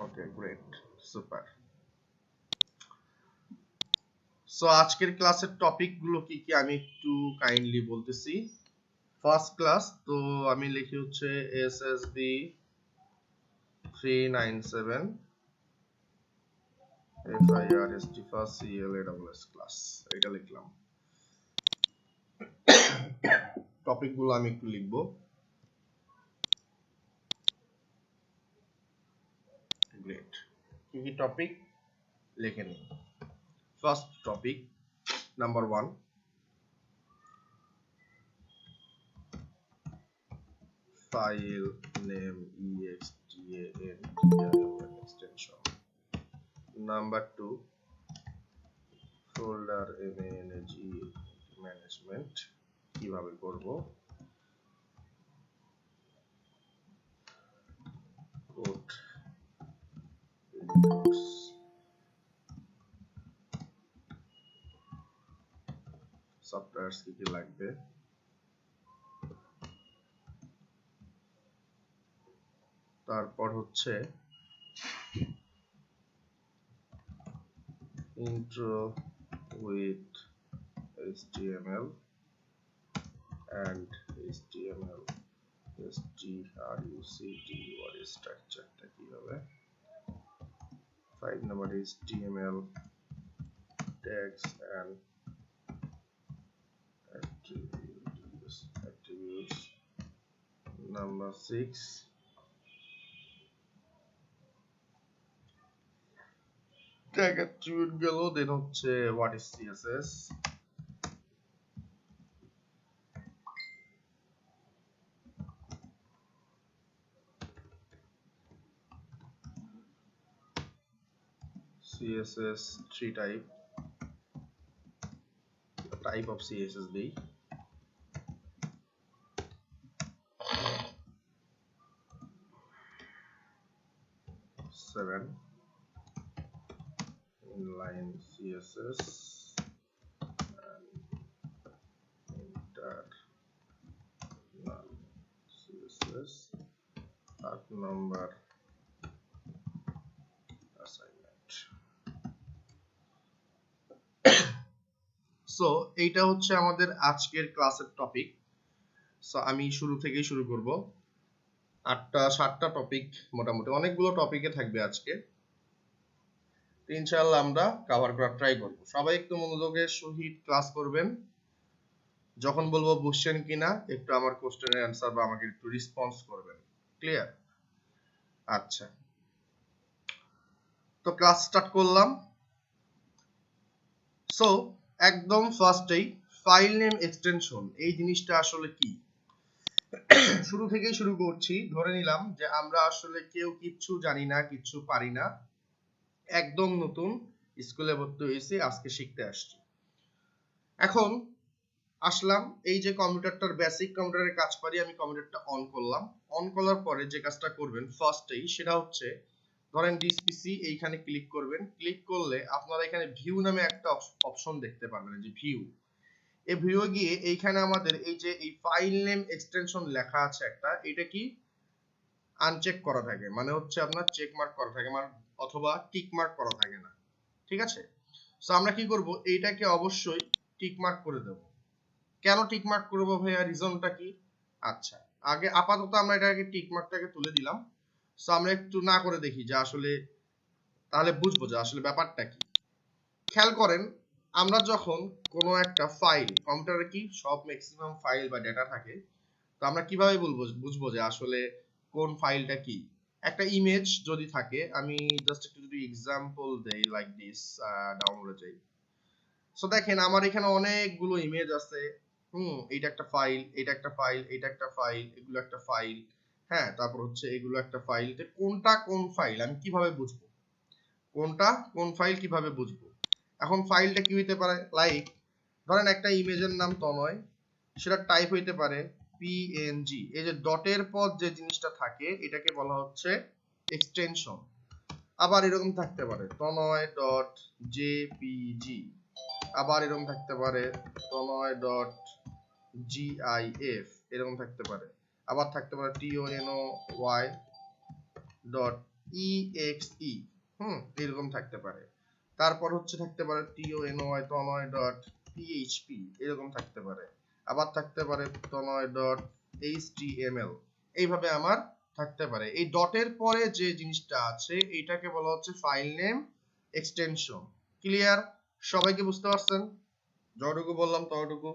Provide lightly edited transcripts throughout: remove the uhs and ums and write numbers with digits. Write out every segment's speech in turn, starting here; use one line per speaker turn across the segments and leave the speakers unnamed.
ওকে, great, super. So আজকের ক্লাসের topic গুলো কি কি আমি একটু কাইন্ডলি বলতেছি। ফার্স্ট ক্লাস তো আমি লিখি হচ্ছে SSB 397 FIRST first CLASS class, এটা লিখলাম। টপিক গুলো আমি একটু লিখবো। গ্রেট, কি কি টপিক লিখে নিই। First topic number 1, file name extension। Number 2, folder manage management কিভাবে করব। কোড এডিটরস, সফটওয়্যারস কি কি লাগবে। তারপর হচ্ছে intro with HTML and HTML struct body স্ট্রাকচারটা কি হবে। 5 number HTML tags and attributes। Number 6, tag attribute গেল। দেন হচ্ছে what is CSS, CSS 3 type, type of CSS দেই। 7, inline CSS and internal CSS। 8 number assignment। So এইটা হচ্ছে আমাদের আজকের ক্লাসের টপিক। সো আমি শুরু থেকেই শুরু করব। 8টা-7টা টপিক, মোটামুটি অনেকগুলো টপিকে থাকবে আজকে। ইনশাআল্লাহ আমরা কভার করার ট্রাই করব। সবাই একটু মনোযোগের সহিত ক্লাস করবেন। যখন বলবো বুঝছেন কিনা একটু আমার কোশ্চেনের অ্যানসার বা আমাকে একটু রেসপন্স করবেন। ক্লিয়ার? আচ্ছা, তো ক্লাস স্টার্ট করলাম। সো একদম ফার্স্টেই ফাইল নেম এক্সটেনশন এই জিনিসটা আসলে কি, শুরু থেকেই শুরু করছি। ধরে নিলাম যে আমরা আসলে কেউ কিচ্ছু জানি না, কিচ্ছু পারি না, একদম নতুন, স্কুলে ভর্তি হয়েছি, আজকে শিখতে আসছি। এখন আসলাম, এই যে কম্পিউটারটার বেসিক কম্পিউটারের কাজ পারি, আমি কম্পিউটারটা অন করলাম। অন করার পরে যে কাজটা করবেন ফার্স্টেই সেটা হচ্ছে, ধরেন দিস পিসি, এইখানে ক্লিক করবেন। ক্লিক করলে আপনারা এখানে ভিউ নামে একটা অপশন দেখতে পারবেন, যে ভিউ। এই ভিউ গিয়ে এইখানে আমাদের এই যে এই ফাইল নেম এক্সটেনশন লেখা আছে একটা, এটা কি আনচেক করা থাকে, মানে হচ্ছে আপনার চেক মার্ক করা থাকে, মানে অথবা টিক মার্ক করা থাকে না। ঠিক আছে? সো আমরা কি করব, এইটাকে অবশ্যই টিক মার্ক করে দেব। কেন টিক মার্ক করব ভাইয়া, রিজনটা কি? আচ্ছা, আগে আপাতত আমরা এটাকে টিক মার্কটাকে তুলে দিলাম। সো আমরা একটু না করে দেখি যে আসলে, তাহলে বুঝবো যে আসলে ব্যাপারটা কি। খেয়াল করেন, আমরা যখন কোনো একটা ফাইল, কম্পিউটারে কি সব ম্যাক্সিমাম ফাইল বা ডেটা থাকে, তো আমরা কিভাবে বুঝবো যে আসলে কোন ফাইলটা কি। একটা ইমেজ যদি থাকে, আমি জাস্ট একটু যদি এক্সাম্পল দেই, লাইক দিস, ডাউনলোডে যাই। সো দেখেন আমার এখানে অনেকগুলো ইমেজ আছে। এইটা একটা ফাইল, এটা একটা ফাইল, এটা একটা ফাইল, এগুলো একটা ফাইল। হ্যাঁ, তারপর হচ্ছে এগুলো একটা ফাইল। কোনটা কোন ফাইল আমি কিভাবে বুঝবো, কোনটা কোন ফাইল কিভাবে বুঝবো। এখন ফাইলটা কি হইতে পারে, লাইক ধরেন একটা ইমেজের নাম তনয়, সেটা টাইপ হইতে পারে PNG। এই যে ডটের পর যে জিনিসটা থাকে এটাকে বলা হচ্ছে এক্সটেনশন। আবার এরকম থাকতে পারে তনয় ডট JPG, আবার এরকম থাকতে পারে তনয় ডট GIF, এরকম থাকতে পারে। আবার থাকতে পারে TONOY ডট exe এরকম থাকতে পারে। তারপর হচ্ছে থাকতে পারে tony tony ডট php এরকম থাকতে পারে। আবার থাকতে পারে tony ডট html এইভাবে আমার থাকতে পারে। এই ডটের পরে যে জিনিসটা আছে এইটাকে বলা হচ্ছে ফাইল নেম এক্সটেনশন। ক্লিয়ার? সবাইকে বুঝতে পারছেন? যতটুকু বললাম ততটুকু।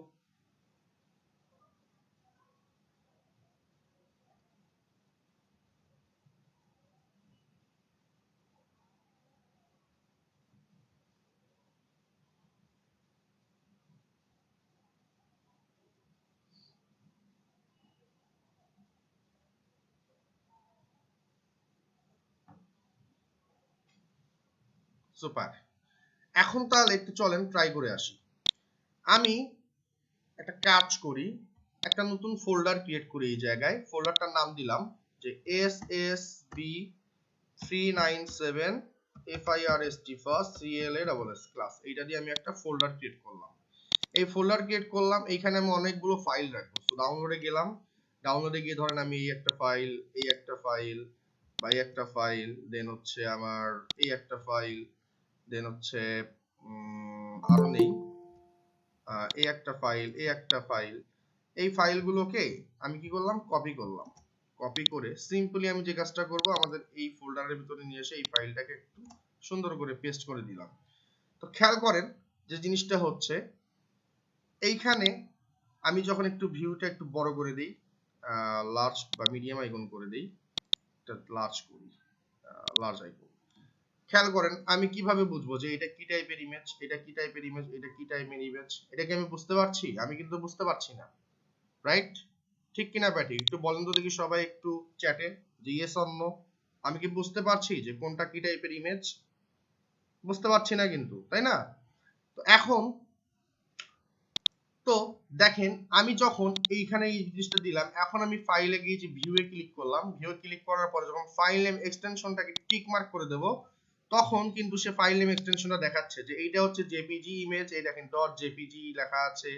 সুপার। এখন তাহলে একটু চলেন ট্রাই করে আসি। আমি একটা কাজ করি, একটা নতুন ফোল্ডার ক্রিয়েট করি। এই জায়গায় ফোল্ডারটার নাম দিলাম যে ssb397 first first clas class. এইটা দিয়ে আমি একটা ফোল্ডার ক্রিয়েট করলাম। এই ফোল্ডার ক্রিয়েট করলাম, এইখানে আমি অনেকগুলো ফাইল রাখবো। তো ডাউনলোডে গেলাম, ডাউনলোডে গিয়ে ধরেন আমি এই একটা ফাইল, এই একটা ফাইল, বা এই একটা ফাইল, দেন হচ্ছে আমার এই একটা ফাইল, দেন হচ্ছে আরো নেই, এই একটা ফাইল, এই একটা ফাইল, এই ফাইলগুলোকে আমি কি করলাম, কপি করলাম। কপি করে সিম্পলি আমি যে কাজটা করব, আমাদের এই ফোল্ডারের ভিতরে নিয়ে এসে এই ফাইলটাকে একটু সুন্দর করে পেস্ট করে দিলাম। তো খেয়াল করেন যে জিনিসটা হচ্ছে এইখানে আমি যখন একটু ভিউটা একটু বড় করে দিই, লার্জ বা মিডিয়াম আইকন করে দিই, এটা লার্জ করি, লার্জ আইকন। খেয়াল করেন আমি কিভাবে বুঝবো যে এটা কি টাইপের ইমেজ, এটা কি টাইপের ইমেজ, এটা কি টাইপের ইমেজ? এটা কি আমি বুঝতে পারছি? আমি কিন্তু বুঝতে পারছি না, রাইট? ঠিক কিনা ব্যাটি? একটু বলেন তো দেখি সবাই একটু চ্যাটে, যে ইয়েস অর নো। আমি কি বুঝতে পারছি যে কোনটা কি টাইপের ইমেজ? বুঝতে পারছি না কিন্তু, তাই না? তো এখন তো দেখেন আমি যখন এইখানে এই জিনিসটা দিলাম, এখন আমি ফাইলে গিয়ে যে ভিউয়ে ক্লিক করলাম, ভিউয়ে ক্লিক করার পরে যখন ফাইল নেম এক্সটেনশনটাকে টিক মার্ক করে দেব, তখন কিন্তু সে ফাইল নেম এক্সটেনশনটা দেখাচ্ছে যে এইটা হচ্ছে জেপিজি ইমেজ। এই দেখেন ডট জেপিজি লেখা আছে,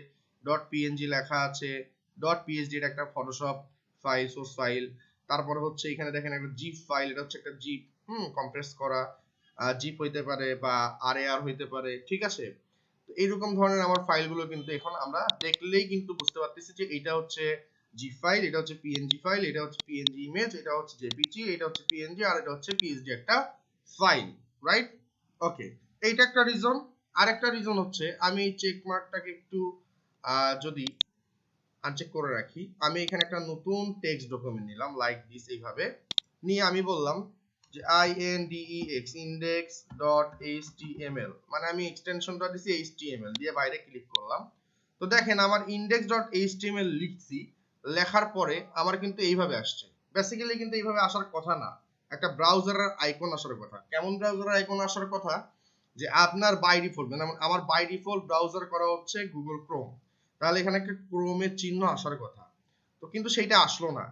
ডট পিএনজি লেখা আছে, ডট পিএসডি এটা একটা ফটোশপ ফাইল, সোর্স ফাইল। তারপর হচ্ছে এখানে দেখেন একটা জিপ ফাইল, এটা হচ্ছে একটা জিপ, কম্প্রেস করা জিপ হইতে পারে বা আরএআর হইতে পারে, ঠিক আছে? এইরকম ধরনের আমার ফাইলগুলো কিন্তু এখন আমরা দেখলেই কিন্তু বুঝতে পারতেছি যে এটা হচ্ছে জি ফাইল, এটা হচ্ছে পিএনজি ফাইল, এটা হচ্ছে পিএনজি ইমেজ, এটা হচ্ছে জেপিজি, এটা হচ্ছে পিএনজি, আর এটা হচ্ছে পিএসডি একটা ফাইল, রাইট? ওকে, এইটা একটা রিজন। আরেকটা রিজন হচ্ছে আমি এই চেক মার্কটাকে একটু যদি আনচেক করে রাখি, আমি এখানে একটা নতুন টেক্সট ডকুমেন্ট নিলাম লাইক দিস, এইভাবে নিয়ে আমি বললাম যে index index.html, মানে আমি এক্সটেনশনটা দিছি html দিয়ে বাইরে ক্লিক করলাম। তো দেখেন আমার index.html লিখছি, লেখার পরে আমার কিন্তু এইভাবে আসছে। বেসিক্যালি কিন্তু এইভাবে আসার কথা না, একটা ব্রাউজারের আইকন আসার কথা। কেমন ব্রাউজারের আইকন আসার কথা? যে আপনার বাই ডিফল্ট, মানে আমার বাই ডিফল্ট ব্রাউজার করা হচ্ছে গুগল ক্রোম, তাহলে এখানে একটা ক্রোমের চিহ্ন আসার কথা। তো কিন্তু সেইটা আসলো না।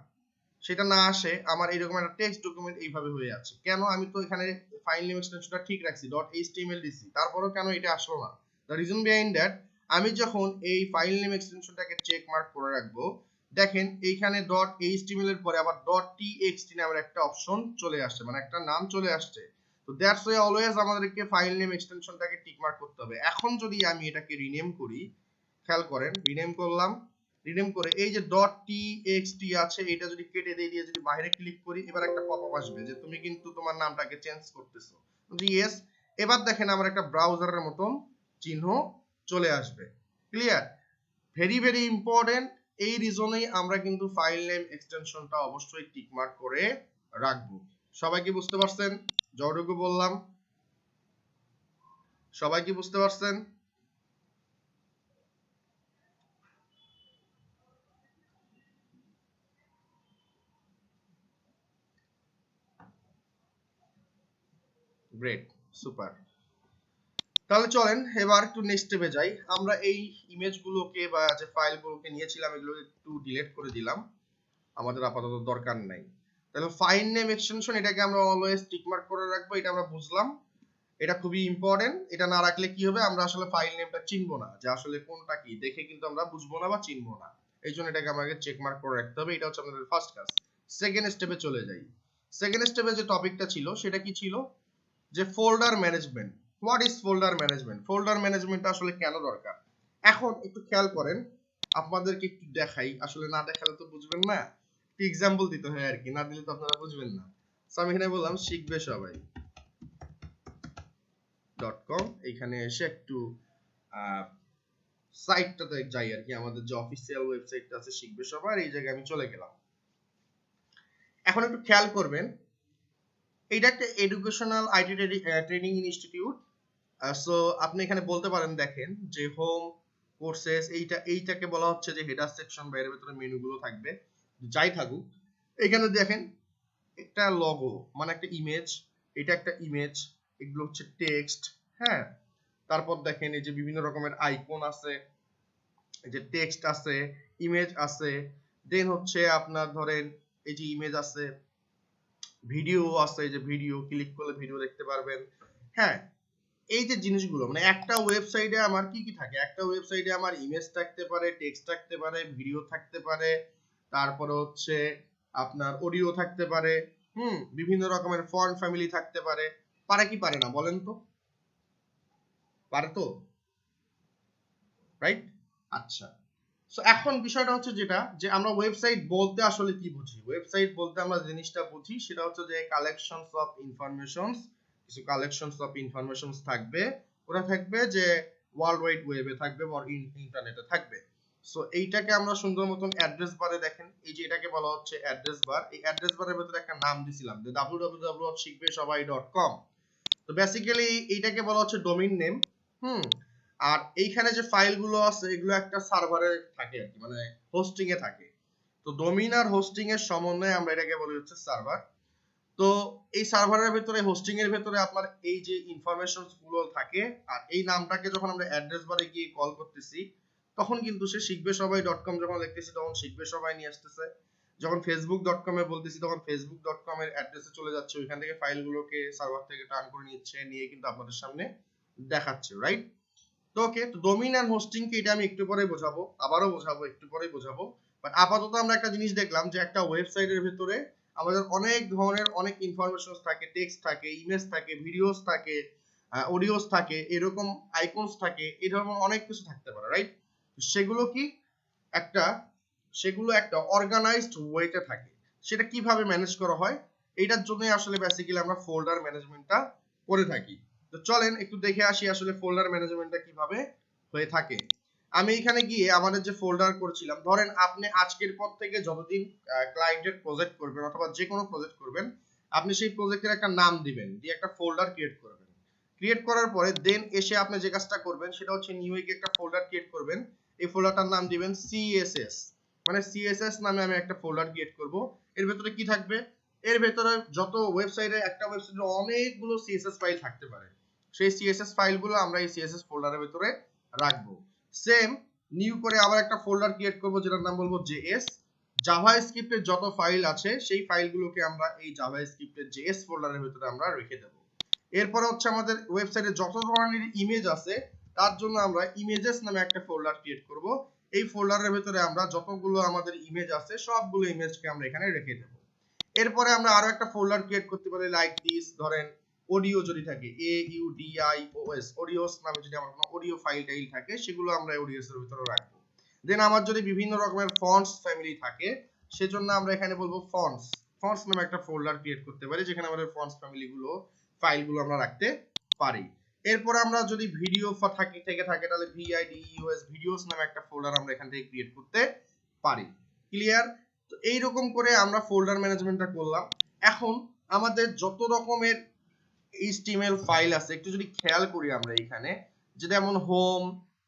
সেটা না আসে আমার এরকম একটা টেক্সট ডকুমেন্ট এইভাবে হয়ে আছে। কেন? আমি তো এখানে ফাইল নেম এক্সটেনশনটা ঠিক রাখছি, .html দিছি, তারপরেও কেন এটা আসলো না? দ্য রিজন বিহাইন্ড দ্যাট, আমি যখন এই ফাইল নেম এক্সটেনশনটাকে চেক মার্ক করে রাখবো, দেখেন এইখানে .html এর পরে আবার .txt নামের একটা অপশন চলে আসছে, মানে একটা নাম চলে আসছে। তো দ্যাটস ওয়াই অলওয়েজ আমাদেরকে ফাইল নেম এক্সটেনশনটাকে টিক মার্ক করতে হবে। এখন যদি আমি এটাকে রিনেম করি, খেয়াল করেন, রিনেম করলাম, রিনেম করে এই যে .txt আছে এটা যদি কেটে দিয়ে যদি বাইরে ক্লিক করি, এবার একটা পপআপ আসবে যে তুমি কিন্তু তোমার নামটাকে চেঞ্জ করতেছো। ইয়েস, এবার দেখেন আমার একটা ব্রাউজারের মতন চিহ্ন চলে আসবে। ক্লিয়ার? Very very important. এই রিজনেই আমরা কিন্তু ফাইল নেম এক্সটেনশনটা অবশ্যই টিক মার্ক করে রাখবো। সবাই কি বুঝতে পারছেন যতটুকু বললাম? সবাই কি বুঝতে পারছেন? Great, super. তাহলে চলেন এবার একটু নেক্সট স্টেপে যাই। আমরা এই ইমেজগুলোকে বা যে ফাইলগুলোকে নিয়েছিলাম এগুলো একটু ডিলিট করে দিলাম, আমাদের আপাতত দরকার নাই। তাহলে ফাইল নেম এক্সটেনশন এটাকে আমরা অলওয়েজ টিক মার্ক করে রাখবো, এটা আমরা বুঝলাম। এটা খুবই ইম্পর্টেন্ট, এটা না রাখলে কি হবে, আমরা আসলে ফাইল নেমটা চিনবো না যে আসলে কোনটা কি, দেখে কিন্তু আমরা বুঝবো না বা চিনবো না। এই জন্য এটাকে আমাকে চেক মার্ক করে রাখতে হবে। এটা হচ্ছে আমাদের ফার্স্ট কাজ। সেকেন্ড স্টেপে চলে যাই। সেকেন্ড স্টেপে যে টপিকটা ছিল সেটা কি ছিল, যে folder management. What is folder management? Folder management আসলে কেন দরকার? এখন একটু খেয়াল করেন, আপনাদেরকে একটু দেখাই, আসলে না দেখালে তো বুঝবেন না, একটু এক্সাম্পল দিতে হয় আর কি, না দিলে তো আপনারা বুঝবেন না। সো আমি এখানে বললাম শিখবে সবাই .com, এখানে এসে একটু সাইটটাতে যাই আর কি, আমাদের যে অফিসিয়াল ওয়েবসাইটটা আছে শিখবে সবার, এই জায়গায় আমি চলে গেলাম। এখন একটু খেয়াল করবেন, এইটা একটা educational IT training institute. So আপনি এখানে বলতে পারেন, দেখেন যে হোম কোর্সেস, এইটাকে বলা হচ্ছে যে হেডার সেকশন, বাইরের ভিতরে মেনুগুলো থাকবে, যাই থাকুক। এখানে দেখেন একটা লগো মানে একটা ইমেজ, এটা একটা ইমেজ, এগুলো হচ্ছে টেক্সট, হ্যাঁ। তারপর দেখেন এই যে বিভিন্ন রকমের আইকন আছে, এই যে টেক্সট আছে, ইমেজ আছে, দেন হচ্ছে আপনার ধরেন এই যে ইমেজ আছে, ভিডিও আছে, এই যে ভিডিও ক্লিক করলে ভিডিও দেখতে পারবেন, হ্যাঁ। এই যে জিনিসগুলো মানে একটা ওয়েবসাইটে আমার কি কি থাকে, একটা ওয়েবসাইটে আমার ইমেজ থাকতে পারে, টেক্সট থাকতে পারে, ভিডিও থাকতে পারে, তারপরে হচ্ছে আপনার অডিও থাকতে পারে, বিভিন্ন রকমের ফন্ট ফ্যামিলি থাকতে পারে। পারে কি পারে না বলেন তো? পারে তো, রাইট? আচ্ছা, সো এখন বিষয়টা হচ্ছে যেটা, যে আমরা ওয়েবসাইট বলতে আসলে কি বুঝি? ওয়েবসাইট বলতে আমরা জিনিসটা বুঝি সেটা হচ্ছে যে কালেকশনস অফ ইনফরমেশনস, কিছু কালেকশনস অফ ইনফরমেশনস থাকবে, ওরা থাকবে যে ওয়ার্ল্ড ওয়াইড ওয়েবে থাকবে বা ইন্টারনেটে থাকবে। সো এইটাকে আমরা সুন্দর মতন অ্যাড্রেস বারে দেখেন, এই যে এটাকে বলা হচ্ছে অ্যাড্রেস বার। এই অ্যাড্রেস বারের ভিতরে একটা নাম দিছিলাম যে www.শিখবেসবাই.com। তো বেসিক্যালি এইটাকে বলা হচ্ছে ডোমেইন নেম। আর এইখানে যে ফাইলগুলো আছে এগুলো একটা সার্ভারে থাকে আর কি, মানে হোস্টিং এ থাকে। তো ডোমেইন আর হোস্টিং এর সমন্বয়ে আমরা এটাকে বলি হচ্ছে সার্ভার। তো এই সার্ভারের ভিতরে, হোস্টিং এর ভিতরে আপনার এই যে ইনফরমেশনস গুলো থাকে, আর এই নামটাকে যখন আমরা অ্যাড্রেস বারে গিয়ে কল করতেছি তখন কিন্তু সে শিখবেসবাই.com যখন দেখতেছি তখন শিখবেসবাই নিয়ে আসতেছে, যখন facebook.com এ বলতেছি তখন facebook.com এর অ্যাড্রেসে চলে যাচ্ছে, ওইখান থেকে ফাইলগুলোকে সার্ভার থেকে টার্ন করে নিচ্ছে, নিয়ে কিন্তু আপনাদের সামনে দেখাচ্ছে, রাইট? তো ওকে, তো ডোমেইন এন্ড হোস্টিং কি, এটা আমি একটু পরে বোঝাবো, আবারও বোঝাবো, একটু পরেই বোঝাবো। বাট আপাতত আমরা একটা জিনিস দেখলাম যে একটা ওয়েবসাইটের ভিতরে আমাদের অনেক ধরনের অনেক ইনফরমেশনস থাকে, টেক্সট থাকে, ইমেজ থাকে, ভিডিওস থাকে, অডিওস থাকে, এরকম আইকনস থাকে, এই ধরনের অনেক কিছু থাকতে পারে, রাইট? সেগুলো কি একটা, সেগুলো একটা অর্গানাইজড ওয়েতে থাকে। সেটা কিভাবে ম্যানেজ করা হয়, এইটার জন্যই আসলে বেসিক্যালি আমরা ফোল্ডার ম্যানেজমেন্টটা করে থাকি। তো চলেন একটু দেখে আসি আসলে ফোল্ডার ম্যানেজমেন্টটা কিভাবে হয়ে থাকে। আমি এখানে গিয়ে আমাদের যে ফোল্ডার করেছিলাম, ধরেন আপনি আজকের পর থেকে যতদিন ক্লায়েন্টের প্রজেক্ট করবেন অথবা যে কোনো প্রজেক্ট করবেন, আপনি সেই প্রজেক্টের একটা নাম দিবেন, দিয়ে একটা ফোল্ডার ক্রিয়েট করবেন। ক্রিয়েট করার পরে দেন এসে আপনি যে কাজটা করবেন সেটা হচ্ছে নিউ উইকে একটা ফোল্ডার ক্রিয়েট করবেন। এই ফোল্ডারটার নাম দিবেন সিএসএস, মানে সিএসএস নামে আমি একটা ফোল্ডার ক্রিয়েট করব। এর ভেতরে কি থাকবে? এর ভেতরে যত ওয়েবসাইটে, একটা ওয়েবসাইটে অনেকগুলো সিএসএস ফাইল থাকতে পারে, সেই সিএসএস ফাইলগুলো আমরা এই সিএসএস ফোল্ডারের ভেতরে রাখবো। সেম নিউ করে আবার একটা ফোল্ডার ক্রিয়েট করব যেটার নাম বলবো জেএস। জাভাস্ক্রিপ্টের যত ফাইল আছে সেই ফাইলগুলোকে আমরা এই জাভাস্ক্রিপ্টের জেএস ফোল্ডারের ভেতরে আমরা রেখে দেব। এরপরে হচ্ছে আমাদের ওয়েবসাইটে যত ধরনের ইমেজ আছে তার জন্য আমরা ইমেজেস নামে একটা ফোল্ডার ক্রিয়েট করব। এই ফোল্ডারের ভেতরে আমরা যতগুলো আমাদের ইমেজ আছে সবগুলো ইমেজকে আমরা এখানে রেখে দেব। এরপরে আমরা আরো একটা ফোল্ডার ক্রিয়েট করতে পারি লাইক দিস, ধরেন অডিও যদি থাকে, AUDIOS, অডিওস নামে যদি আমার কোনো অডিও ফাইল টাইল থাকে সেগুলো আমরা অডিওস এর ভিতরে রাখবো। দেন আমার যদি বিভিন্ন রকমের ফন্টস ফ্যামিলি থাকে সেজন্য আমরা এখানে বলবো ফন্টস নামে একটা ফোল্ডার ক্রিয়েট করতে পারি যেখানে আমাদের ফন্টস ফ্যামিলি গুলো, ফাইলগুলো আমরা রাখতে পারি। এরপর আমরা যদি ভিডিও থেকে থাকে তাহলে VIDEOS, ভিডিওস নামে একটা ফোল্ডার আমরা এখান থেকে ক্রিয়েট করতে পারি। ক্লিয়ার? তো এইরকম করে আমরা ফোল্ডার ম্যানেজমেন্টটা করলাম। এখন আমাদের যত রকমের HTML ফাইল আছে একটু যদি খেয়াল করি আমরা এখানে, যেমন home,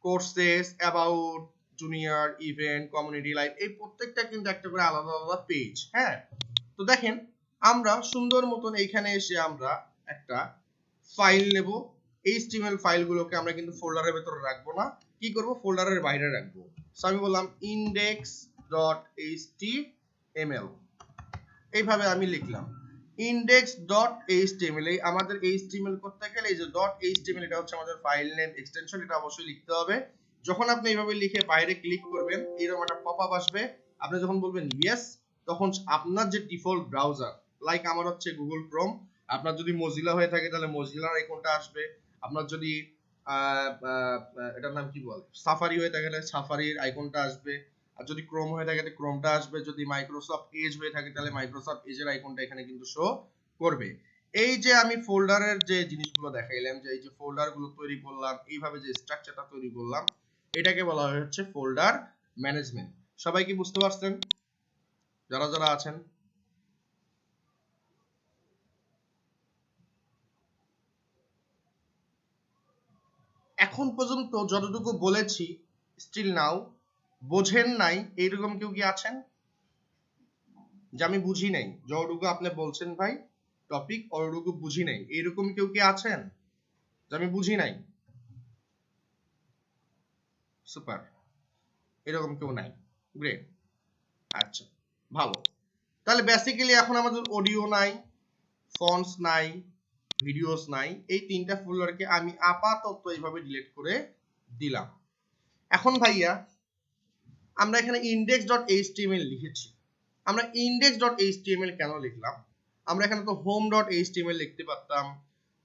courses, about, junior, event, community live, এই প্রত্যেকটা কিন্তু একটা করে আলাদা আলাদা পেজ, হ্যাঁ। তো দেখেন আমরা সুন্দর মতন এইখানে এসে আমরা একটা ফাইল নেব। HTML ফাইলগুলোকে আমরা কিন্তু ফোল্ডারের ভেতরে রাখবো না, কি করব, ফোল্ডারের বাইরে রাখবো। সো আমি বললাম index.html, এইভাবে আমি লিখলাম index.html। এই আমাদের HTML করতে গেলে এই যে .html এটা হচ্ছে আমাদের ফাইল নেম এক্সটেনশন, এটা অবশ্যই লিখতে হবে। যখন আপনি এইভাবে লিখে বাইরে ক্লিক করবেন এরকম একটা পপআপ আসবে, আপনি যখন বলবেন ইয়েস তখন আপনার যে ডিফল্ট ব্রাউজার লাইক আমার হচ্ছে গুগল ক্রোম, আপনার যদি মজিলা হয়ে থাকে তাহলে মজিলার আইকনটা আসবে, আপনার যদি এটার নাম কি বলে সাফারি হয়ে থাকে তাহলে সাফারির আইকনটা আসবে, আর যদি ক্রোম হয়ে থাকে তাহলে ক্রোমটা আসবে, যদি মাইক্রোসফট এজ হয়ে থাকে তাহলে মাইক্রোসফট এজের আইকনটা এখানে কিন্তু শো করবে। এই যে আমি ফোল্ডারের যে জিনিসগুলো দেখাইলাম, যে এই যে ফোল্ডারগুলো তৈরি করলাম, এইভাবে যে স্ট্রাকচারটা তৈরি করলাম, এটাকে বলা হয় হচ্ছে ফোল্ডার ম্যানেজমেন্ট। সবাই কি বুঝতে পারছেন যারা যারা আছেন? এখন পর্যন্ত যতটুকু বলেছি স্টিল নাও বোঝেন নাই এইরকম কেউ কি আছেন? যে আমি বুঝি নাই, যতটুকু আপনি বলছেন ভাই টপিক অতটুকু বুঝি নাই, এইরকম কেউ কি আছেন যে আমি বুঝি নাই? সুপার, এরকম কেউ নাই, গ্রেট। আচ্ছা ভালো, তাহলে বেসিক্যালি এখন আমাদের অডিও নাই, ফন্টস নাই, ভিডিওস নাই, এই তিনটা ফোল্ডারকে আমি আপাতত এইভাবে ডিলিট করে দিলাম। এখন ভাইয়া আমরা এখানে index.html লিখেছি, আমরা index.html কেন লিখলাম? আমরা এখানে তো home.html লিখতে পারতাম,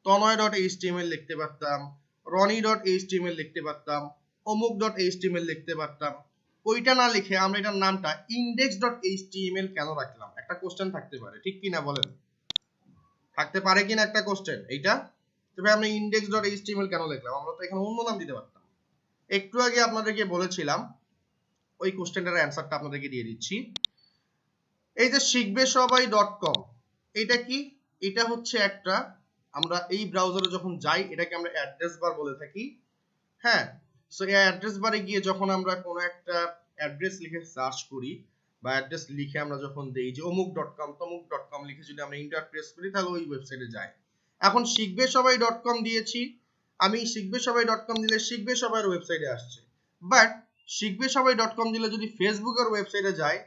tanoy.html লিখতে পারতাম, ronnie.html লিখতে পারতাম, অমুক.html লিখতে পারতাম। ওইটা না লিখে আমরা এটার নামটা index.html কেন রাখলাম? একটা কোশ্চেন থাকতে পারে, ঠিক কি না বলেন? থাকতে পারে কিনা একটা কোশ্চেন এইটা? তবে আমরা index.html কেন লিখলাম? আমরা তো এখানে অন্য নাম দিতে পারতাম। একটু আগে আপনাদেরকে বলেছিলাম, ওই কোশ্চেনটার অ্যানসারটা আপনাদেরকে দিয়ে দিচ্ছি। এই যে শিখবে সবাই .com, এটা কি? এটা হচ্ছে একটা, আমরা এই ব্রাউজারে যখন যাই এটাকে আমরা অ্যাড্রেস বার বলে থাকি। হ্যাঁ, সো এই অ্যাড্রেস বারে গিয়ে যখন আমরা কোনো একটা অ্যাড্রেস লিখে সার্চ করি বা অ্যাড্রেস লিখে আমরা যখন দেই যে অমুক.com তমুক.com লিখে যদি আমরা এন্টার প্রেস করি তাহলে ওই ওয়েবসাইটে যায়। এখন শিখবে সবাই .com দিয়েছি, আমি শিখবে সবাই .com দিলে শিখবে সবাইয়ের ওয়েবসাইটে আসছে, বাট শিখবে সবাই .com দিলে যদি ফেসবুকের ওয়েবসাইটে যায়,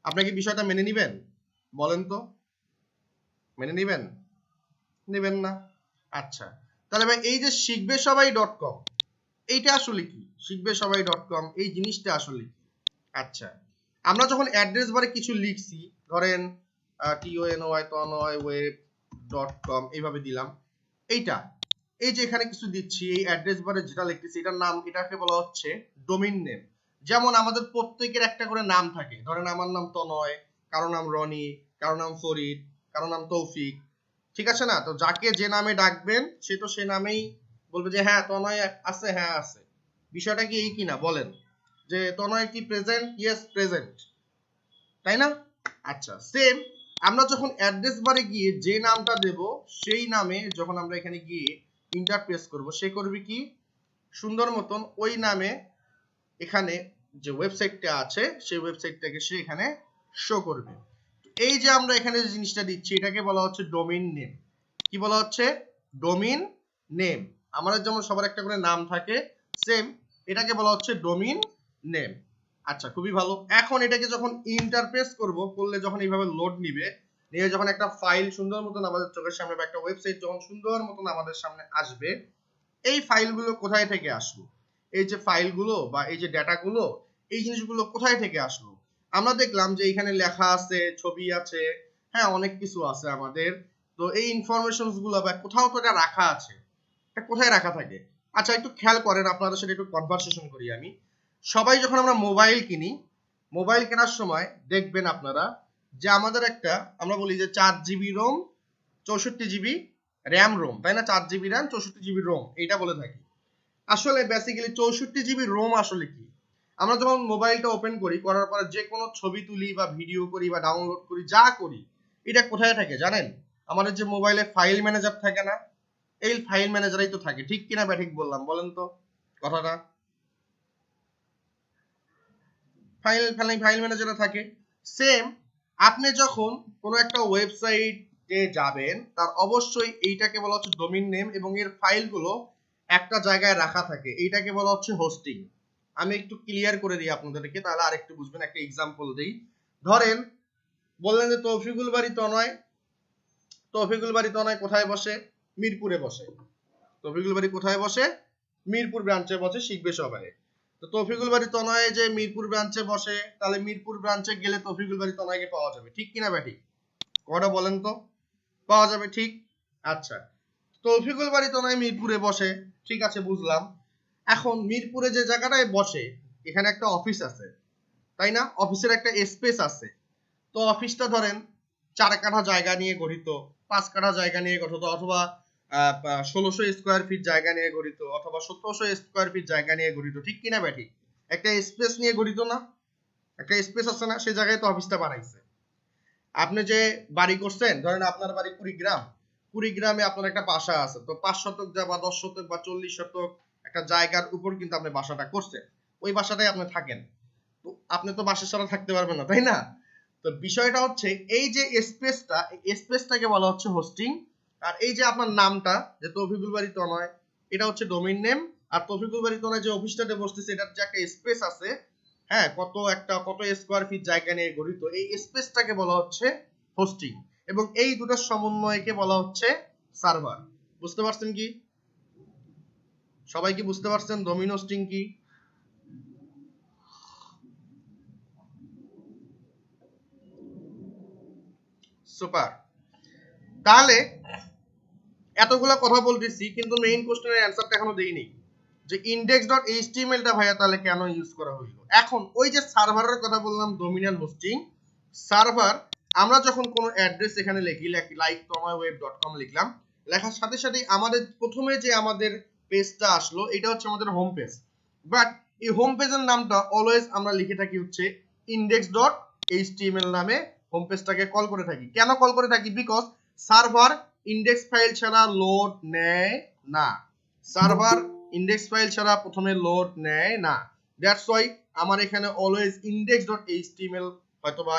আপনারা কি বিষয়টা মেনে নিবেন? বলেন তো, মেনে নিবেন? নেবেন না। আচ্ছা, তাহলে ভাই এই যে শিখবে সবাই .com, এইটা আসলে কি? শিখবে সবাই .com এই জিনিসটা আসলে কি? আচ্ছা, আমরা যখন অ্যাড্রেস বারে কিছু লিখছি, ধরেন tonyWeb.com এইভাবে দিলাম, এইটা এই যে এখানে কিছু দিচ্ছি, এই অ্যাড্রেস বারে যেটা লিখতেছি এটার নাম, এটাকে বলা হচ্ছে ডোমেইন নেম। যেমন আমাদের প্রত্যেকের একটা করে নাম থাকে, ধরেন আমার নাম তনয়, কারো নাম রনি, কারো নাম ফরিদ, কারো নাম তৌফিক, ঠিক আছে না? তো যাকে যে নামে ডাকবেন সে তো সে নামেই বলবে যে হ্যাঁ তনয় আছে, হ্যাঁ আছে। বিষয়টা কি এই কিনা বলেন? যে তনয় কি প্রেজেন্ট? ইয়েস প্রেজেন্ট, তাই না? আচ্ছা, সেম আমরা যখন অ্যাড্রেস বারে গিয়ে যে নামটা দেব সেই নামে যখন আমরা এখানে গিয়ে ইন্টার প্রেস করব, সে করবে কি সুন্দর মতন ওই নামে এখানে যে ওয়েবসাইটটা আছে সেই ওয়েবসাইটটাকে সে এখানে শো করবে। এই যে আমরা এখানে যে জিনিসটা দিচ্ছি এটাকে বলা হচ্ছে ডোমেইন নেম। কি বলা হচ্ছে? Domain name. আমাদের যেমন সবার একটা করে নাম থাকে, সেম এটাকে বলা হচ্ছে ডোমেইন নেম। আচ্ছা, খুবই ভালো। এখন এটাকে যখন ইন্টারপ্রেস করব, করলে যখন এইভাবে লোড নিবে, নিয়ে যখন একটা ফাইল সুন্দর মতন আমাদের চোখের সামনে বা একটা ওয়েবসাইট যখন সুন্দর মতন আমাদের সামনে আসবে, এই ফাইলগুলো কোথায় থেকে আসলো? এই যে ফাইলগুলো বা এই যে ডেটাগুলো, এই জিনিসগুলো কোথায় থেকে আসলো? আমরা দেখলাম যে এখানে লেখা আছে, ছবি আছে, হ্যাঁ অনেক কিছু আছে আমাদের। তো এই ইনফরমেশনস গুলো বা কোথাও তো এটা রাখা আছে, এটা কোথায় রাখা থাকে? আচ্ছা একটু খেয়াল করেন, আপনাদের সাথে একটু কনভারসেশন করি আমি। সবাই যখন আমরা মোবাইল কিনি, মোবাইল কেনার সময় দেখবেন আপনারা যে আমাদের একটা, আমরা বলি যে 4 GB ROM 64 GB RAM ROM, তাই না? 4 GB র্যাম 64 GB রোম এইটা বলে থাকি। আসলে বেসিক্যালি 64 GB রোম আসলে কি? আমরা যখন মোবাইলটা ওপেন করি, করার পরে যে কোনো ছবি তুলি বা ভিডিও করি বা ডাউনলোড করি, যা করি, এটা কোথায় থাকে জানেন? আমাদের যে মোবাইলে ফাইল ম্যানেজার থাকে না, এই ফাইল ম্যানেজারই তো থাকে, ঠিক কিনা বা ঠিক বললাম বলেন তো কথাটা? ফাইল ম্যানেজারে থাকে। সেম আপনি যখন কোনো একটা ওয়েবসাইটে যাবেন, তার অবশ্যই এইটাকে বলা হচ্ছে ডোমেইন নেম এবং এর ফাইলগুলো একটা জায়গায় রাখা থাকে, এইটাকে বলা হচ্ছে হোস্টিং। আমি একটু ক্লিয়ার করে দিই আপনাদেরকে, তাহলে আরেকটু বুঝবেন। একটা এক্সাম্পল দিই, ধরেন বললেন যে তৌফিকুল বাড়ি তনয়, তৌফিকুল বাড়ি তনয় কোথায় বসে? মিরপুরে বসে। তৌফিকুল বাড়ি কোথায় বসে? মিরপুর ব্রাঞ্চে বসে শিখবে সবাই। তো তৌফিকুল বাড়ি তনয় যে মিরপুর ব্রাঞ্চে বসে, তাহলে মিরপুর ব্রাঞ্চে গেলে তৌফিকুল বাড়ি তনয়কে পাওয়া যাবে, ঠিক কিনা ব্যাটি? কটা বলেন তো? পাওয়া যাবে, ঠিক। আচ্ছা, তৌফিকুল বাড়ি তো নয় মিরপুরে বসে, ঠিক আছে বুঝলাম। এখন মিরপুরে যে জায়গাটায় বসে এখানে একটা অফিস আছে, তাই না? অফিসের একটা স্পেস আছে। তো অফিসটা ধরেন 4 কাঠা জায়গা নিয়ে গঠিত, 5 কাঠা জায়গা নিয়ে গঠিত, অথবা 1600 স্কোয়ার ফিট জায়গা নিয়ে গঠিত, অথবা 1700 স্কোয়ার ফিট জায়গা নিয়ে গঠিত, ঠিক কিনা ব্যাটি? একটা স্পেস নিয়ে গঠিত না? একটা স্পেস আছে না? সেই জায়গায় তো অফিসটা বানাইছে। আপনি যে বাড়ি করছেন, ধরেন আপনার বাড়ি কুড়িগ্রামে আপনার একটা বাসা আছে, তো 5 শতক বা 10 শতক বা 40 শতক একটা জায়গার উপর কিন্তু আপনি বাসাটা করছেন, ওই বাসাটাই আপনি থাকেন। তো আপনি তো বাসা ছাড়া থাকতে পারবেন না, তাই না? তো বিষয়টা হচ্ছে এই যে স্পেসটা, এই স্পেসটাকে বলা হচ্ছে হোস্টিং। আর এই যে আপনার নামটা যে তৌফিকুল বাড়ি তনয়, এটা হচ্ছে ডোমেইন নেম। আর তৌফিকুল বাড়ি তনয় যে অফিসটাতে বসতেছে এটার যে একটা স্পেস আছে, হ্যাঁ, কত স্কোয়ার ফিট জায়গা নিয়ে গঠিত, এই স্পেসটাকে বলা হচ্ছে হোস্টিং। এবং এই দুটোর সমন্বয়কে বলা হচ্ছে সার্ভার। বুঝতে পারছেন কি? সবাই কি বুঝতে পারছেন ডোমেইন হোস্টিং কি? সুপার। তাহলে এতগুলা কথা বলতেছি কিন্তু মেইন কোশ্চেনের অ্যানসারটা এখনো দেইনি, যে index.html টা ভাইয়া তাহলে কেন ইউজ করা হইলো। এখন ওই যে সার্ভারের কথা বললাম, ডোমিনাল হোস্টিং সার্ভার, আমরা যখন কোনো অ্যাড্রেস এখানে লিখি, লাইক tomaweb.com লিখলাম, লেখার সাথে সাথে আমাদের প্রথমে যে আমাদের পেজটা আসলো এটা হচ্ছে আমাদের হোম পেজ। বাট এই হোম পেজের নামটা অলওয়েজ আমরা লিখে থাকি হচ্ছে index.html নামে হোম পেজটাকে কল করে থাকি। কেন কল করে থাকি? বিকজ সার্ভার ইন্ডেক্স ফাইল ছাড়া লোড নেয় না। সার্ভার ইন্ডেক্স ফাইল ছাড়া প্রথমে লোড নেয় না। দ্যাটস ওয়াই আমার এখানে অলওয়েজ index.html হয়তোবা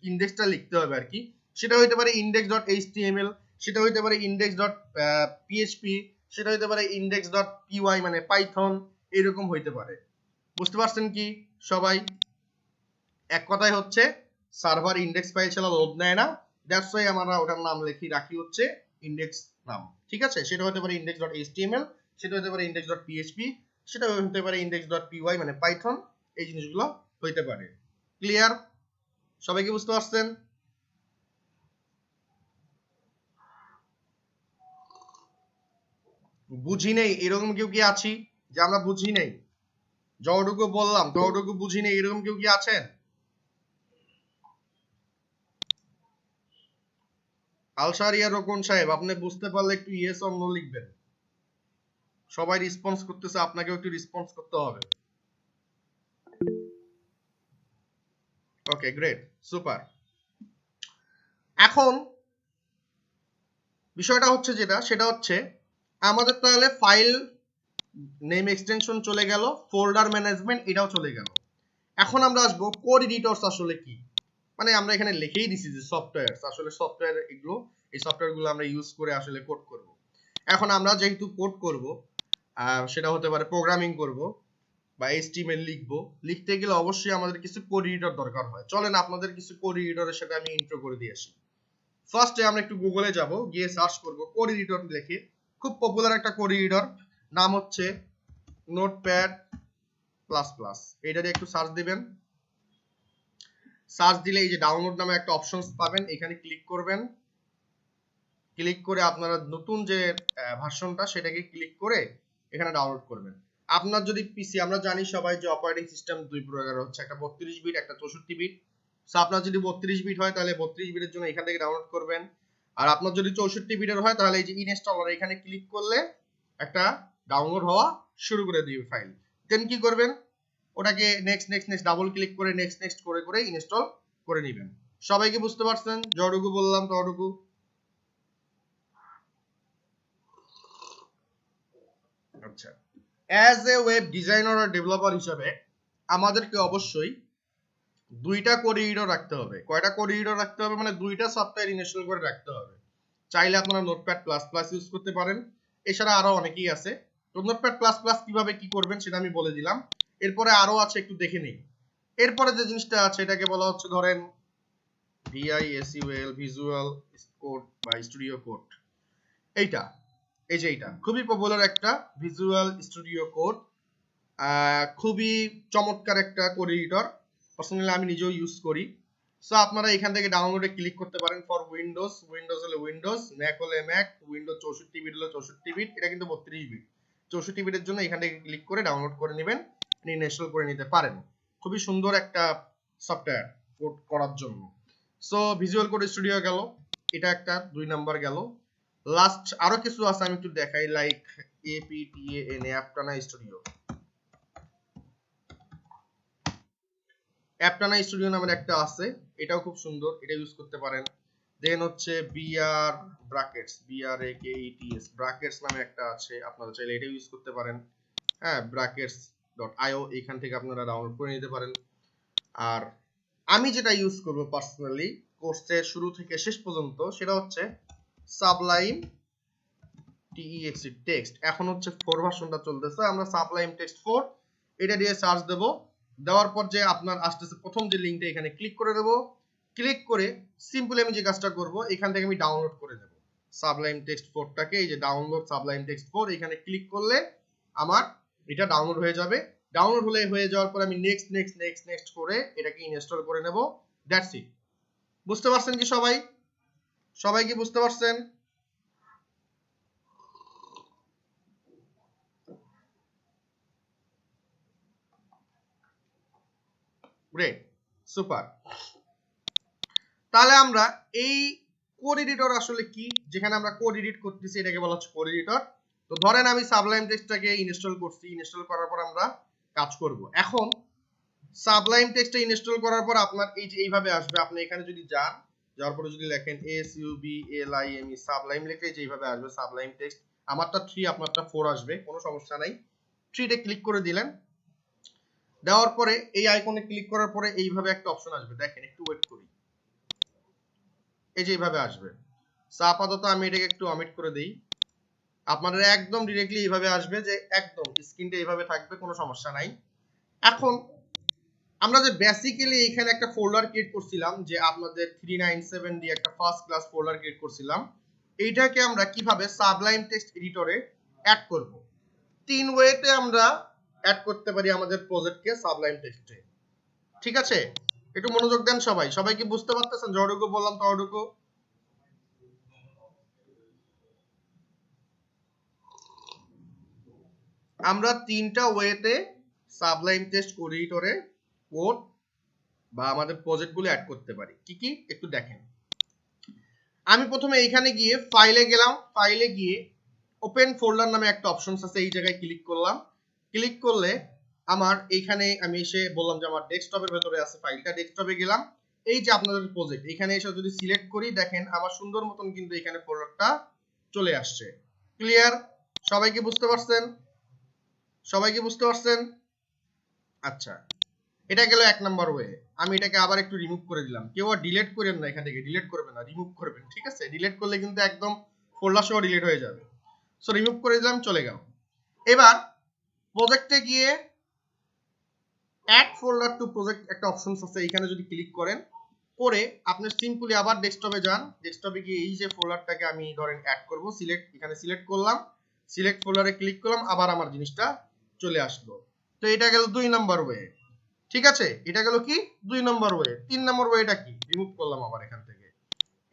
ইন্ডেক্সটা লিখতে হবে আর কি। সেটা হইতে পারে index.html, সেটা হইতে পারে index.php, সেটা হইতে পারে index.py মানে পাইথন, এরকম হইতে পারে। বুঝতে পারছেন কি সবাই? এক কথায় হচ্ছে সার্ভার ইন্ডেক্স ফাইল ছাড়া লোড নেয় না, দ্যাটস ওয়াই আমরা ওটার নাম রাখি হচ্ছে ইন্ডেক্স নাম, ঠিক আছে? সেটা হতে পারে index.html, সেটা হতে পারে index.php, সেটা হতে পারে index.py মানে পাইথন, এই জিনিসগুলো হইতে পারে। ক্লিয়ার? সবাই কি বুঝতে পারছেন? বুঝি নেই এরকম কেউ কি আছি যে আমরা বুঝি নেই? যতটুকু বললাম ততটুকু বুঝি নেই এরকম কেউ কি আছেন? আলশারিয়া রোকন সাহেব, আপনি বুঝতে পারলে একটু ইয়েস অর নো লিখবেন। সবাই রেসপন্স করতেছে, আপনাকেও একটু রেসপন্স করতে হবে। ওকে, গ্রেট, সুপার। এখন বিষয়টা হচ্ছে সেটা হচ্ছে আমাদের তাহলে ফাইল নেম এক্সটেনশন চলে গেল, ফোল্ডার ম্যানেজমেন্ট এটাও চলে গেল। এখন আমরা আসবো কোড এডিটরস আসলে কি। মানে আমরা এখানে লিখেই দিছি যে সফটওয়্যার, আসলে সফটওয়্যার এগুলো, এই সফটওয়্যারগুলো আমরা ইউজ করে আসলে কোড করব। এখন আমরা যেহেতু কোড করব, সেটা হতে পারে প্রোগ্রামিং করব বা HTML লিখবো, লিখতে গেলে অবশ্যই আমাদের কিছু কোড এডিটর দরকার হয়। চলেন আপনাদের কিছু কোড এডিটরের সাথে আমি ইন্ট্রো করে দিয়ে আসি। ফার্স্টে আমরা একটু গুগলে যাব, গিয়ে সার্চ করব কোড এডিটর লিখে। খুব পপুলার একটা কোড এডিটর, নাম হচ্ছে নোটপ্যাড প্লাস প্লাস। এইটারে একটু সার্চ দিবেন। সার্চ দিলে এই যে ডাউনলোড নামে একটা অপশনস পাবেন, এখানে ক্লিক করবেন। ক্লিক করে আপনারা নতুন যে ভার্সনটা সেটাকে ক্লিক করে এখানে ডাউনলোড করবেন। আপনার যদি পিসি, আমরা জানি সবাই যে অপারেটিং সিস্টেম দুই প্রকার হচ্ছে, একটা 32 বিট, একটা 64 বিট। সো আপনার যদি 32 বিট হয় তাহলে 32 বিটের জন্য এখান থেকে ডাউনলোড করবেন। আর আপনার যদি 64 বিটের হয় তাহলে এই যে ইনস্টলার, এখানে ক্লিক করলে একটা ডাউনলোড হওয়া শুরু করে দিবে ফাইল। দেন কি করবেন, ওটাকে next next next double click করে নেক্সট নেক্সট করে করে ইনস্টল করে নেবেন। সবাই কি বুঝতে পারছেন? যতটুকু বললাম ততটুকু। আচ্ছা, অ্যাজ এ ওয়েব ডিজাইনার আর ডেভেলপার হিসাবে আমাদেরকে অবশ্যই দুইটা কোড এডিটর রাখতে হবে। কয়টা কোড এডিটর রাখতে হবে? মানে দুইটা সফটওয়্যার ইনস্টল করে রাখতে হবে। চাইলে আপনারা নোটপ্যাড প্লাস প্লাস ইউজ করতে পারেন, এছাড়া আরো অনেকেই আছে। তো নোটপ্যাড প্লাস প্লাস কিভাবে কি করবেন সেটা আমি বলে দিলাম। এরপরে আরো আছে, একটু দেখে নিই। এরপরে যে জিনিসটা আছে এটাকে বলা হচ্ছে ধরেন VISUAL, ভিজুয়াল কোড বা স্টুডিও কোড। এইটা, এই যে এইটা খুবই পপুলার একটা ভিজুয়াল স্টুডিও কোড, খুবই চমৎকার একটা কোড এডিটর। পার্সোনালি আমি নিজেও ইউজ করি। সো আপনারা এখান থেকে ডাউনলোডে ক্লিক করতে পারেন ফর উইন্ডোজ হলে উইন্ডোজ, ম্যাক হলে ম্যাক, উইন্ডোজ 64 বিট হলে 64 বিট, এটা কিন্তু 32 বিট। 64 বিটের জন্য এখান থেকে ক্লিক করে ডাউনলোড করে নেবেন, ইনস্টল করে নিতে পারেন। খুবই সুন্দর একটা সফটওয়্যার কোড করার জন্য। সো ভিজুয়াল কোড স্টুডিও গেল, এটা একটা 2 নাম্বার গেল। লাস্ট আরো কিছু আছে আমি একটু দেখাই, লাইক APTAN অ্যাপটানা স্টুডিও। অ্যাপটানা স্টুডিও নামের একটা আছে, এটাও খুব সুন্দর, এটা ইউজ করতে পারেন। দেন হচ্ছে BR ব্র্যাকেটস, BRAKETS ব্র্যাকেটস নামে একটা আছে, আপনারা চাইলে এটা ইউজ করতে পারেন। হ্যাঁ, brackets.io এখান থেকে আপনারা ডাউনলোড করে নিতে পারেন। আর আমি যেটা ইউজ করব পার্সোনালি কোর্সের শুরু থেকে শেষ পর্যন্ত, সেটা হচ্ছে Sublime TeX টেক্সট। এখন হচ্ছে 4 ভার্সনটা চলতেছে, আমরা Sublime টেক্সট 4 এটা দিয়ে সার্চ দেব। দেওয়ার পর যে আপনার আসতেছে প্রথম যে লিংকটা, এখানে ক্লিক করে দেব। ক্লিক করে সিম্পলি আমি যে কাজটা করব, এখান থেকে আমি ডাউনলোড করে দেব Sublime টেক্সট 4টাকে। এই যে ডাউনলোড Sublime টেক্সট 4, এখানে ক্লিক করলে আমার এটা ডাউনলোড হয়ে যাবে। ডাউনলোড হয়ে যাওয়ার পর আমি নেক্সট করে এটাকে ইনস্টল করে নেব। That's it. বুঝতে পারছেন কি সবাই? সবাই কি বুঝতে পারছেন? Great, super. তাহলে আমরা এই কোড এডিটর আসলে কি, যেখানে আমরা কোড এডিট করতেছি, এটাকে বলা হচ্ছে কোড এডিটর। তো ধরেন আমি সাবলাইম টেক্সটটাকে ইনস্টল করছি, ইনস্টল করার পর আমরা কাজ করব। এখন সাবলাইম টেক্সটটা ইনস্টল করার পর আপনার এই যে এইভাবে আসবে, আপনি এখানে যদি যান, যাওয়ার পরে যদি লেখেন SUBLIME সাবলাইম লিখে যে এইভাবে আসবে সাবলাইম টেক্সট। আমারটা 3, আপনারটা 4 আসবে, কোনো সমস্যা নাই। 3 তে ক্লিক করে দিলেন। দেওয়ার পরে এই আইকনে ক্লিক করার পরে এইভাবে একটা অপশন আসবে, দেখেন একটু ওয়েট করি, এই যে এইভাবে আসবে। সো আপাতত আমি এটাকে একটু অমিট করে দেই। আপনাদের একদম ডিরেক্টলি এইভাবে আসবে, যে একদম স্ক্রিনটা এইভাবে থাকবে, কোনো সমস্যা নাই। এখন আমরা যে বেসিক্যালি এখানে একটা ফোল্ডার ক্রিয়েট করছিলাম, যে আপনাদের 397 দিয়ে একটা ফার্স্ট ক্লাস ফোল্ডার ক্রিয়েট করছিলাম, এইটাকে আমরা কিভাবে সাবলাইম টেক্সট এডিটরে অ্যাড করব। 3 ওয়েতে আমরা অ্যাড করতে পারি আমাদের প্রজেক্টকে সাবলাইম টেক্সটে। ঠিক আছে, একটু মনোযোগ দেন সবাই। সবাই কি বুঝতে পারতেছেন? যতটুকু বললাম ততটুকু? আমরা 3টা ওয়েতে সাবলাইম টেক্সট এডিটরে কোড বা আমাদের প্রজেক্টগুলো অ্যাড করতে পারি। কি কি একটু দেখেন। আমি প্রথমে এইখানে গিয়ে ফাইলে গেলাম, ফাইলে গিয়ে ওপেন ফোল্ডার নামে একটা অপশনস আছে, এই জায়গায় ক্লিক করলাম। ক্লিক করলে আমার এইখানে আমি এসে বললাম যে আমার ডেস্কটপের ভেতরে আছে ফাইলটা, ডেস্কটপে গেলাম। এই যে আপনাদের প্রজেক্ট, এখানে এসে যদি সিলেক্ট করি, দেখেন আমার সুন্দর মতন কিন্তু এখানে ফোল্ডারটা চলে আসছে। ক্লিয়ার? সবাই কি বুঝতে পারছেন? সবাই কি বুঝতে পারছেন? আচ্ছা, এটা গেল 1 নাম্বার ওয়ে। আমি এটাকে আবার একটু রিমুভ করে দিলাম। কেউ আর ডিলিট করেন না, এখান থেকে ডিলিট করবেন না, রিমুভ করবেন। ঠিক আছে, ডিলিট করলে কিন্তু একদম ফোল্ডার সহ ডিলিট হয়ে যাবে। সো রিমুভ করে দিলাম, চলে গেল। এবার প্রজেক্টে গিয়ে অ্যাড ফোল্ডার টু প্রজেক্ট একটা অপশনস আছে, এখানে যদি ক্লিক করেন, করে আপনি সিম্পলি আবার ডেস্কটপে যান। ডেস্কটপে গিয়ে এই যে ফোল্ডারটাকে আমি ধরেন অ্যাড করব, সিলেক্ট, এখানে সিলেক্ট করলাম, সিলেক্ট ফোল্ডারে ক্লিক করলাম, আবার আমার জিনিসটা চলে আসলো। তো এটা গেল 2 নাম্বার ওয়ে। ঠিক আছে, এটা গেল কি 2 নম্বর ওয়ে। 3 নম্বর ওয়েটা কি, রিমুভ করলাম আবার এখান থেকে।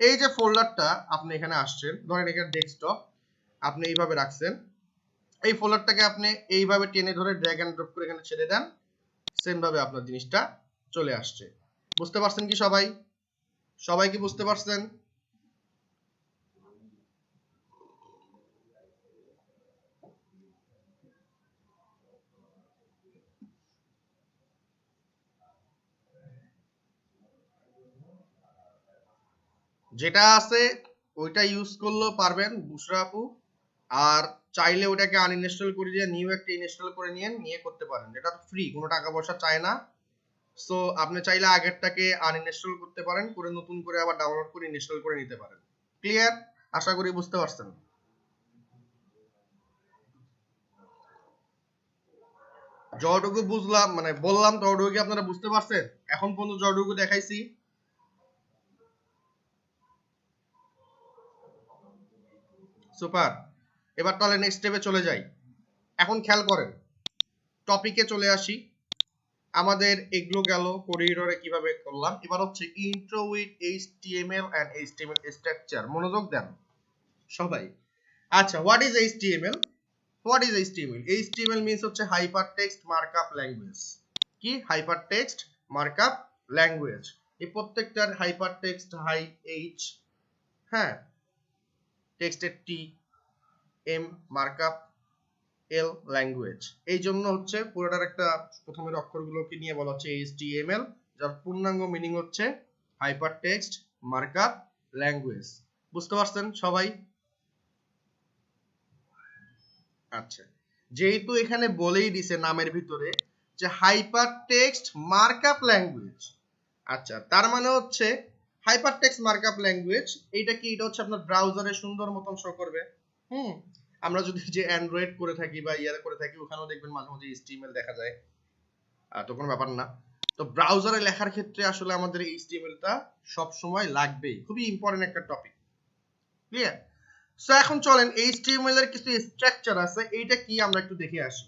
এই যে ফোল্ডারটা আপনি এখানে আসছেন, ধরেন এখানে ডেস্কটপ আপনি এইভাবে রাখছেন, এই ফোল্ডারটাকে আপনি এইভাবে টেনে ধরে ড্র্যাগ এন্ড ড্রপ করে এখানে ছেড়ে দেন, সেম ভাবে আপনার জিনিসটা চলে আসছে। বুঝতে পারছেন কি সবাই? সবাই কি বুঝতে পারছেন? যেটা আছে ওইটা ইউজ করলেও পারবেন বুশরা আপু, আর চাইলে ওটাকে আনইনস্টল করে দিয়ে নিউ একটা ইনস্টল করে নিয়ে করতে পারেন। এটা ফ্রি, কোনো টাকা পয়সা চায় না। সো আপনি চাইলে আগেরটাকে আনইনস্টল করতে পারেন, করে নতুন করে আবার ডাউনলোড করে ইনস্টল করে নিতে পারেন। ক্লিয়ার? আশা করি বুঝতে পারছেন। যতটুকু বুঝলাম মানে বললাম ততটুকু কি আপনারা বুঝতে পারছেন? এখন পর্যন্ত যতটুকু দেখাইছি। সুপার। এবার তাহলে নেক্সট স্টেপে চলে যাই। এখন খেয়াল করেন, টপিকে চলে আসি। আমাদের এগুলো গেল করিডোরে কিভাবে করলাম। এবার হচ্ছে intro with HTML and HTML structure. মনোযোগ দেন সবাই। আচ্ছা, what is HTML? What is HTML? HTML means হচ্ছে হাইপার টেক্সট মার্কআপ ল্যাঙ্গুয়েজ। কি? Hyper text markup language. এই প্রত্যেকটার হাইপার টেক্সট হাই এইচ, হ্যাঁ, টেক্সটের T, M, markup L, language. এই জন্য হচ্ছে পুরোটার একটা প্রথমের অক্ষরগুলোকে নিয়ে বলা হচ্ছে HTML, যার পূর্ণাঙ্গ মিনিং হচ্ছে হাইপার টেক্সট মার্কআপ ল্যাঙ্গুয়েজ। বুঝতে পারছেন সবাই? আচ্ছা, যেহেতু এখানে বলেই দিছে নামের ভিতরে যে হাইপার টেক্সট মার্কআপ ল্যাঙ্গুয়েজ, আচ্ছা তার মানে হচ্ছে হাইপার টেক্সট মার্কআপ ল্যাঙ্গুয়েজ এইটা কি? এটা হচ্ছে আপনার ব্রাউজারে সুন্দর মতন শো করবে। আমরা যদি যে অ্যান্ড্রয়েড করে থাকি বা ইয়ারে করে থাকি, ওখানেও দেখবেন মাঝে মাঝে HTML দেখা যায়, তো কোনো ব্যাপার না। তো ব্রাউজারে লেখার ক্ষেত্রে আসলে আমাদের HTML টা সব সময় লাগবেই, খুবই ইম্পর্টেন্ট একটা টপিক। ক্লিয়ার? সো এখন চলেন HTML এর কিছু স্ট্রাকচার আছে, এইটা কি আমরা একটু দেখে আসি।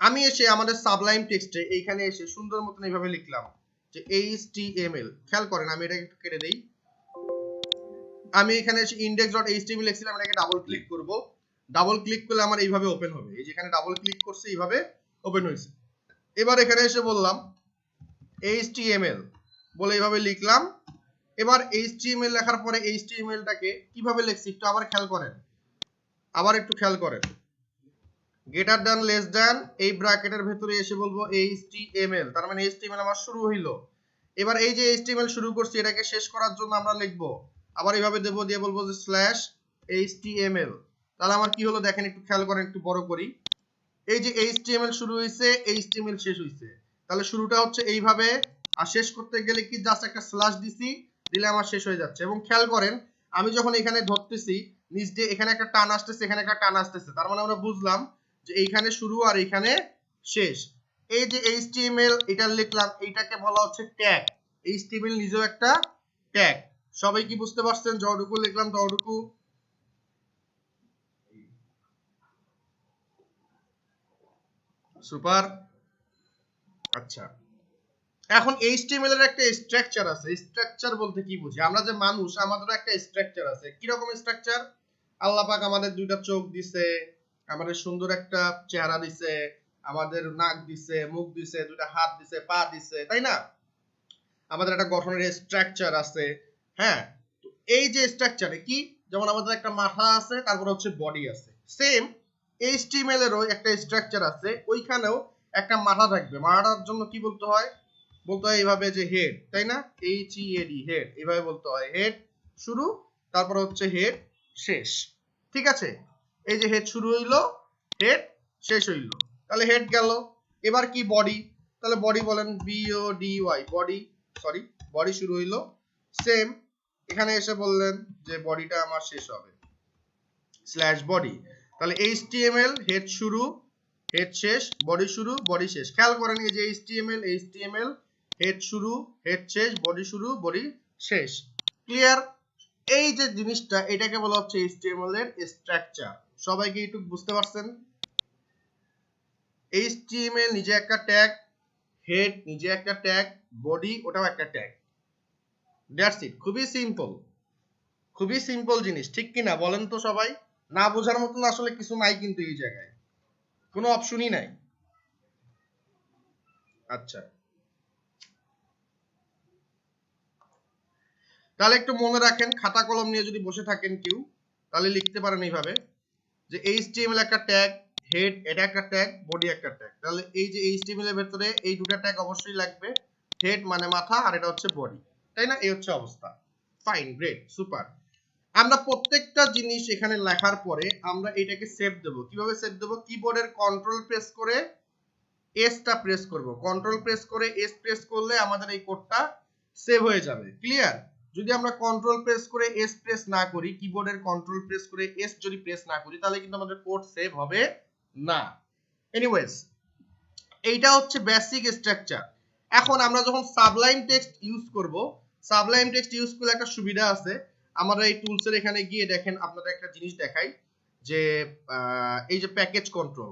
আমি এসে আমাদের সাবলাইম টেক্সটে এইখানে এসে সুন্দর মতন এইভাবে লিখলাম যে HTML। খেয়াল করেন, আমি এটাকে একটু কেটে দেই। আমি এখানে এসে index.html লিখছিলাম, এটাকে ডাবল ক্লিক করব। ডাবল ক্লিক করলে আমার এইভাবে ওপেন হবে। এই যে এখানে ডাবল ক্লিক করছি, এইভাবে ওপেন হয়েছে। এবার এখানে এসে বললাম HTML বলে এইভাবে লিখলাম। এবার HTML লেখার পরে HTML টাকে কিভাবে লিখছি একটু আবার খেয়াল করেন, আবার একটু খেয়াল করেন। গ্রেটার দ্যান, লেস দ্যান, এই ব্র্যাকেটের ভেতরে এসে বলবো HTML, তার মানে HTML আমার শুরু হইলো। এবার এই যে HTML শুরু করছি, এটাকে শেষ করার জন্য আমরা লিখবো আবার এইভাবে দেবো, দিয়ে বলবো যে স্ল্যাশ HTML। তাহলে আমার কি হলো দেখেন, একটু খেয়াল করেন, একটু বড় করি। এই যে HTML শুরু হয়েছে, HTML শেষ হয়েছে। তাহলে শুরুটা হচ্ছে এইভাবে, আর শেষ করতে গেলে কি জাস্ট একটা স্ল্যাশ দিছি, দিলে আমার শেষ হয়ে যাচ্ছে। এবং খেয়াল করেন, আমি যখন এখানে ধরতেছি নিচ দিয়ে এখানে একটা টান আসতেছে, এখানে একটা টান আসতেছে, তার মানে আমরা বুঝলাম যে এইখানে শুরু আর এইখানে শেষ। এই যে HTML এটা লিখলাম, এইটাকে বলা হচ্ছে ট্যাগ। HTML নিজেও একটা ট্যাগ। সবাই কি বুঝতে পারছেন? যতটুকু লিখলাম ততটুকু। সুপার। আচ্ছা, এখন HTML এর একটা স্ট্রাকচার আছে। স্ট্রাকচার বলতে কি বুঝি? আমরা যে মানুষ, আমাদের একটা স্ট্রাকচার আছে। কি রকম স্ট্রাকচার? আল্লাহ পাক আমাদের দুইটা চোখ দিছে, আমাদের সুন্দর একটা চেহারা দিছে, আমাদের নাক দিছে, মুখ দিছে, দুইটা হাত দিছে, পা দিছে, তাই না? আমাদের একটা গঠনের স্ট্রাকচার আছে, হ্যাঁ। তো এই যে স্ট্রাকচারে কি, যেমন আমাদের একটা মাথা আছে, তারপর হচ্ছে বডি আছে। সেম HTML এরও একটা স্ট্রাকচার আছে, ওইখানেও একটা মাথা থাকবে। মাথাটার জন্য কি বলতে হয়? বলতে হয় এইভাবে যে হেড, তাই না? HEAD, হেড, এইভাবে বলতে হয়। হেড শুরু, তারপর হচ্ছে হেড শেষ। ঠিক আছে? এই যে হেড শুরু হইলো, হেড শেষ হইলো, তাহলে হেড গেল। এবার কি? বডি। তাহলে বডি বলেন BODY, বডি, সরি, বডি শুরু হইলো। সেম এখানে এসে বললেন যে বডিটা আমার শেষ হবে, স্ল্যাশ বডি। তাহলে HTML হেড শুরু, হেড শেষ, বডি শুরু, বডি শেষ। খেয়াল করেন, এই যে HTML হেড শুরু, হেড শেষ, বডি শুরু, বডি শেষ। ক্লিয়ার? এই যে জিনিসটা, এটাকে বলা হচ্ছে HTML এর স্ট্রাকচার। সবাই কি একটু বুঝতে পারছেন? HTML নিজে একটা ট্যাগ, হেড নিজে একটা ট্যাগ, বডি ওটাও একটা ট্যাগ। That's it. খুবই সিম্পল, খুবই সিম্পল জিনিস, ঠিক কি না বলেন তো সবাই? না বোঝার মতন আসলে কিছু নাই কিন্তু এই জায়গায়, কোনো অপশনই নাই। আচ্ছা, তাহলে একটু মনে রাখেন, খাতা কলম নিয়ে যদি বসে থাকেন কেউ, তাহলে লিখতে পারেন এইভাবে যে HTML একটা ট্যাগ, হেড এটা একটা ট্যাগ, বডি একটা ট্যাগ। তাহলে এই যে HTML এর ভেতরে এই দুটো ট্যাগ অবশ্যই লাগবে। হেড মানে মাথা, আর এটা হচ্ছে বডি, তাই না? এই হচ্ছে অবস্থা। Fine, great, super. আমরা প্রত্যেকটা জিনিস এখানে লেখার পরে আমরা এটাকে সেভ দেব। কিভাবে সেভ দেব? কিবোর্ডের কন্ট্রোল প্রেস করে এস টা প্রেস করব। কন্ট্রোল প্রেস করে এস প্রেস করলে আমাদের এই কোডটা সেভ হয়ে যাবে। ক্লিয়ার? যদি আমরা কন্ট্রোল প্রেস করে এস প্রেস না করি, কিবোর্ডের কন্ট্রোল প্রেস করে এস যদি প্রেস না করি, তাহলে কিন্তু আমাদের কোড সেভ হবে না। এনিওয়েজ, এইটা হচ্ছে বেসিক স্ট্রাকচার। এখন আমরা যখন সাবলাইম টেক্সট ইউজ করব, সাবলাইম টেক্সট ইউজ করলে একটা সুবিধা আছে। আমরা এই টুলসের এখানে গিয়ে দেখেন, আপনাদের একটা জিনিস দেখাই যে এই যে প্যাকেজ কন্ট্রোল,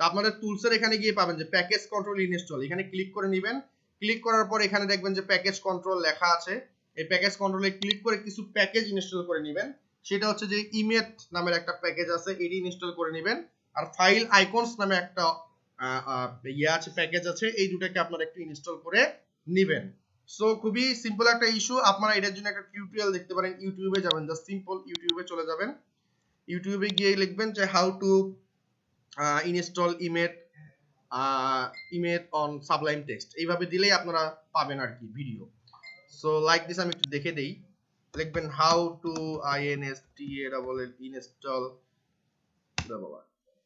আপনাদের টুলসের এখানে গিয়ে পাবেন যে প্যাকেজ কন্ট্রোল ইনস্টল, এখানে ক্লিক করে নেবেন। ক্লিক করার পর এখানে দেখবেন যে প্যাকেজ কন্ট্রোল লেখা আছে। এই প্যাকেজ কন্ট্রোলে ক্লিক করে কিছু প্যাকেজ ইনস্টল করে নেবেন। সেটা হচ্ছে যে ইমেট নামের একটা প্যাকেজ আছে, এটি ইনস্টল করে নেবেন। আর ফাইল আইকনস নামে একটা আছে, প্যাকেজ আছে, এই দুটাকে আপনারা একটু ইনস্টল করে নেবেন। সো খুবই সিম্পল একটা ইস্যু। আপনারা এটার জন্য একটা টিউটোরিয়াল দেখতে পারেন, ইউটিউবে যাবেন, জাস্ট সিম্পল ইউটিউবে চলে যাবেন। ইউটিউবে গিয়ে লিখবেন যে how to install image on Sublime text, এইভাবে দিলেই আপনারা পাবেন আর কি ভিডিও। সো লাইক দিস, আমি একটু দেখে দেই। লিখবেন হাউ টু ইনস্টল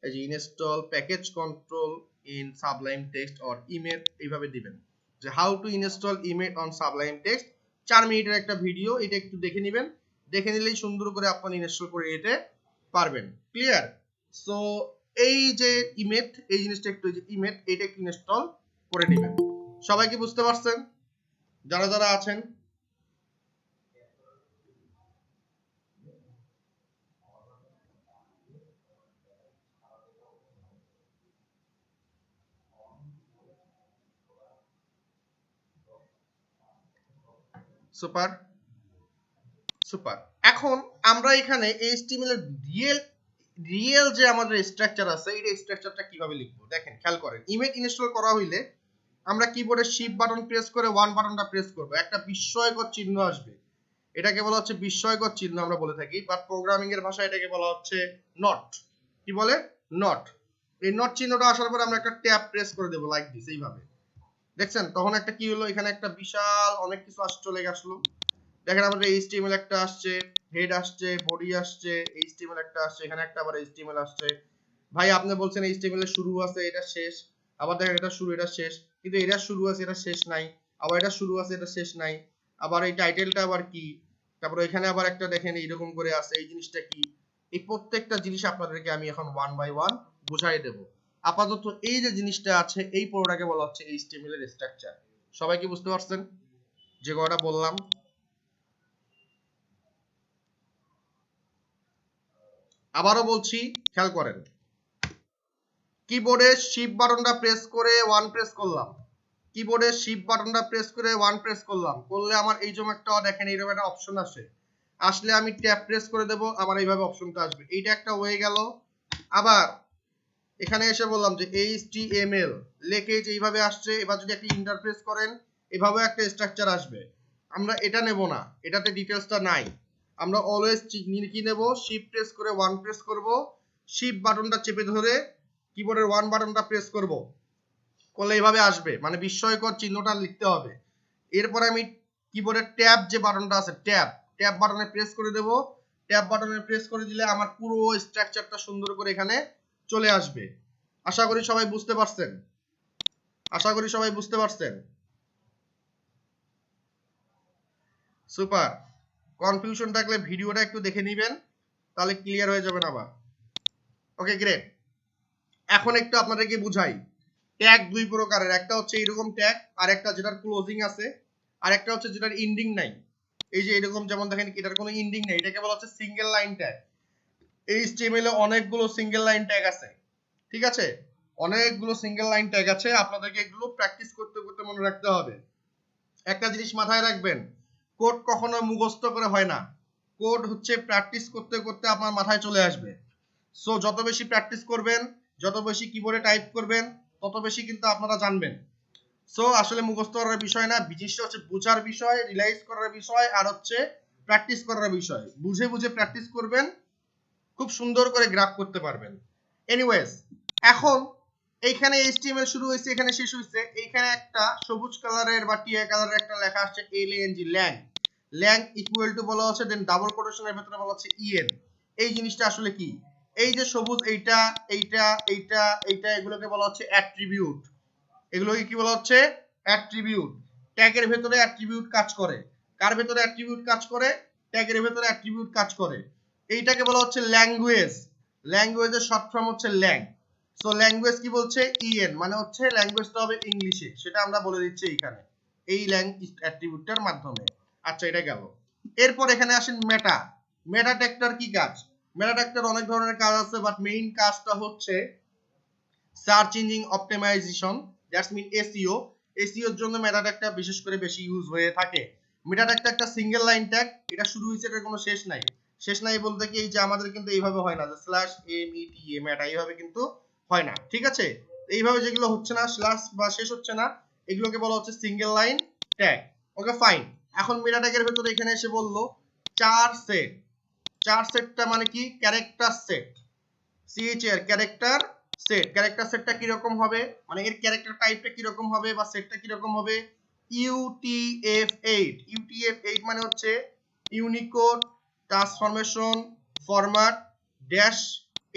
এই যে install package control in Sublime text or image, এইভাবে দিবেন যে how to install image on Sublime text. 4 মিনিটের একটা ভিডিও, এটা একটু দেখে নেবেন। দেখে নিলেই সুন্দর করে আপনি ইনস্টল করে নিতে পারবেন। ক্লিয়ার? সো এই যে ইমেজ, এই জিনিসটা একটু, যে ইমেজ, এটা একটু ইনস্টল করে নেবেন। সবাই কি বুঝতে পারছেন যারা যারা আছেন? Super super. এখন আমরা এখানে HTML এর রিয়েল যে আমাদের স্ট্রাকচার আছে, এই স্ট্রাকচারটা কিভাবে লিখবো দেখেন, খেয়াল করেন। ইমেজ ইনস্টল করা হইলে আমরা কিবোর্ডে শিফট বাটন প্রেস করে 1 বাটনটা প্রেস করব, একটা বিস্ময়কর চিহ্ন আসবে। এটাকে বলা হচ্ছে বিস্ময়কর চিহ্ন আমরা বলে থাকি, বাট প্রোগ্রামিং এর ভাষায় এটাকে বলা হচ্ছে নট। কি বলে? নট। এই নট চিহ্নটা আসার পর আমরা একটা ট্যাব প্রেস করে দেব লাইক দিস, এইভাবে। দেখছেন তখন একটা কি হলো, এখানে একটা বিশাল অনেক কিছু চলে আসলো। দেখেন আমাদের HTML একটা আসছে, হেড আসছে, বডি আসছে, HTML একটা আসছে, এখানে একটা আবার HTML আসছে। ভাই আপনি বলছেন HTML এর শুরু আছে, এটা শেষ, আবার দেখেন এটা শুরু, এটা শেষ, কিন্তু এটা শুরু আছে, এটা শেষ নাই, আবার এটা শুরু আছে, এটা শেষ নাই, আবার এই টাইটেলটা আবার কি, তারপর এখানে আবার একটা দেখেন এইরকম করে আছে, এই জিনিসটা কি। এই প্রত্যেকটা জিনিস আপনাদেরকে আমি এখন 1 বাই 1 বুঝাই দেব। আপাতত এই যে জিনিসটা আছে, এই পুরোটাকে বলা হচ্ছে HTML এর স্ট্রাকচার। সবাই কি বুঝতে পারছেন যে কথাটা বললাম? আবারও বলছি, খেয়াল করেন। কিবোর্ডে শিফট বাটনটা প্রেস করে 1 প্রেস করলাম, কিবোর্ডে শিফট বাটনটা প্রেস করে 1 প্রেস করলাম, করলে আমার এই যে একটা দেখেন এইরকম একটা অপশন আসে। আসলে আমি ট্যাব প্রেস করে দেব, আমার এইভাবে অপশনটা আসবে। এইটা একটা হয়ে গেল। আবার এখানে এসে বললাম যে HTML লেখে যে এইভাবে আসছে। এবার যদি একটা ইন্টারফেস করেন, এভাবে একটা স্ট্রাকচার আসবে। আমরা এটা নেব না, এটাতে ডিটেইলসটা নাই। আমরা অলওয়েজ কি নেব, শিফট প্রেস করে 1 প্রেস করব, শিফট বাটনটা চেপে ধরে কিবোর্ডের 1 বাটনটা প্রেস করব, করলে এইভাবে আসবে, মানে বিস্ময়কর চিহ্নটা লিখতে হবে। এরপর আমি কিবোর্ডের ট্যাব যে বাটনটা আছে, ট্যাব বাটনে প্রেস করে দেব। ট্যাব বাটনে প্রেস করে দিলে আমার পুরো স্ট্রাকচারটা সুন্দর করে এখানে চলে আসবে। আশা করি সবাই বুঝতে পারছেন, আশা করি সবাই বুঝতে পারছেন। সুপার। কনফিউশন থাকলে ভিডিওটা একটু দেখে নেবেন, তাহলে ক্লিয়ার হয়ে যাবেন আবার। Okay great. এখন একটু আপনাদেরকে বুঝাই। ট্যাগ দুই প্রকারের, একটা হচ্ছে এরকম ট্যাগ, আর একটা যেটার ক্লোজিং আছে, আর একটা হচ্ছে যেটার এন্ডিং নাই। এই যে এরকম, যেমন দেখেন এটার কোনো এন্ডিং নেই, এটাকে বলা হচ্ছে সিঙ্গেল লাইন ট্যাগ। HTML এ অনেকগুলো সিঙ্গেল লাইন ট্যাগ আছে, ঠিক আছে? অনেকগুলো সিঙ্গেল লাইন ট্যাগ আছে, আপনাদেরকে এগুলো প্র্যাকটিস করতে করতে মনে রাখতে হবে। একটা জিনিস মাথায় রাখবেন, কোড কখনো মুখস্থ করে হয় না, কোড হচ্ছে প্র্যাকটিস করতে করতে আপনার মাথায় চলে আসবে। সো যত বেশি প্র্যাকটিস করবেন, যত বেশি কিবোর্ডে টাইপ করবেন, তত বেশি কিন্তু আপনারা জানবেন। সো আসলে মুখস্থ করার বিষয় না, জিনিসটা হচ্ছে বোঝার বিষয়, রিয়ালাইজ করার বিষয়, আর হচ্ছে প্র্যাকটিস করার বিষয়। বুঝে বুঝে প্র্যাকটিস করবেন, খুব সুন্দর করে গ্রাফ করতে পারবেন। এনিওয়েজ, এখন এইখানে HTML শুরু হয়েছে, এখানে শেষ হয়েছে। এইখানে একটা সবুজ কালারের বা টিয়া কালারের একটা লেখা আসছে LANG, ল্যাং ইকুয়াল টু বলা হচ্ছে, দেন ডাবল কোটেশনের ভিতরে বলা হচ্ছে EN। এই জিনিসটা আসলে কি? এই যে সবুজ, এইটা এইটা এইটা এইটা, এগুলোকে বলা হচ্ছে অ্যাট্রিবিউট। এগুলোকে কি বলা হচ্ছে? অ্যাট্রিবিউট। ট্যাগের ভেতরে অ্যাট্রিবিউট কাজ করে। কার ভেতরে অ্যাট্রিবিউট কাজ করে? ট্যাগের ভেতরে অ্যাট্রিবিউট কাজ করে। এইটাকে বলা হচ্ছে ল্যাঙ্গুয়েজ। ল্যাঙ্গুয়েজের শর্ট ফর্ম হচ্ছে ল্যাং। সো ল্যাঙ্গুয়েজ কি বলছে? EN, মানে হচ্ছে ল্যাঙ্গুয়েজটা হবে ইংলিশে, সেটা আমরা বলে দিচ্ছি এইখানে এই ল্যাং অ্যাট্রিবিউটটার মাধ্যমে। আচ্ছা, এটা গেল। এরপর এখানে আসেন মেটা। মেটা ট্যাগটার কি কাজ? মেটা ট্যাগটার অনেক ধরনের কাজ আছে, বাট মেইন কাজটা হচ্ছে search engine optimisation, that's mean SEO. SEO এর জন্য মেটা ট্যাগটা বিশেষ করে বেশি ইউজ হয়ে থাকে। মেটা ট্যাগটা একটা সিঙ্গেল লাইন ট্যাগ, এটা শুরু হয়েছে, এটার কোনো শেষ নাই। শেষ নাই বলতে কি, এই যে আমাদের কিন্তু এইভাবে হয় না যে স্ল্যাশ META মেটা, এইভাবে কিন্তু হয় না, ঠিক আছে? এইভাবে যেগুলো হচ্ছে না, স্ল্যাশ বা শেষ হচ্ছে না, এগুলোকে বলা হচ্ছে single line tag. Okay fine. এখন মেটা ট্যাগের ভিতরে এখানে এসে বললো 4 সেট। 4 সেটটা মানে কি? Character set. CHR character set. Character সেটটা কি রকম হবে, মানে এর ক্যারেক্টার টাইপটা কি রকম হবে বা সেটটা কি রকম হবে? UTF-8। UTF-8 মানে হচ্ছে ইউনিকোড ট্রান্সফরমেশন ফরম্যাট ড্যাশ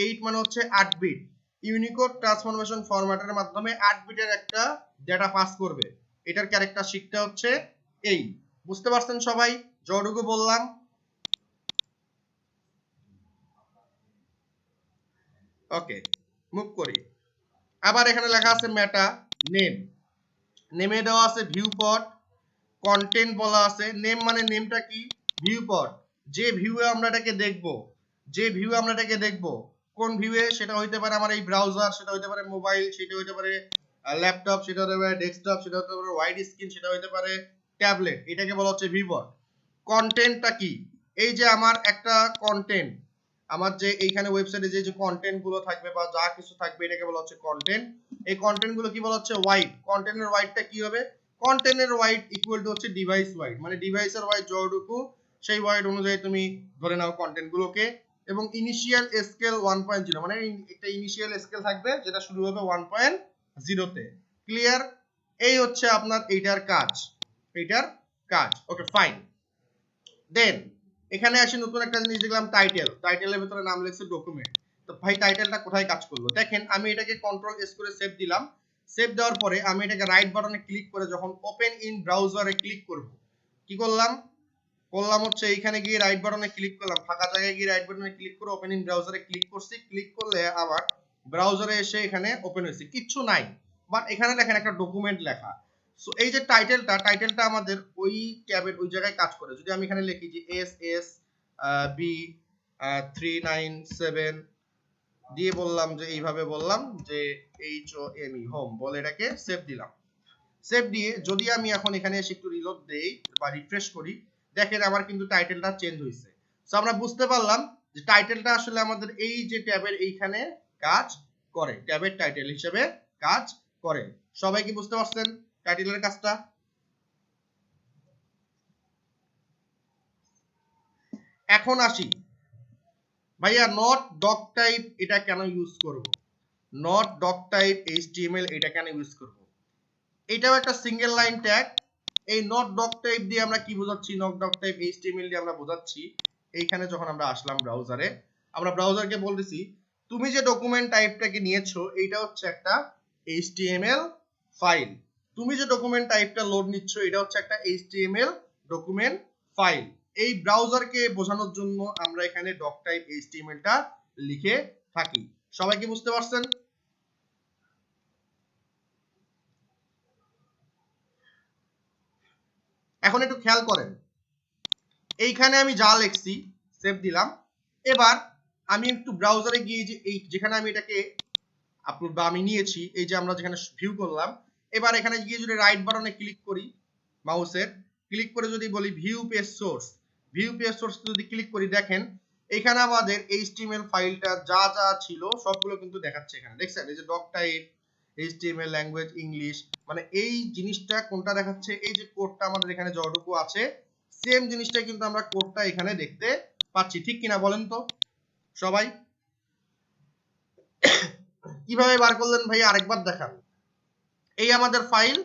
8 মানে হচ্ছে 8 বিট। ইউনিকোড ট্রান্সফরমেশন ফরম্যাটের মাধ্যমে 8 বিটের একটা ডেটা পাস করবে। এটার ক্যারেক্টারিস্টিকটা হচ্ছে এই। বুঝতে পারছেন সবাই যতটুকু বললাম? ওকে, মুভ করি। আবার এখানে লেখা আছে মেটা নেম। নেমে দেওয়া আছে ভিউপট, কন্টেন্ট বলা আছে। নেম মানে নেমটা কি? ভিউপট। যে ভিউয়ে আমরা এটাকে দেখব, যে ভিউয়ে আমরা এটাকে দেখব, কোন ভিউয়ে? সেটা হইতে পারে আমার এই ব্রাউজার, সেটা হইতে পারে মোবাইল, সেটা হইতে পারে ল্যাপটপ, সেটা হতে পারে ডেস্কটপ, সেটা হতে পারে ওয়াইড স্ক্রিন, সেটা হইতে পারে ট্যাবলেট। এটাকে বলা হচ্ছে ভিউপট। কন্টেন্টটা কি? এই যে আমার একটা কন্টেন্ট, আমার যে এইখানে ওয়েবসাইটে যে কন্টেন্ট গুলো থাকবে বা যা কিছু থাকবে, এটাকে বলা হচ্ছে কন্টেন্ট। এই কন্টেন্ট গুলো কি বলা হচ্ছে? ওয়াইড। কন্টেন্টের ওয়াইডটা কি হবে? কন্টেন্টের ওয়াইড ইকুয়াল টু হচ্ছে ডিভাইস ওয়াইড, মানে ডিভাইসের ওয়াইড যতটুকু, সেই ওয়াইড অনুযায়ী তুমি ধরে নাও কন্টেন্ট গুলোকে। এবং ইনিশিয়াল স্কেল 1.0, মানে একটা ইনিশিয়াল স্কেল থাকবে যেটা শুরু হবে 1.0 তে। ক্লিয়ার? এই হচ্ছে আপনার এইটার কাজ, এইটার কাজ। Okay fine. দেন এখানে আসি নতুন একটা জিনিস দেখলাম, টাইটেল। টাইটেলের ভিতরে নাম লিখছে ডকুমেন্ট। তো ভাই টাইটেলটা কোথায় কাজ করলো? দেখেন আমি এটাকে কন্ট্রোল এস করে সেভ দিলাম। সেভ দেওয়ার পরে আমি এটাকে রাইট বাটনে ক্লিক করে যখন ওপেন ইন ব্রাউজারে ক্লিক করব, কি করলাম? করলাম হচ্ছে এইখানে গিয়ে রাইট বাটনে ক্লিক করলাম, ফাঁকা জায়গায় গিয়ে রাইট বাটনে ক্লিক করে ওপেন ইন ব্রাউজারে ক্লিক করছি। ক্লিক করলে আবার ব্রাউজারে এসে এখানে ওপেন হয়েছে, কিচ্ছু নাই, বাট এখানে দেখেন একটা ডকুমেন্ট লেখা। সো এই যে টাইটেলটা আমাদের ওই ট্যাবের ওই জায়গায় কাজ করে। যদি আমি এখানে লিখি যে SSB397 দিয়ে বললাম যে এইভাবে বললাম যে HOME হোম বলে এটাকে সেভ দিলাম। সেভ দিয়ে যদি আমি এখন এখানে এসে একটু রিলোড দেই বা রিফ্রেশ করি, দেখেন আমার কিন্তু টাইটেলটা চেঞ্জ হয়েছে। সো আমরা বুঝতে পারলাম যে টাইটেলটা আসলে আমাদের এই যে ট্যাবের এইখানে কাজ করে, ট্যাবের টাইটেল হিসেবে কাজ করে। সবাই কি বুঝতে পারছেন টাইটেলের কাজটা? এখন আসি ভাইয়া নট ডক টাইপ এটা কেন ইউজ করব? নট ডক টাইপ HTML এটা কেন ইউজ করব? এটাও একটা সিঙ্গেল লাইন ট্যাগ। এই নট ডক টাইপ দিয়ে আমরা কি বোঝাচ্ছি? নট ডক টাইপ HTML দিয়ে আমরা বোঝাচ্ছি এইখানে যখন আমরা আসলাম ব্রাউজারে, আমরা ব্রাউজারকে বলতেছি তুমি যে ডকুমেন্ট টাইপটাকে নিয়েছো এইটা হচ্ছে একটা HTML ফাইল। তুমি যে ডকুমেন্ট টাইপটা লোড নিচ্ছ এটা হচ্ছে একটা HTML ডকুমেন্ট ফাইল। এই ব্রাউজারকে বোঝানোর জন্য আমরা এখানে ডক টাইপ HTML টা লিখে থাকি। সবাই কি বুঝতে পারছেন? এখন একটু খেয়াল করেন, এইখানে আমি যা লিখছি সেভ দিলাম। এবার আমি একটু ব্রাউজারে গিয়ে যে এই যেখানে আমি এটাকে আপলোড বা আমি নিয়েছি, এই যে আমরা যেখানে ভিউ করলাম, এবার এখানে গিয়ে যদি রাইট বাটনে ক্লিক করি, মাউসের ক্লিক করে যদি বলি view page source, view page source যদি ক্লিক করি, দেখেন এখানে আমাদের HTML ফাইলটা যা যা ছিল সবগুলো কিন্তু দেখাচ্ছে এখানে। দেখছেন এই যে doc type HTML language English, মানে এই জিনিসটা কোনটা দেখাচ্ছে? এই যে কোডটা আমাদের এখানে যতটুকু আছে সেম জিনিসটা কিন্তু আমরা কোডটা এখানে দেখতে পাচ্ছি। ঠিক কিনা বলেন তো সবাই? কিভাবে বার করলেন ভাই আরেকবার দেখান। এই আমাদের ফাইল।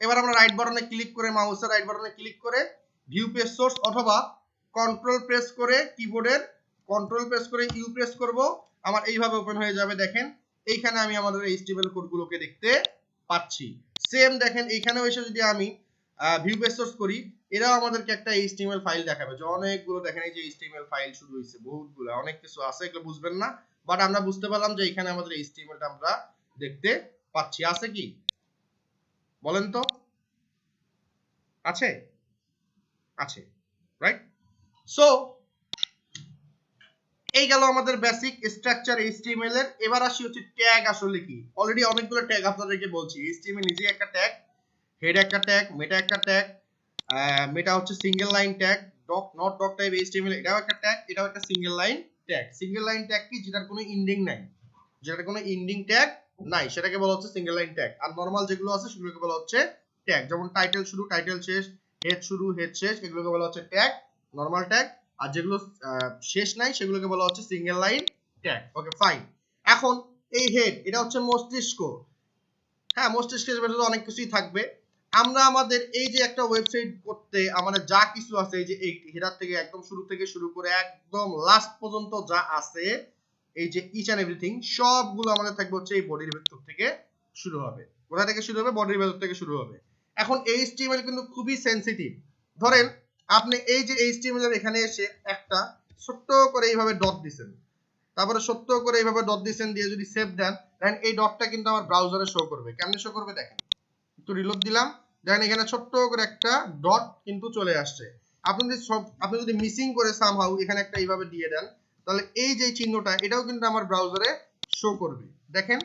এবার আমরা রাইট বাটনে ক্লিক করে, মাউসের রাইট বাটনে ক্লিক করে ভিউ পেজ সোর্স অথবা কন্ট্রোল প্রেস করে কিবোর্ডের কন্ট্রোল প্রেস করে ইউ প্রেস করব, আমার এইভাবে ওপেন হয়ে যাবে। দেখেন এইখানে আমি আমাদের HTML কোডগুলোকে দেখতে পাচ্ছি। সেম দেখেন এইখানেও এসে যদি আমি ভিউ পেজ সোর্স করি, এরাও আমাদেরকে একটা HTML ফাইল দেখাবে যে অনেকগুলো, দেখেন এই যে HTML ফাইল শুরু হয়েছে, বহুতগুলো, অনেক কিছু আছে, এগুলো বুঝবেন না, বাট আমরা বুঝতে পারলাম যে এখানে আমাদের HTML টা আমরা দেখতে পাচ্ছি। আছে কি বলেন তো? আছে? আছে, রাইট? সো এই গেল আমাদের বেসিক স্ট্রাকচার HTML এর। এবার আসি হচ্ছে ট্যাগ আসলে কি। অলরেডি অনেকগুলো ট্যাগ আপনাদেরকে বলছি। HTML নিজেই একটা ট্যাগ, হেড একটা ট্যাগ, মেটা একটা ট্যাগ, মেটা হচ্ছে single line tag, doc not doc type HTML এটাও একটা ট্যাগ, এটাও একটা single line tag. Single line tag কি? যেটার কোনো এন্ডিং নাই, যেটার কোনো এন্ডিং ট্যাগ নাই, সেটাকে বলা হচ্ছে সিঙ্গেল লাইন ট্যাগ। আর নরমাল যেগুলো আছে সেগুলোকে বলা হচ্ছে ট্যাগ। যেমন টাইটেল শুরু, টাইটেল শেষ, হেড শুরু, হেড শেষ, এগুলোকে বলা হচ্ছে ট্যাগ, নরমাল ট্যাগ। আর যেগুলো শেষ নাই সেগুলোকে বলা হচ্ছে single line tag. Okay fine. এখন এই হেড, এটা হচ্ছে মস্তিষ্ক। হ্যাঁ, মস্তিষ্কের ভেতরে অনেক কিছুই থাকবে। আমরা আমাদের এই যে একটা ওয়েবসাইট করতে আমাদের যা কিছু আছে, এই যে এই হেডার থেকে একদম শুরু থেকে শুরু করে একদম লাস্ট পর্যন্ত যা আছে, এই যে ইচ এন্ড এভরিথিং সবগুলো আমাদের থাকবে হচ্ছে এই বডির ভেতর থেকে শুরু হবে। কোথা থেকে শুরু হবে? বডির ভেতর থেকে শুরু হবে। এখন HTML কিন্তু খুবই সেনসিটিভ। ধরেন আপনি এই যে HTML এর এখানে এসে একটা ছোট্ট করে এইভাবে ডট দিবেন, তারপরে ছোট্ট করে এইভাবে ডট দিবেন, দিয়ে যদি সেভ দেন, দেন এই ডটটা কিন্তু আমার ব্রাউজারে শো করবে। কেমনে শো করবে দেখেন, একটু রিলোড দিলাম, দেখেন এখানে ছোট্ট করে একটা ডট কিন্তু চলে আসছে। আপনি যদি মিসিং করে সামহাউ এখানে একটা এইভাবে দিয়ে দেন, তাহলে এই যে চিহ্নটা এটাও কিন্তু আমার ব্রাউজারে শো করবে। দেখেন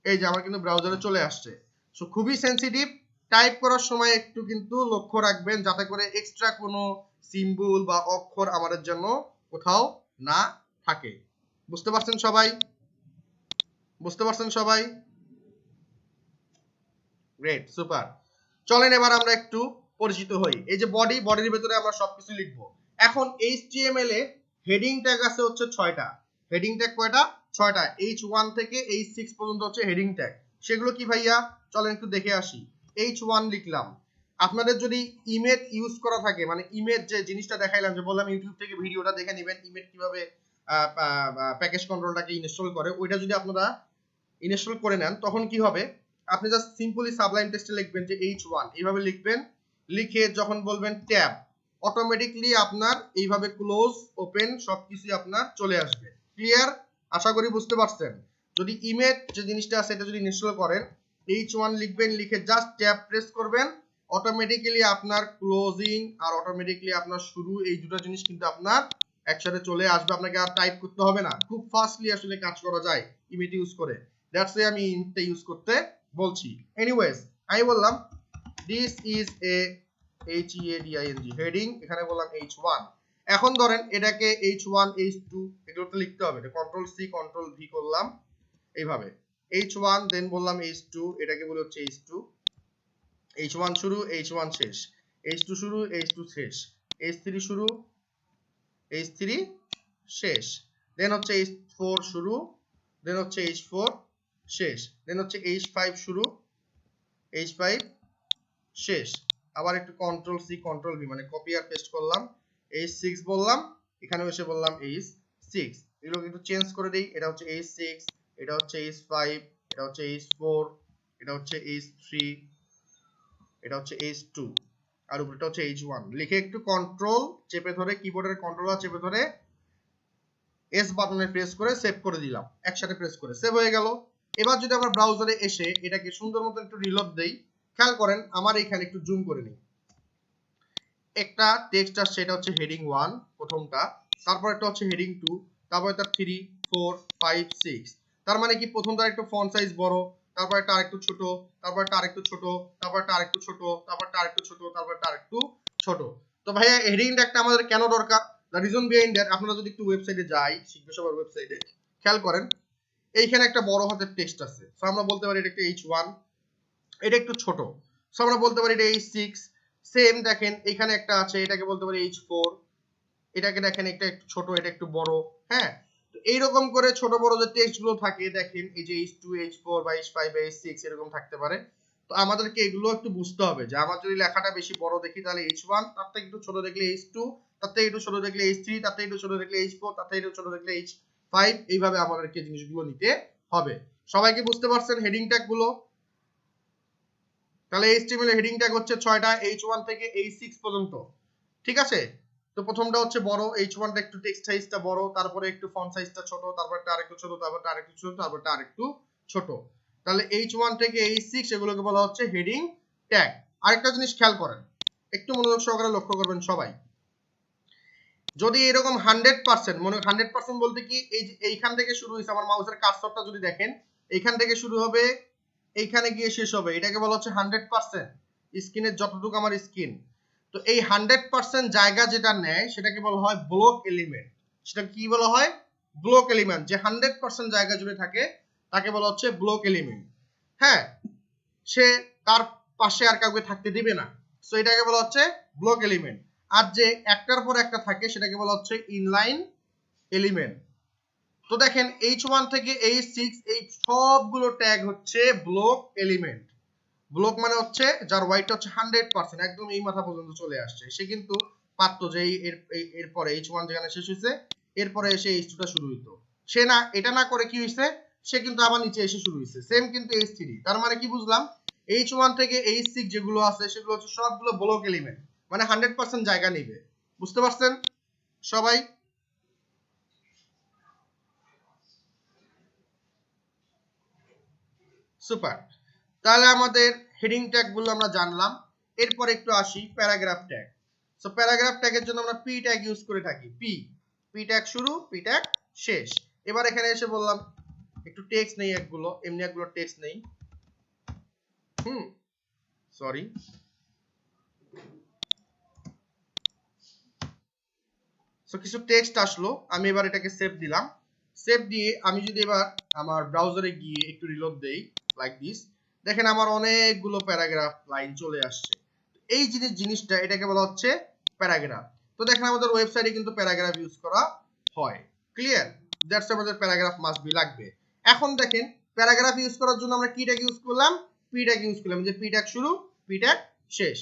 এই যে আমার কিন্তু ব্রাউজারে চলে আসছে। সো খুবই সেনসিটিভ। টাইপ করার সময় একটু কিন্তু লক্ষ্য রাখবেন যাতে করে এক্সট্রা কোনো সিম্বল বা অক্ষর আমাদের জন্য কোথাও না থাকে। বুঝতে পারছেন সবাই? বুঝতে পারছেন সবাই? Great, super. চলেন এবার আমরা একটু পরিচিত হই। এই যে বডি, বডির ভেতরে আমরা সবকিছু লিখব। এখন HTML এ হেডিং ট্যাগ আছে হচ্ছে 6টা। হেডিং ট্যাগ কয়টা? 6টা। H1 থেকে H6 পর্যন্ত হচ্ছে হেডিং ট্যাগ। সেগুলো কি ভাইয়া? চলেন একটু দেখে আসি। H1 লিখলাম। আপনাদের যদি ইমেজ ইউজ করা থাকে, মানে ইমেজ যে জিনিসটা দেখাইলাম, যে বললাম ইউটিউব থেকে ভিডিওটা দেখে নেবেন ইমেজ কিভাবে প্যাকেজ কন্ট্রোলটাকে ইনস্টল করে, ওইটা যদি আপনারা ইনস্টল করে নেন তখন কি হবে, আপনি জাস্ট সিম্পলি সাবলাইম টেক্সটে লিখবেন যে H1 এইভাবে লিখবেন। লিখে যখন বলবেন ট্যাব, অটোমেটিকলি আপনার এইভাবে ক্লোজ ওপেন সবকিছু আপনার চলে আসবে। ক্লিয়ার? আশা করি বুঝতে পারছেন। যদি ইমেজ যে জিনিসটা আছে এটা যদি ইনস্টল করেন, H1 লিখবেন, লিখে জাস্ট ট্যাব প্রেস করবেন, অটোমেটিক্যালি আপনার ক্লোজিং আর অটোমেটিক্যালি আপনার শুরু, এই দুটো জিনিস কিন্তু আপনার একসাথে চলে আসবে। আপনাকে আর টাইপ করতে হবে না, খুব ফাস্টলি আসলে কাজ করা যায় ইমেজ ইউজ করে। দ্যাটস ওয়াই আমি ইনটা ইউজ করতে বলছি। এনিওয়েজ, আমি বললাম this is a HEADING heading, এখানে বললাম H1। এখন ধরেন এটাকে H1 H2 এগুলোতে লিখতে হবে, কন্ট্রোল সি কন্ট্রোল ভি করলাম এইভাবে। H1 দেন বললাম H2, এটাকে বলে হচ্ছে H2। H1 শুরু, H1 শেষ, H2 শুরু, H2 শেষ, H3 শুরু, H3 শেষ, দেন হচ্ছে H4 শুরু, দেন হচ্ছে H4 শেষ, দেন হচ্ছে H5 শুরু, H5 শেষ। আবার একটু কন্ট্রোল সি কন্ট্রোল ভি মানে কপি আর পেস্ট করলাম, H6 বললাম, এখানে এসে বললাম H6। এগুলো একটু চেঞ্জ করে দেই, এটা হচ্ছে H6, এটা হচ্ছে H5, এটা হচ্ছে H4, এটা হচ্ছে H3, এটা হচ্ছে H2, আর উপরটা হচ্ছে H1। লিখে একটু কন্ট্রোল চেপে ধরে, কিবোর্ডের কন্ট্রোল আর চেপে ধরে এস বাটনে প্রেস করে সেভ করে দিলাম, একসাথে প্রেস করে সেভ হয়ে গেল। এবার যদি আমরা ব্রাউজারে এসে এটাকে সুন্দর মতো একটু রিলোড দেই, খেয়াল করেন আমার এখানে একটু জুম করে নিই, একটা টেক্সট আসছে, এটা হচ্ছে হেডিং 1 প্রথমটা, তারপর একটা হচ্ছে হেডিং 2, তারপর এটা 3 4 5 6। তার মানে কি প্রথমটা একটু ফন্ট সাইজ বড়, তারপর একটা আরেকটু ছোট, তারপর একটা আরেকটু ছোট, তারপর একটা আরেকটু ছোট, তারপর একটা আরেকটু ছোট, তারপর একটা আরেকটু ছোট। তো ভাইয়া হেডিং ট্যাগটা আমাদের কেন দরকার? দ্য রিজন বিহাইন্ড দ্যাট, আপনারা যদি একটু ওয়েবসাইটে যাই, শিখবে সবার ওয়েবসাইটে, খেয়াল করেন এইখানে একটা বড় হাতের টেক্সট আছে, সো আমরা বলতে পারি এটা একটা H1, এটা একটু ছোট, সো আমরা বলতে পারি এটা H6। সেম দেখেন এখানে একটা আছে, এটাকে বলতে পারি H4, এটাকে দেখেন একটা একটু ছোট, এটা একটু বড়। হ্যাঁ, তো এইরকম করে ছোট বড় যে টেক্সট গুলো থাকে দেখেন, এই যে H2 H4 বা H5 বা H6 এরকম থাকতে পারে। তো আমাদেরকে এগুলো একটু বুঝতে হবে যে আমার যদি লেখাটা বেশি বড় দেখি তাহলে H1, তার থেকে একটু ছোট দেখলে H2, তার থেকে একটু ছোট দেখলে H3, তার থেকে একটু ছোট দেখলে H4, তার থেকে একটু ছোট দেখলে H5, এইভাবে আমাদেরকে জিনিসগুলো নিতে হবে। সবাইকে বুঝতে পারছেন হেডিং ট্যাগ গুলো? তাহলে HTML এর হেডিং ট্যাগ হচ্ছে 6টা, H1 থেকে H6 পর্যন্ত। ঠিক আছে? তো প্রথমটা হচ্ছে বড়, H1 টা একটু টেক্সট সাইজটা বড়, তারপরে একটু ফন্ট সাইজটা ছোট, তারপরটা আরেকটু ছোট, তারপরটা আরেকটু ছোট, তারপরটা আরেকটু ছোট। তাহলে H1 থেকে H6 এগুলোকে বলা হচ্ছে হেডিং ট্যাগ। আরেকটা জিনিস খেয়াল করেন, একটু মনোযোগ সহকারে লক্ষ্য করবেন সবাই। যদি এরকম 100% মনে 100% বলতে কি এই যে এইখান থেকে শুরু হয়েছে, আমার মাউসের কার্সরটা যদি দেখেন এইখান থেকে শুরু হবে এইখানে গিয়ে শেষ হবে, এটাকে বলা হচ্ছে 100%। স্ক্রিনের যতটুকু আমার স্ক্রিন, তো এই 100% জায়গা যেটা নেয় সেটাকে বলা হয় ব্লক এলিমেন্ট। সেটা কি বলা হয়? Block element. যে 100% জায়গা জুড়ে থাকে তাকে বলা হচ্ছে ব্লক এলিমেন্ট। হ্যাঁ, সে তার পাশে আর কাউকে থাকতে দিবে না, সো এটাকে বলা হচ্ছে ব্লক এলিমেন্ট। আর যে একটার পর একটা থাকে সেটাকে বলা হচ্ছে ইনলাইন এলিমেন্ট। তো দেখেন H1 থেকে H6 এই সবগুলো ট্যাগ হচ্ছে ব্লক এলিমেন্ট। ব্লক মানে হচ্ছে যার ওয়াইটটা হচ্ছে 100%, একদম এই মাথা পর্যন্ত চলে আসছে। সে কিন্তু পারতো যে এরপরে H1 যেখানে শেষ হয়েছে এরপরে এসে H2 টা শুরু হইতো, সে না এটা না করে কি হয়েছে, সে কিন্তু আবার নিচে এসে শুরু হয়েছে। সেম কিন্তু H3। তার মানে কি বুঝলাম? H1 থেকে H6 যেগুলো আছে সেগুলো হচ্ছে সবগুলো ব্লক এলিমেন্ট, মানে 100% জায়গা নেবে। বুঝতে পারছেন সবাই? সুপার। তাহলে আমাদের হেডিং ট্যাগ গুলো আমরা জানলাম। এরপর একটু আসি প্যারাগ্রাফ ট্যাগ। সো প্যারাগ্রাফ ট্যাগের জন্য আমরা পি ট্যাগ ইউজ করে থাকি। পি ট্যাগ শুরু, পি ট্যাগ শেষ। এবার এখানে এসে বললাম একটু টেক্সট নেই, একগুলো এমনি একগুলো টেক্সট নেই। সরি, সো কিছু টেক্সট আসলো, আমি এবার এটাকে সেভ দিলাম। সেভ দিয়ে আমি যদি এবার আমার ব্রাউজারে গিয়ে একটু রিলোড দেই লাইক দিস, দেখেন আমার অনেকগুলো প্যারাগ্রাফ লাইন চলে আসছে। এই জিনিসটা এটাকে বলা হচ্ছে প্যারাগ্রাফ। তো দেখেন আমাদের ওয়েবসাইটে কিন্তু প্যারাগ্রাফ ইউজ করা হয়। ক্লিয়ার? দ্যাটস আমাদের প্যারাগ্রাফ মাস্ট বি লাগবে। এখন দেখেন প্যারাগ্রাফ ইউজ করার জন্য আমরা কি ট্যাগ ইউজ করলাম? পি ট্যাগ ইউজ করলাম। যে পি ট্যাগ শুরু, পি ট্যাগ শেষ।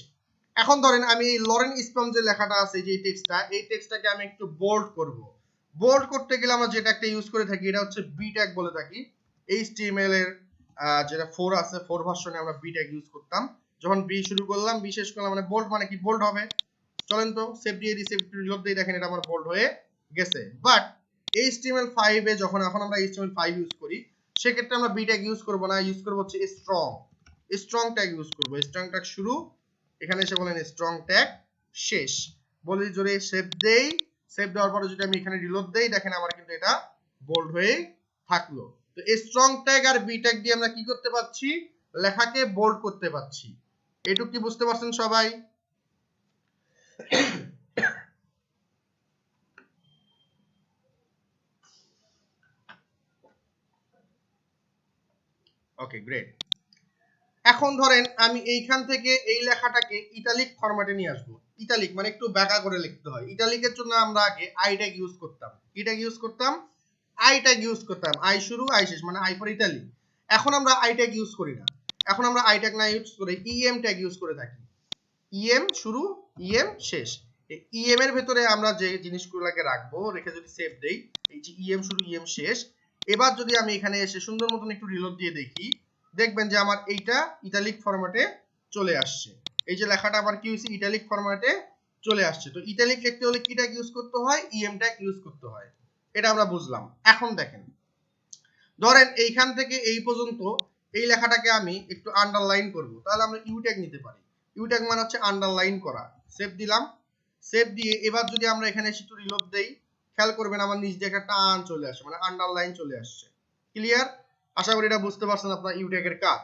এখন ধরেন আমি এই লরেন স্প্যাম যে লেখাটা আছে, যে টেক্সটটা, এই টেক্সটটাকে আমি একটু বোল্ড করব। বোল্ড করতে গেলে আমরা যেটা একটা ইউজ করে থাকি এটা হচ্ছে বি ট্যাগ বলে থাকি। HTML এর যেটা 4 আছে, 4 ভার্সনে আমরা বি ট্যাগ ইউজ করতাম। যখন বি শুরু করলাম, বি শেষ করলাম, মানে বোল্ড মানে কি? বোল্ড হবে। চলেন তো সেভ দিয়ে দিই, সেভ রিলোড দিয়ে দেখেন এটা আমার বোল্ড হয়ে গেছে। বাট HTML5 এ যখন এখন আমরা HTML5 ইউজ করি সেক্ষেত্রে আমরা বি ট্যাগ ইউজ করব না, ইউজ করব হচ্ছে স্ট্রং। স্ট্রং ট্যাগ ইউজ করব। স্ট্রং ট্যাগ শুরু, এখানে এসে বলেন স্ট্রং ট্যাগ শেষ। বলি জোরে সেভ দেই, সেভ দেওয়ার পরে যদি আমি এখানে রিলোড দেই দেখেন আমার কিন্তু এটা বোল্ড হয়ে থাকলো। তো স্ট্রং ট্যাগ আর বি ট্যাগ দিয়ে আমরা কি করতে পারছি? লেখাকে বোল্ড করতে পারছি। এটুকু কি বুঝতে পারছেন সবাই? ওকে, গ্রেট। এখন ধরেন আমি এইখান থেকে এই লেখাটাকে ইটালিক ফরম্যাটে নিয়ে আসবো। ইটালিক মানে একটু বাঁকা করে লিখতে হয়। ইটালিকের জন্য আমরা আগে আই ট্যাগ ইউজ করতাম। কি ট্যাগ ইউজ করতাম? আই ট্যাগ ইউজ করতাম। আই শুরু, আই শেষ, মানে আই ফর ইটালি। এখন আমরা আই ট্যাগ ইউজ করি না। এখন আমরা আই ট্যাগ না ইউজ করে ইএম ট্যাগ ইউজ করে থাকি। ইএম শুরু, ইএম শেষ। ইএম এর ভেতরে আমরা যে জিনিসগুলোকে রাখবো, রেখে যদি সেভ দেই, এই যে ইএম শুরু, ইএম শেষ। এবার যদি আমি এখানে এসে সুন্দর মতন একটু রিলোড দিয়ে দেখি, দেখবেন যে আমার এইটা ইটালিক ফরম্যাটে চলে আসছে। এই যে লেখাটা আমার কি হয়েছে? ইটালিক ফরম্যাটে চলে আসছে। তো ইটালিক লিখতে হলে কি ট্যাগ ইউজ করতে হয়? ইএম ট্যাগ ইউজ করতে হয়। এটা আমরা বুঝলাম। এখন দেখেন, ধরেন এইখান থেকে এই পর্যন্ত এই লেখাটাকে আমি একটু আন্ডারলাইন করব, তাহলে আমরা ইউ ট্যাগ নিতে পারি। ইউ ট্যাগ মানে হচ্ছে আন্ডারলাইন করা। সেভ দিলাম। সেভ দিয়ে এবার যদি আমরা এখানে একটু রিলোড দেই, খেয়াল করবেন আমার নিচ দিয়ে একটা টান চলে আসে, মানে আন্ডারলাইন চলে আসছে। ক্লিয়ার? আশা করি এটা বুঝতে পারছেন আপনার ইউ ট্যাগের কাজ।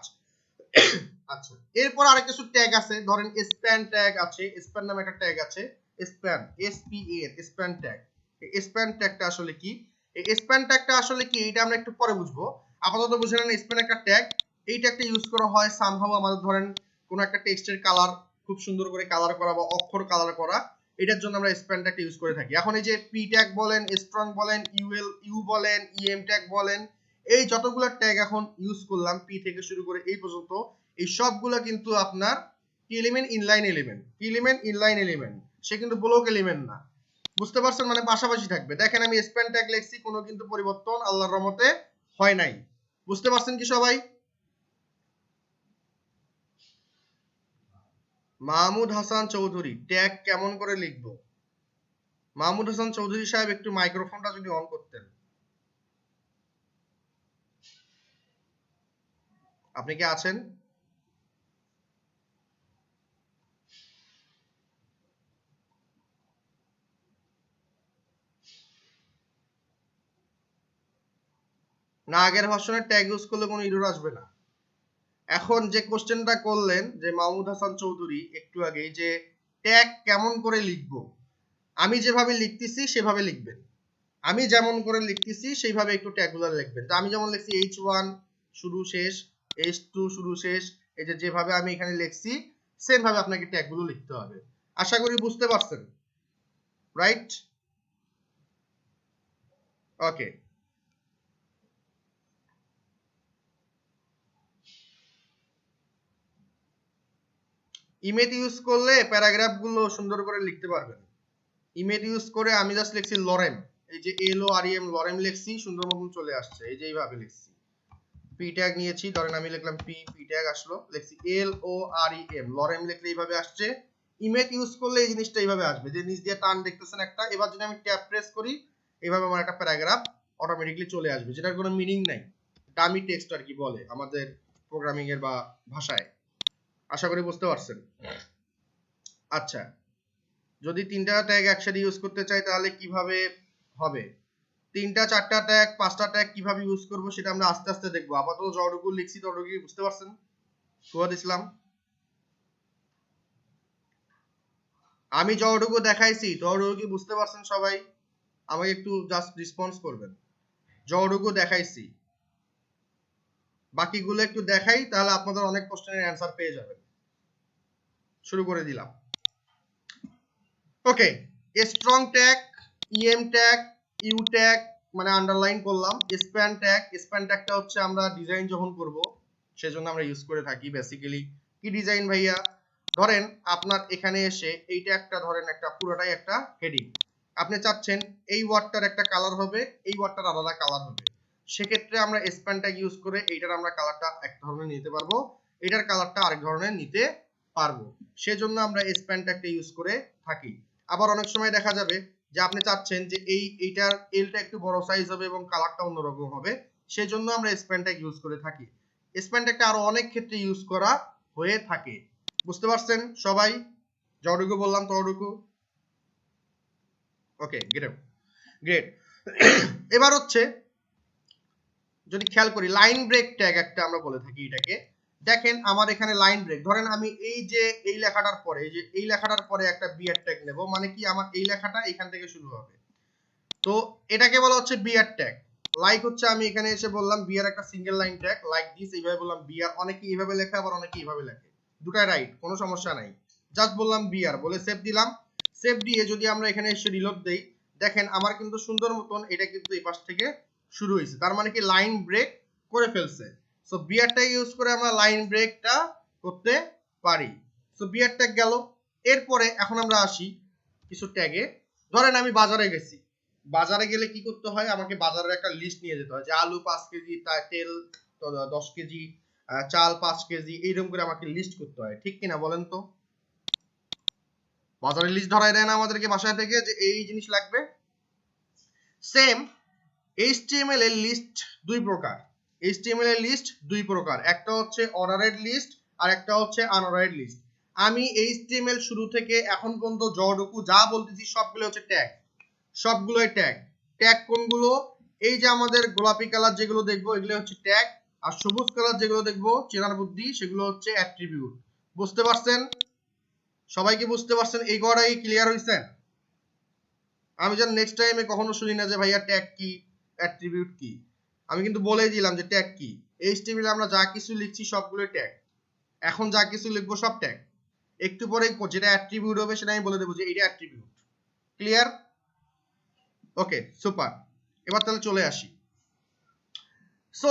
আচ্ছা, এরপর আরেক কিছু ট্যাগ আছে। ধরেন স্প্যান ট্যাগ আছে, স্প্যান নামে একটা ট্যাগ আছে। Span, SPAN, span tag. এই স্প্যান ট্যাগটা আসলে কি? এই স্প্যান ট্যাগটা আসলে কি এটা আমরা একটু পরে বুঝবো। আপাতত বুঝে নেন স্প্যান একটা ট্যাগ। এই ট্যাগটা ইউজ করা হয় সামহাউ আমাদের ধরেন কোন একটা টেক্সটের কালার খুব সুন্দর করে কালার করা বা অক্ষর কালার করা, এটার জন্য আমরা স্প্যান ট্যাগটা ইউজ করে থাকি। এখন এই যে পি ট্যাগ বলেন, স্ট্রং বলেন, ইউ বলেন, ইএম ট্যাগ বলেন, এই যতগুলো ট্যাগ এখন ইউজ করলাম পি থেকে শুরু করে এই পর্যন্ত, এই সবগুলো কিন্তু আপনার কি এলিমেন্ট? Inline element. কি এলিমেন্ট? Inline element. সে কিন্তু ব্লক এলিমেন্ট না। বুঝতে পারছেন? মানে পাশাপাশি থাকবে। দেখেন আমি স্প্যান ট্যাগ লিখছি, কোনো কিন্তু পরিবর্তন আল্লাহর রহমতে হয় নাই। বুঝতে পারছেন কি সবাই? মাহমুদ হাসান চৌধুরী, ট্যাগ কেমন করে লিখবো? মাহমুদ হাসান চৌধুরী সাহেব একটু মাইক্রোফোনটা যদি অন করতেন। আপনি কি আছেন? না আগের ভার্সনের ট্যাগ ইউজ করলে কোনো এরর আসবে না। এখন যে কোশ্চেনটা করলেন যে মাহমুদ হাসান চৌধুরী একটু আগে, যে ট্যাগ কেমন করে লিখবো, আমি যেভাবে লিখতেছি সেভাবে লিখবেন, আমি যেমন করে লিখতেছি সেইভাবে একটু ট্যাগগুলো লিখবেন। তো আমি যেমন লিখছি H1 শুরু শেষ, H2 শুরু শেষ, এই যে যেভাবে আমি এখানে লিখছি সেম ভাবে আপনাকে ট্যাগগুলো লিখতে হবে। আশা করি বুঝতে পারছেন, রাইট? ওকে, ইমেজ ইউজ করলে প্যারাগ্রাফ গুলো সুন্দর করে লিখতে পারবেন। ইমেজ ইউজ করে আমি জাস্ট লিখছি লরেম, এই যে LOREM লরেম লিখছি, সুন্দর মতন চলে আসছে, এই যে এইভাবে লিখছি। পি ট্যাগ নিয়েছি, ধরেন আমি লিখলাম পি ট্যাগ আসলো, লিখছি LOREM লরেম লিখলে এইভাবে আসছে। ইমেজ ইউজ করলে এই জিনিসটা এইভাবে আসবে, যে নিচ দিয়ে টান দেখতেছেন একটা, এবার যদি আমি ট্যাব প্রেস করি এইভাবে আমার একটা প্যারাগ্রাফ অটোমেটিক্যালি চলে আসবে, যেটার কোনো মিনিং নাই, ডামি টেক্সট আর কি বলে আমাদের প্রোগ্রামিং এর বা ভাষায়। আশা করি বুঝতে পারছেন। আচ্ছা, যদি তিনটা ট্যাগ একসাথে ইউজ করতে চাই তাহলে কিভাবে হবে, তিনটা চারটা ট্যাগ পাঁচটা ট্যাগ কিভাবে ইউজ করব সেটা আমরা আস্তে আস্তে দেখবো। আপাতত যতটুকু লিখছি ততটুকু বুঝতে পারছেন? ফুয়াদ ইসলাম, আমি যতটুকু দেখাইছি ততটুকু কি বুঝতে পারছেন সবাই? আমাকে একটু জাস্ট রেসপন্স করবেন। যতটুকু দেখাইছি, বাকিগুলো একটু দেখাই, তাহলে আপনাদের অনেক কোশ্চেনের অ্যান্সার পেয়ে যাবেন। শুরু করে দিলাম। Okay, strong tag, EM tag, U tag মানে আন্ডারলাইন করলাম, স্প্যান ট্যাগটা হচ্ছে আমরা ডিজাইন যখন করব সেজন্য আমরা ইউজ করে থাকি। বেসিক্যালি কি ডিজাইন ভাইয়া, ধরেন আপনার এখানে এসে এইটা একটা, ধরেন একটা পুরোটাই একটা হেডিং, আপনি চাচ্ছেন এই ওয়ার্ডটার একটা কালার হবে, এই ওয়ার্ডটার আলাদা কালার হবে, সেক্ষেত্রে আমরা স্প্যান ট্যাগ ইউজ করে এইটার আমরা কালারটা এক ধরনের নিতে পারবো, এটার কালারটা আরেক ধরনের নিতে পারবো, সেজন্য আমরা স্প্যান ট্যাগটা ইউজ করে থাকি। আবার অনেক সময় দেখা যাবে যে আপনি চাচ্ছেন যে এইটার এলটা একটু বড় সাইজ হবে এবং কালারটা অন্যরকম হবে, সেজন্য আমরা স্প্যান ট্যাগ ইউজ করে থাকি। স্প্যান ট্যাগটা আরো অনেক ক্ষেত্রে ইউজ করা হয়ে থাকে। বুঝতে পারছেন সবাই? যতটুকু বললাম ততটুকু? ওকে, গ্রেট। এবার হচ্ছে যদি খেয়াল করি লাইন ব্রেক ট্যাগ একটা আমরা বলে থাকি এটাকে। দেখেন আমার এখানে লাইন ব্রেক, ধরেন আমি এই যে এই লেখাটার পরে, এই যে এই লেখাটার পরে একটা বিআর ট্যাগ নেব, মানে কি আমার এই লেখাটা এখান থেকে শুরু হবে, তো এটাকে বলা হচ্ছে বিআর ট্যাগ। লাইক হচ্ছে আমি এখানে এসে বললাম বিআর একটা single line tag, like this, এইভাবে বললাম বিআর। অনেকে এইভাবে লেখে, আবার অনেকে এইভাবে লেখে, দুটাই রাইট, কোনো সমস্যা নাই। জাস্ট বললাম বিআর বলে সেভ দিলাম। সেভ দিয়ে যদি আমরা এখানে এসে রিলোড দেই, দেখেন আমার কিন্তু সুন্দর মতন এটা কিন্তু এই পাশ থেকে শুরু হয়েছে, তার মানে কি লাইন ব্রেক করে ফেলছে। সো বিআর ট্যাগ ইউজ করে আমরা লাইন ব্রেকটা করতে পারি। সো বিআর ট্যাগ গেল। এরপরে এখন আমরা আসি কিছু ট্যাগে। ধরেন আমি বাজারে গেছি, বাজারে গেলে কি করতে হয়, আমাকে বাজারের একটা লিস্ট নিয়ে যেতে হয়, যে আলু 5 কেজি, তেল 10 কেজি, চাল 5 কেজি, এইরকম করে আমাকে লিস্ট করতে হয়, ঠিক কিনা বলেন তো? বাজারের লিস্ট ধরাই দেয় না আমাদেরকে বাসায় থেকে যে এই জিনিস লাগবে। সেম HTML এর লিস্ট দুই প্রকার। HTML এর লিস্ট দুই প্রকার, একটা হচ্ছে অর্ডারেড লিস্ট আর একটা হচ্ছে আনঅর্ডারেড লিস্ট। আমি HTML শুরু থেকে এখন পর্যন্ত যতটুকু যা বলতেছি সবগুলো হচ্ছে ট্যাগ, সবগুলোই ট্যাগ। ট্যাগ কোনগুলো? এই যে আমাদের গোলাপি কালার যেগুলো দেখবো এগুলো হচ্ছে ট্যাগ, আর সবুজ কালার যেগুলো দেখবো চেনার বুদ্ধি সেগুলো হচ্ছে অ্যাট্রিবিউট। বুঝতে পারছেন সবাইকে? বুঝতে পারছেন? এই কথাটাই ক্লিয়ার হইছেন? আমি যেন নেক্সট টাইমে কখনো শুনি না যে ভাইয়া ট্যাগ কি, অ্যাট্রিবিউট কি। আমি কিন্তু বলেই দিলাম যে ট্যাগ কি। HTML আমরা যা কিছু লিখছি সবগুলো ট্যাগ, এখন যা কিছু লিখবো সব ট্যাগ। একটু পরে যেটা অ্যাট্রিবিউট হবে সেটা আমি বলে দেবো যে এটা অ্যাট্রিবিউট। ক্লিয়ার? ওকে, সুপার। এবার তাহলে চলে আসি। সো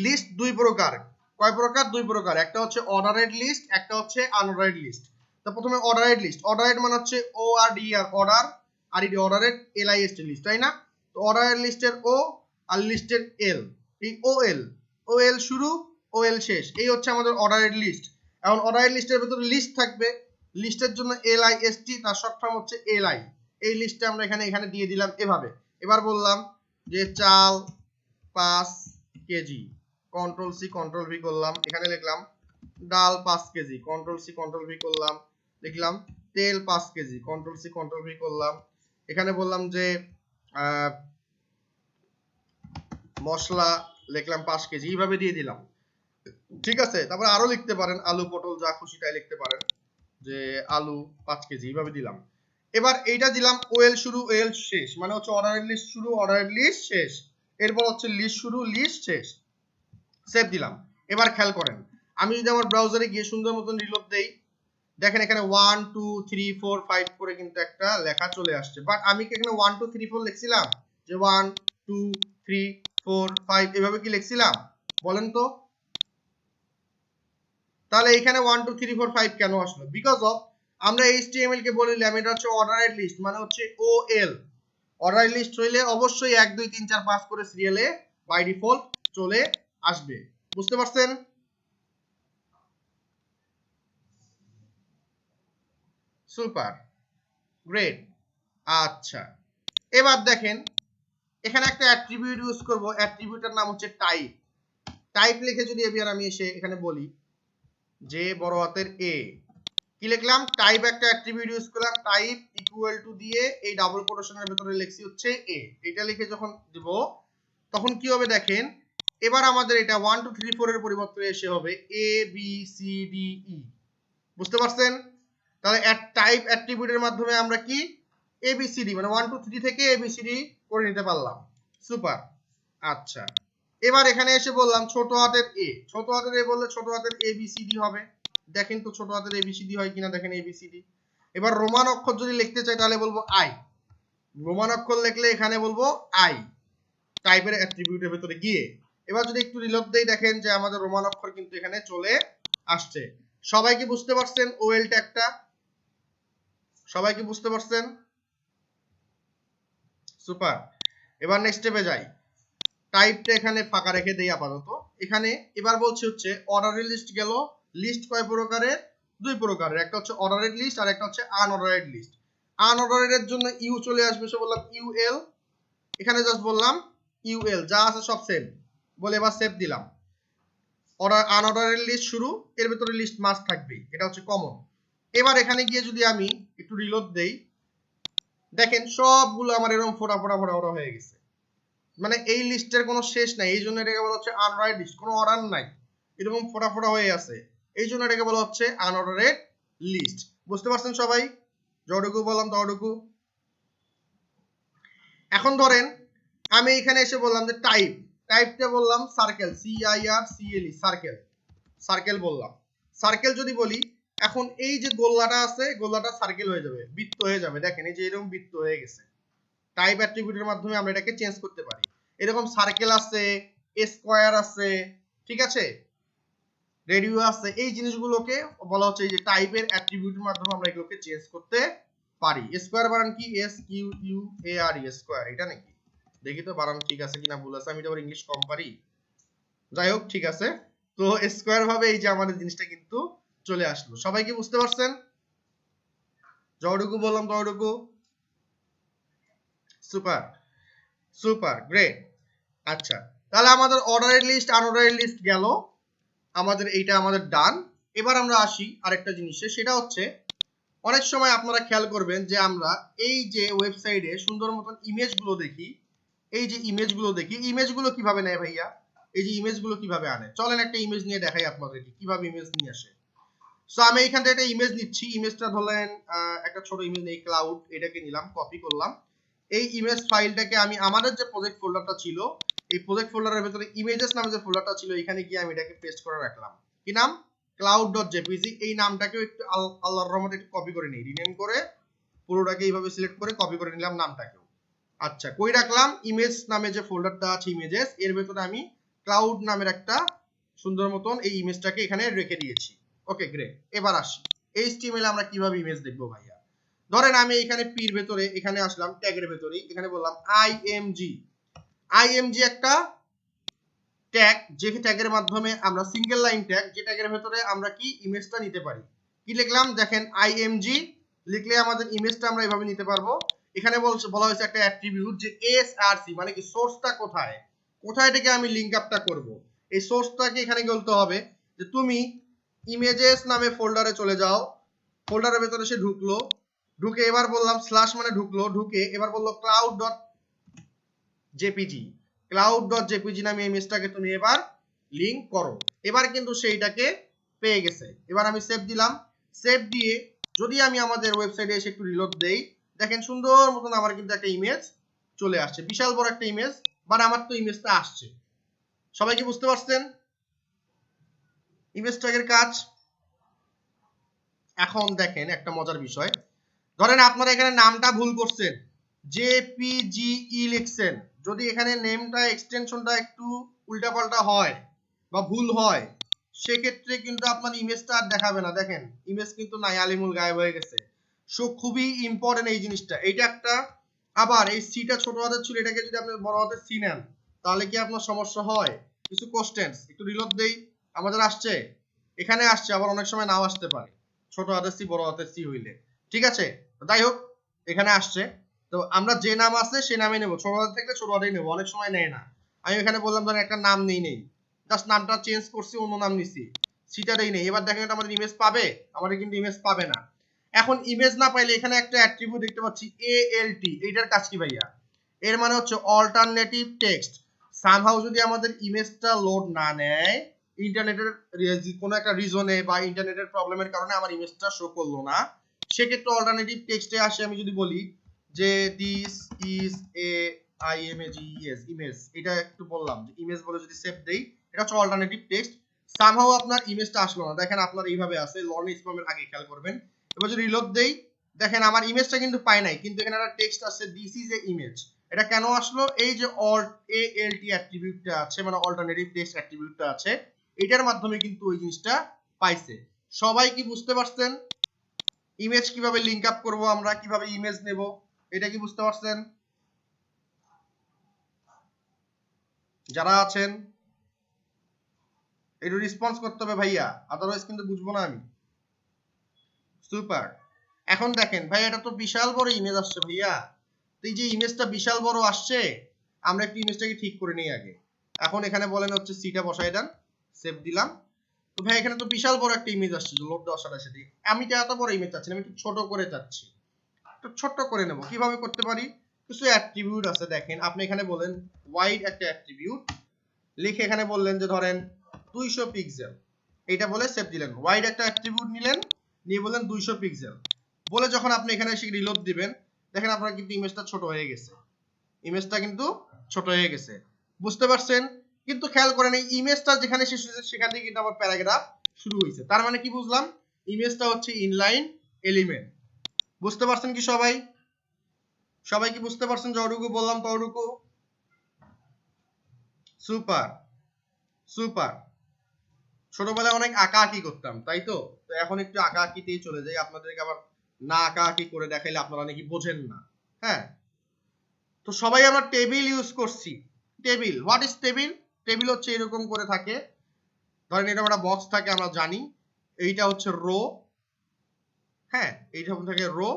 লিস্ট দুই প্রকার। কয় প্রকার? দুই প্রকার। একটা হচ্ছে অর্ডারেড লিস্ট, একটা হচ্ছে আনঅর্ডারেড লিস্ট। তো প্রথমে অর্ডারেড লিস্ট। অর্ডারেড মানে হচ্ছে ORDER অর্ডার, আর এটি অর্ডারেড LIST লিস্ট, তাই না? তো অর্ডারেড লিস্টের O আর লিস্টের L, এই OL শুরু OL শেষ, এই হচ্ছে আমাদের অর্ডারেড লিস্ট। এখন অর্ডারেড লিস্টের ভিতরে লিস্ট থাকবে, লিস্টের জন্য LIST, তার শর্ট ফর্ম হচ্ছে LI। এই লিস্টটা আমরা এখানে দিয়ে দিলাম এভাবে। এবার বললাম যে চাল 5 কেজি, কন্ট্রোল সি কন্ট্রোল ভি করলাম, এখানে লিখলাম ডাল 5 কেজি, কন্ট্রোল সি কন্ট্রোল ভি করলাম, লিখলাম তেল 5 কেজি, কন্ট্রোল সি কন্ট্রোল ভি করলাম, এখানে বললাম যে মশলা লিখলাম 5 কেজি, এইভাবে দিয়ে দিলাম। ঠিক আছে, তারপর আরো লিখতে পারেন আলু পটল যা খুশি তাই লিখতে পারেন, যে আলু 5 কেজি এইভাবে দিলাম। এবার এইটা দিলাম ওএল শুরু ওএল শেষ, মানে হচ্ছে অর্ডারের লিস্ট শুরু অর্ডারের লিস্ট শেষ, এরপর হচ্ছে লিস্ট শুরু লিস্ট শেষ, সেভ দিলাম। এবার খেয়াল করেন, আমি যদি আমার ব্রাউজারে গিয়ে সুন্দর মতন রিলোড দেই, দেখেন এখানে 1 2 3 4 5 করে কিন্তু একটা লেখা চলে আসছে, বাট আমি কি এখানে 1 2 3 4 লিখছিলাম, যে 1 2 3 4 5 এভাবে কি লিখছিলাম বলেন তো? তাহলে এখানে 1 2 3 4 5 কেন আসলো? বিকজ অফ আমরা HTML কে বলিলাম এটা হচ্ছে অর্ডারের লিস্ট, মানে হচ্ছে OL। অর্ডারের লিস্ট হইলে অবশ্যই 1 2 3 4 5 করে সিরিয়ালে বাই ডিফল্ট চলে আসবে। বুঝতে পারছেন? Super, great. আচ্ছা, এবার দেখেন এখানে একটা অ্যাট্রিবিউট ইউজ করব, অ্যাট্রিবিউটের নাম হচ্ছে টাইপ। টাইপ লিখে যদি এবার আমি এসে এখানে বলি যে বড় হাতের এ, কি লিখলাম, টাইপ একটা অ্যাট্রিবিউট ইউজ করলাম, টাইপ ইকুয়াল টু দিয়ে এই ডাবল কোটেশনের ভিতরে লিখছি হচ্ছে এ, এটা লিখে যখন দেব তখন কি হবে দেখেন, এবার আমাদের এটা 1 2 3 4 এর পরিবর্তে এসে হবে A B C D E. বুঝতে পারছেন? তাহলে টাইপ অ্যাট্রিবিউটের মাধ্যমে আমরা কি এবিসিডি মানে 1 2 3 থেকে এবিসিডি করে নিতে পারলাম। সুপার। আচ্ছা, এবার এখানে এসে বললাম ছোট হাতের এ, ছোট হাতের এ বললে ছোট হাতের এবিসিডি হবে। দেখেন তো ছোট হাতের এবিসিডি হয় কিনা, দেখেন এবিসিডি। এবার রোমান অক্ষর যদি লিখতে চাই তাহলে বলবো আই, রোমান অক্ষর লিখলে এখানে বলবো আই, টাইপের অ্যাট্রিবিউটের ভিতরে গিয়ে। এবার যদি একটু রিলোড দেই দেখেন যে আমাদের রোমান অক্ষর কিন্তু এখানে চলে আসছে। সবাই কি বুঝতে পারছেন ওএল ট্যাগটা? সবাই কি বুঝতে পারছেন? সুপার। এবার নেক্সট স্টেপে যাই, টাইপটা এখানে ফাঁকা রেখে দেই আপাতত। এখানে এবার বলছে হচ্ছে অর্ডারের লিস্ট গেল, লিস্ট কয় প্রকারের? দুই প্রকারের, একটা হচ্ছে অর্ডারেড লিস্ট আর একটা হচ্ছে আনঅর্ডারেড লিস্ট। আনঅর্ডারের জন্য ইউ চলে আসবে, সে বললাম ইউএল, এখানে জাস্ট বললাম ইউএল, যা আছে সব সেভ বলে এবার সেভ দিলাম। আনঅর্ডারেড লিস্ট শুরু, এর ভিতরে লিস্ট মাস্ট থাকবে, এটা হচ্ছে কমন। এবার এখানে গিয়ে যদি আমি একটু রিলোড দেই দেখেন সবগুলো আমার এরকম ফোটা ফোটা ফোটা ফোটা হয়ে গেছে, মানে এই লিস্টের কোনো শেষ নাই, এই জন্য এটাকে বলা হচ্ছে আনঅর্ডারেড লিস্ট, কোনো অর্ডার নাই, এরকম ফোটা ফোটা হয়ে আছে, এই জন্য এটাকে বলা হচ্ছে আনঅর্ডারেড লিস্ট। বুঝতে পারছেন সবাই? যতটুকু বললাম ততটুকু। এখন ধরেন আমি এখানে এসে বললাম যে টাইপ, টাইপটা বললাম সার্কেল, CIRCLE, সার্কেল, সার্কেল বললাম। সার্কেল যদি বলি, এখন এই যে গোল্লাটা আছে গোল্লাটা সার্কেল হয়ে যাবে, বৃত্ত হয়ে যাবে। দেখেন এই যে এরকম বৃত্ত হয়ে গেছে। টাইপ অ্যাট্রিবিউটের মাধ্যমে আমরা এটাকে চেঞ্জ করতে পারি। এরকম সার্কেল আছে, স্কয়ার আছে, ঠিক আছে, রেডিও আছে, এই জিনিসগুলোকে বলা হচ্ছে এই যে টাইপের অ্যাট্রিবিউটের মাধ্যমে আমরা এগুলোকে চেঞ্জ করতে পারি। স্কয়ার বানান কি? SQUARE, স্কয়ার, এটা নাকি? দেখি তো বানান ঠিক আছে কিনা, ভুল আছে, আমি তো আবার ইংলিশ কম পারি। যাই হোক, ঠিক আছে। তো স্কয়ার ভাবে এই যে আমাদের জিনিসটা কিন্তু চলে আসলো। সবাই কি বুঝতে পারছেন? যতটুকু বললাম ততটুকু? Super, super, great. আচ্ছা, তাহলে আমাদের অর্ডারের লিস্ট আনঅর্ডারের লিস্ট গেল, আমাদের এইটা আমাদের ডান। এবার আমরা আসি আরেকটা জিনিসে, সেটা হচ্ছে অনেক সময় আপনারা খেয়াল করবেন যে আমরা এই যে ওয়েবসাইটে সুন্দর মতন ইমেজগুলো দেখি, এই যে ইমেজগুলো দেখি, ইমেজগুলো কিভাবে নেয় ভাইয়া? এই যে ইমেজগুলো কিভাবে আনে, চলেন একটা ইমেজ নিয়ে দেখাই আপনাদেরকে কিভাবে ইমেজ নিয়ে আসে। সো আমি এখান থেকে একটা ইমেজ নিচ্ছি, ইমেজটা ধরলেন একটা ছোট ইমেজ নেই, ক্লাউড, এটাকে নিলাম, কপি করলাম। এই ইমেজ ফাইলটাকে আমি আমাদের যে প্রজেক্ট ফোল্ডারটা ছিল, এই প্রজেক্ট ফোল্ডারের ভিতরে ইমেজেস নামে যে ফোল্ডারটা ছিল এখানে গিয়ে আমি এটাকে পেস্ট করে রাখলাম। কি নাম? cloud.jpg। এই নামটাকেও একটু আল্লাহর রহমতে একটু কপি করে নিই, রিনেম করে পুরোটাকে এইভাবে সিলেক্ট করে কপি করে নিলাম নামটাকেও। আচ্ছা, কই রাখলাম? ইমেজ নামে যে ফোল্ডারটা আছে ইমেজেস, এর ভিতরে আমি ক্লাউড নামের একটা সুন্দর মতন এই ইমেজটাকে এখানে রেখে দিয়েছি। ওকে, গ্রেট। এবার আসি HTML আমরা কিভাবে ইমেজ দেখবো ভাইয়া। ধরেন আমি এখানে পির ভেতরে এখানে আসলাম, ট্যাগের ভেতরে এখানে বললাম IMG একটা ট্যাগ, যে ট্যাগের মাধ্যমে আমরা সিঙ্গেল লাইন ট্যাগ, যে ট্যাগের ভেতরে আমরা কি ইমেজটা নিতে পারি। কি লিখলাম দেখেন, IMG লিখলে আমাদের ইমেজটা আমরা এভাবে নিতে পারবো। এখানে বলা হয়েছে একটা অ্যাট্রিবিউট যে SRC মানে কি সোর্সটা কোথায়, কোথায় থেকে আমি লিংক আপটা করব। এই সোর্সটাকে এখানে বলতে হবে যে তুমি ইমেজেস নামে ফোল্ডারে চলে যাও, ফোল্ডারের ভেতরে সে ঢুকলো, ঢুকে এবার বললাম স্ল্যাশ মানে ঢুকলো, ঢুকে এবার বললো cloud.jpg, cloud.jpg নামে ইমেজটাকে তুমি এবার লিংক করো। এবার কিন্তু সেইটাকে পেয়ে গেছে। এবার আমি সেভ দিলাম। সেভ দিয়ে যদি আমি আমাদের ওয়েবসাইটে এসে একটু রিলোড দেই, দেখেন সুন্দর মতন আমার কিন্তু একটা ইমেজ চলে আসছে, বিশাল বড় একটা ইমেজ, বাট আমার তো ইমেজটা আসছে। সবাই কি বুঝতে পারছেন ইমেজ ট্যাগের কাজ? এখন দেখেন একটা মজার বিষয়, ধরেন আপনারা এখানে নামটা ভুল করছেন, জেপিজিই লিখছেন, যদি এখানে নেমটা এক্সটেনশনটা একটু উল্টাপাল্টা হয় বা ভুল হয়, সেক্ষেত্রে কিন্তু আপনার ইমেজটা আর দেখাবে না। দেখেন ইমেজ কিন্তু নাই, আলিমুল গায়েব হয়ে গেছে। সো খুবই ইম্পর্টেন্ট এই জিনিসটা, এইটা একটা। আবার এই সিটা ছোট হাতের ছিল, এটাকে যদি আপনি বড় হাতের সি নেন, তাহলে কি আপনার সমস্যা হয়? কিছু কোশ্চেন্স একটু রিলোড দেই, আমাদের আসছে, এখানে আসছে, আবার অনেক সময় নাও আসতে পারে ছোট হাতের সি বড় হাতের সি হইলে, ঠিক আছে? যাই হোক, এখানে আসছে, তো আমরা যে নাম আছে সে নামে নেব, ছোট হাতের থেকে ছোট হাতেই নেব, অনেক সময় নেয় না। আমি এখানে বললাম ধরেন একটা নাম নেই, জাস্ট নামটা চেঞ্জ করছি, অন্য নাম নিছি, সিটারই নেই। এবার দেখেন এটা আমাদের ইমেজ পাবে? আমাদের কিন্তু ইমেজ পাবে না। এখন ইমেজ না পাইলে এখানে একটা অ্যাট্রিবিউট দেখতে পাচ্ছি ALT, এইটার কাজ কি ভাইয়া? এর মানে হচ্ছে অল্টারনেটিভ টেক্সট। সামহাউ যদি আমাদের ইমেজটা লোড না নেয়, ইন্টারনেটের কোনো একটা রিজনে বা ইন্টারনেটের প্রবলেমের কারণে আমার ইমেজটা শো করলো না, সেক্ষেত্রে অল্টারনেটিভ টেক্সটে আসে আমি যদি বলি যে this is a IMAGES image, এটা একটু বললাম যে ইমেজ বলে যদি সেভ দেই, এটা হচ্ছে অল্টারনেটিভ টেক্সট। সামহাউ আপনার ইমেজটা আসলো না, দেখেন আপনার এইভাবে আছে, লর্ন স্পেমের আগে খেয়াল করবেন। এবার যদি রিলোড দেই, দেখেন আমার ইমেজটা কিন্তু পাই নাই, কিন্তু এখানে একটা টেক্সট আছে দিস ইজ এ ইমেজ। এটা কেন আসলো? এই যে ALT অ্যাট্রিবিউটটা আছে, মানে অল্টারনেটিভ টেক্সট অ্যাট্রিবিউটটা আছে, এটার মাধ্যমে কিন্তু ওই জিনিসটা পাইছে। সবাই কি বুঝতে পারছেন ইমেজ কিভাবে লিংক আপ করব, আমরা কিভাবে ইমেজ নেব, এটা কি বুঝতে পারছেন? যারা আছেন একটু রেসপন্স করতে হবে ভাইয়া, আদারওয়াইজ কিন্তু বুঝবো না আমি। সুপার। এখন দেখেন ভাই, এটা তো বিশাল বড় ইমেজ আসছে ভাইয়া, তো এই যে ইমেজটা বিশাল বড় আসছে, আমরা একটু ইমেজটাকে ঠিক করে নিই আগে। এখন এখানে বলেন হচ্ছে সিটা বসাই দেন, সেভ দিলাম। তো ভাই এখানে তো বিশাল বড় একটা ইমেজ আসছে, লোড দেওয়ার সাথে সাথে আমি তো এত বড় ইমেজ চাচ্ছি না, আমি একটু ছোট করে চাচ্ছি। তো ছোট করে নেব, কিভাবে করতে পারি? কিছু অ্যাট্রিবিউট আছে, দেখেন আপনি এখানে বলেন ওয়াইড একটা অ্যাট্রিবিউট লিখে এখানে বললেন যে ধরেন 200 পিক্সেল, এইটা বলে সেভ দিলেন। ওয়াইড একটা অ্যাট্রিবিউট নিলেন, নিয়ে বললেন 200 পিক্সেল বলে যখন আপনি এখানে এসে রিলোড দিবেন, দেখেন আপনার কিন্তু ইমেজটা ছোট হয়ে গেছে, ইমেজটা কিন্তু ছোট হয়ে গেছে। বুঝতে পারছেন? কিন্তু খেয়াল করেন এই ইমেজটা যেখানে শেষ হয়েছে সেখান থেকে কিন্তু আমার প্যারাগ্রাফ শুরু হয়েছে। তার মানে কি বুঝলাম? ইমেজটা হচ্ছে ইনলাইন এলিমেন্ট। বুঝতে পারছেন কি সবাই? সবাই কি বুঝতে পারছেন যতটুকু বললাম ততটুকু? Super super. ছোটবেলায় অনেক আঁকাআঁকি করতাম, তাই তো? তো এখন একটু আঁকাআঁকিতেই চলে যাই, আপনাদেরকে আবার না আঁকাআঁকি করে দেখাইলে আপনারা নাকি বোঝেন না। হ্যাঁ, তো সবাই আমরা টেবিল ইউজ করছি। Table, what is table? Table হচ্ছে এরকম করে থাকে, ধরেন এরকম একটা বক্স থাকে, আমরা জানি এইটা হচ্ছে রো। হ্যাঁ, এইরকম থাকে রো,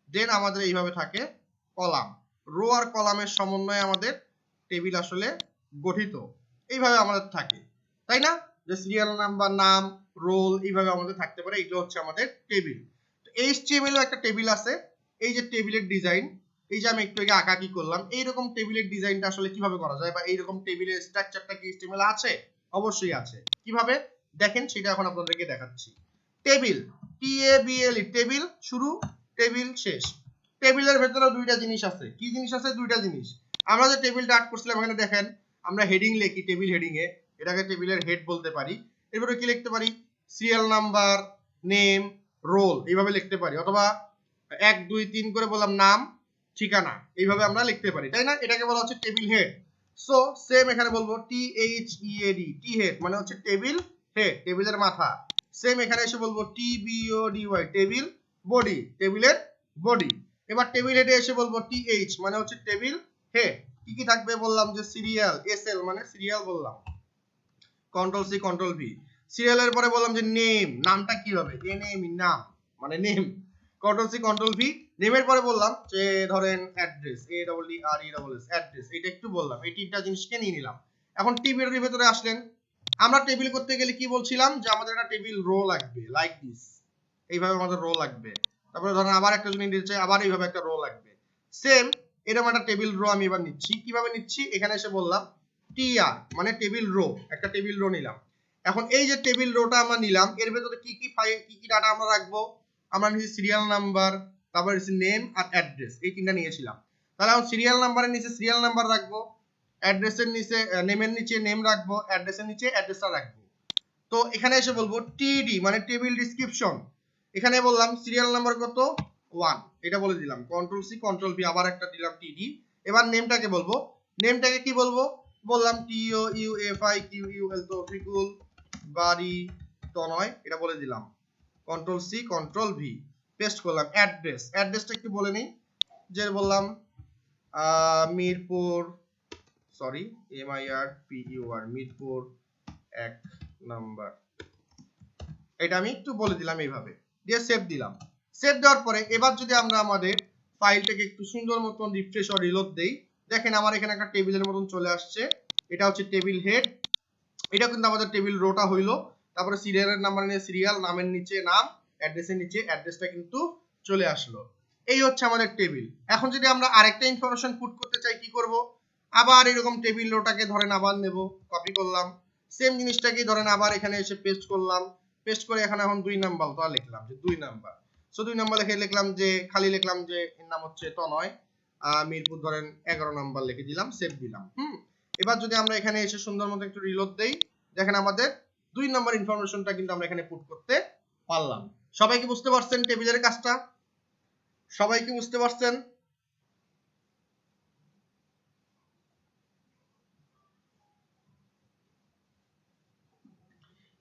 দেন আমাদের এইভাবে থাকে কলাম। রো আর কলামের সমন্বয়ে আমাদের টেবিল আসলে গঠিত, এইভাবে আমাদের থাকে, তাই না? যে সিরিয়াল নাম্বার, নাম, রোল, এইভাবে আমাদের থাকতে পারে, এইটা হচ্ছে আমাদের টেবিল। তো HTML একটা টেবিল আছে, এই যে টেবিলের ডিজাইন, এই যে আমি একটু আগে আঁকাআঁকি করলাম, এইরকম টেবিলের ডিজাইনটা আসলে কিভাবে করা যায়, বা এইরকম টেবিলের স্ট্রাকচারটা কি HTML আছে? অবশ্যই আছে। কিভাবে দেখেন সেটা এখন আপনাদেরকে দেখাচ্ছি। টেবিল, TABL, টেবিল শুরু, টেবিল শেষ। টেবিলের ভেতরে দুইটা জিনিস আছে। কি জিনিস আছে? দুইটা জিনিস। আমরা যে টেবিলটা আর্ট করছিলাম, এখানে দেখেন আমরা হেডিং লিখি, টেবিল হেডিং এ, এটাকে টেবিলের হেড বলতে পারি। এরপরে কি লিখতে পারি? সিরিয়াল নাম্বার, নেম, রোল, এইভাবে লিখতে পারি, অথবা 1 2 3 করে বললাম নাম, ঠিকানা, এইভাবে আমরা লিখতে পারি, তাই না? এটাকে বলা হচ্ছে টেবিল হেড। সো সেম এখানে বলবো THEAD, টি হেড মানে হচ্ছে টেবিল হেড, টেবিলের মাথা। সেম এখানে এসে বলবো TBODY, টেবিল বডি, টেবিলের বডি। এবার টেবিল হেডে এসে বলবো TH মানে হচ্ছে টেবিল হেড। কি কি থাকবে বললাম যে সিরিয়াল, SL মানে সিরিয়াল বললাম, কন্ট্রোল সি কন্ট্রোল ভি। সিরিয়ালের পরে বললাম যে নেম, নামটা কি হবে? NAM, নাম মানে name, control C control V. নেমের পরে বললাম যে ধরেন অ্যাড্রেস, ADDRESS, অ্যাড্রেস, এটা একটু বললাম, এই তিনটা জিনিসকে নিয়ে নিলাম। এখন টেবিলের ভেতরে আসলেন, আমরা টেবিল করতে গেলে কি বলছিলাম যে আমাদের একটা টেবিল রো লাগবে, লাইক দিস, এইভাবে আমাদের রো লাগবে। তারপরে ধরেন আবার একটা জিনিস দিতে চাই, আবার এইভাবে একটা রো লাগবে। সেম এরকম একটা টেবিল রো আমি এবার নিচ্ছি। কিভাবে নিচ্ছি, এখানে এসে বললাম tr মানে টেবিল রো, একটা টেবিল রো নিলাম। এখন এই যে টেবিল রোটা আমরা নিলাম, এর ভেতরে কি কি ফাইল কি কি ডাটা আমরা রাখবো, আমরা নিয়েছি সিরিয়াল নাম্বার, তারপর হচ্ছে নেম আর অ্যাড্রেস, এই তিনটা নিয়েছিলাম। তাহলে এখন সিরিয়াল নাম্বারের নিচে সিরিয়াল নাম্বার রাখবো, অ্যাড্রেসের নিচে নেমের নিচে নেম রাখবো, অ্যাড্রেসের নিচে অ্যাড্রেসটা রাখবো। তো এখানে এসে বলবো টিডি মানে টেবিল ডেসক্রিপশন, এখানে বললাম সিরিয়াল নাম্বার কত 1, এটা বলে দিলাম, কন্ট্রোল সি কন্ট্রোল ভি আবার একটা দিলাম টিডি। এবার নেমটাকে বলবো, নেমটাকে কি বলবো, বললাম টিও ইউএফআই কিউইউএল তৌফিকুল বাড়ি তনয়, এটা বলে দিলাম, control C control V, paste করলাম। অ্যাড্রেস, অ্যাড্রেসটা একটু বলে নিই, যে বললাম Mirpur, sorry MIRPUR Mirpur 1 number, এটা আমি একটু বলে দিলাম এইভাবে, দিয়ে সেভ দিলাম। সেভ দেওয়ার পরে এবার যদি আমরা আমাদের ফাইলটাকে একটু সুন্দর মতন রিফ্রেশ আর রিলোড দেই, দেখেন আমার এখানে একটা টেবিলের মতন চলে আসছে, এটা হচ্ছে টেবিল হেড, এটা কিন্তু আমাদের টেবিল রোটা হইলো। তারপরে সিরিয়ালের নাম্বার নিয়ে সিরিয়াল, নামের নিচে নাম, অ্যাড্রেসের নিচে অ্যাড্রেসটা কিন্তু চলে আসলো। এই হচ্ছে আমাদের টেবিল। এখন যদি আমরা আরেকটা ইনফরমেশন পুট করতে চাই কি করব, আবার এরকম টেবিল রোটাকে ধরেন আবার নেব, কপি করলাম, সেম জিনিসটাকে ধরেন আবার এখানে এসে পেস্ট করলাম, পেস্ট করে এখানে এখন 2 নাম্বার তো লিখলাম যে 2 নাম্বার, সো 2 নাম্বার লিখে লিখলাম যে খালি লিখলাম যে এর নাম হচ্ছে তনয়, মিরপুর ধরেন 11 নাম্বার লিখে দিলাম, সেভ দিলাম। এবার যদি আমরা এখানে এসে সুন্দর মতো একটু রিলোড দেই, দেখেন আমাদের 2 নাম্বার ইনফরমেশনটা কিন্তু আমরা এখানে পুট করতে পারলাম। সবাই কি বুঝতে পারছেন টেবিলের কাজটা? সবাই কি বুঝতে পারছেন?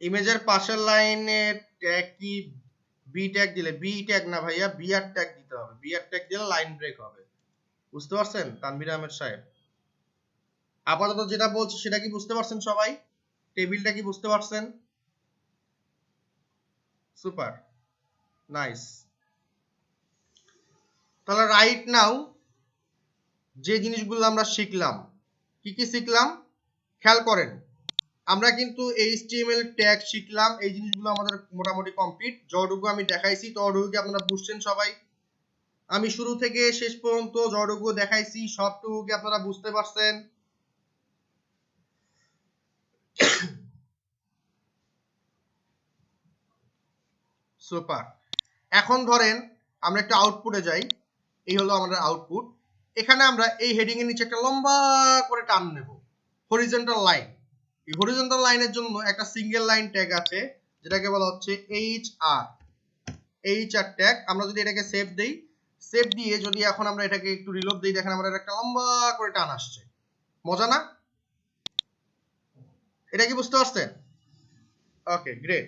ইমেজের পাশের লাইনে ট্যাগ কি বি ট্যাগ দিলে, বি ট্যাগ না ভাইয়া, বি আর ট্যাগ দিতে হবে, বি আর ট্যাগ দিলে লাইন ব্রেক হবে। বুঝতে পারছেন তানভীর আহমেদ সাহেব? আপাতত যেটা বলছি সেটা কি বুঝতে পারছেন সবাই? টেবিলটা কি বুঝতে পারছেন? Super, nice. তাহলে রাইট নাও যে জিনিসগুলো আমরা শিখলাম, কি কি শিখলাম খেয়াল করেন। আমরা কিন্তু HTML ট্যাগ শিখলাম, এই জিনিসগুলো আমাদের মোটামুটি কমপ্লিট, যতটুকু আমি দেখাইছি ততটুকু কি আপনারা বুঝছেন সবাই? আমি শুরু থেকে শেষ পর্যন্ত যতটুকু দেখাইছি সবটুকু কি আপনারা বুঝতে পারছেন? সুপার। এখন ধরেন আমরা একটা আউটপুটে যাই, এই হলো আমাদের আউটপুট। এখানে আমরা এই হেডিং এর নিচে একটা লম্বা করে টান নেব, হরিজন্টাল লাইন। এই হরিজন্টাল লাইনের জন্য একটা সিঙ্গেল লাইন ট্যাগ আছে যেটাকে বলা হচ্ছে HR ট্যাগ। আমরা যদি এটাকে সেভ দেই, সেভ দিয়ে যদি এখন আমরা এটাকে একটু রিলোড দেই, দেখেন আমাদের একটা লম্বা করে টান আসছে, মজা না? এটা কি বুঝতে পারছেন? Okay great.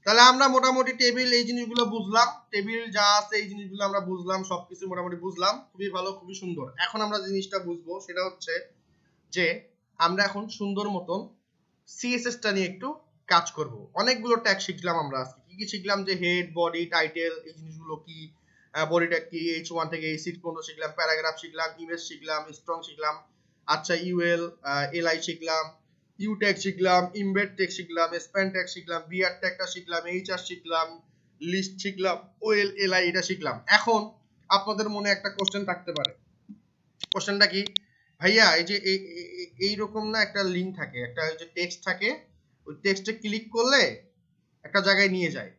তাহলে আমরা মোটামুটি টেবিল এই জিনিসগুলো বুঝলাম, টেবিল যা আছে এই জিনিসগুলো আমরা বুঝলাম, সবকিছু মোটামুটি বুঝলাম, খুবই ভালো খুবই সুন্দর। এখন আমরা যে জিনিসটা বুঝবো সেটা হচ্ছে যে আমরা এখন সুন্দর মতন CSS টা নিয়ে একটু কাজ করব। অনেকগুলো ট্যাগ শিখলাম আমরা আজকে, কি কি শিখলাম, যে হেড, বডি, টাইটেল, এই জিনিসগুলো কি, বডি ট্যাগ কি, H1 থেকে H6 পর্যন্ত শিখলাম, প্যারাগ্রাফ শিখলাম, ইমেজ শিখলাম, স্ট্রং শিখলাম, আচ্ছা UL LI শিখলাম, ইউ ট্যাগ শিখলাম, ইমবেড ট্যাগ শিখলাম, স্প্যান ট্যাগ শিখলাম, বিআর ট্যাগটা শিখলাম, HR শিখলাম, লিস্ট শিখলাম, OL LI এটা শিখলাম। এখন আপনাদের মনে একটা কোশ্চেন থাকতে পারে, কোশ্চেনটা কি, ভাইয়া এই যে এইরকম না একটা লিঙ্ক থাকে, একটা যে টেক্সট থাকে, ওই টেক্সটে ক্লিক করলে একটা জায়গায় নিয়ে যায়,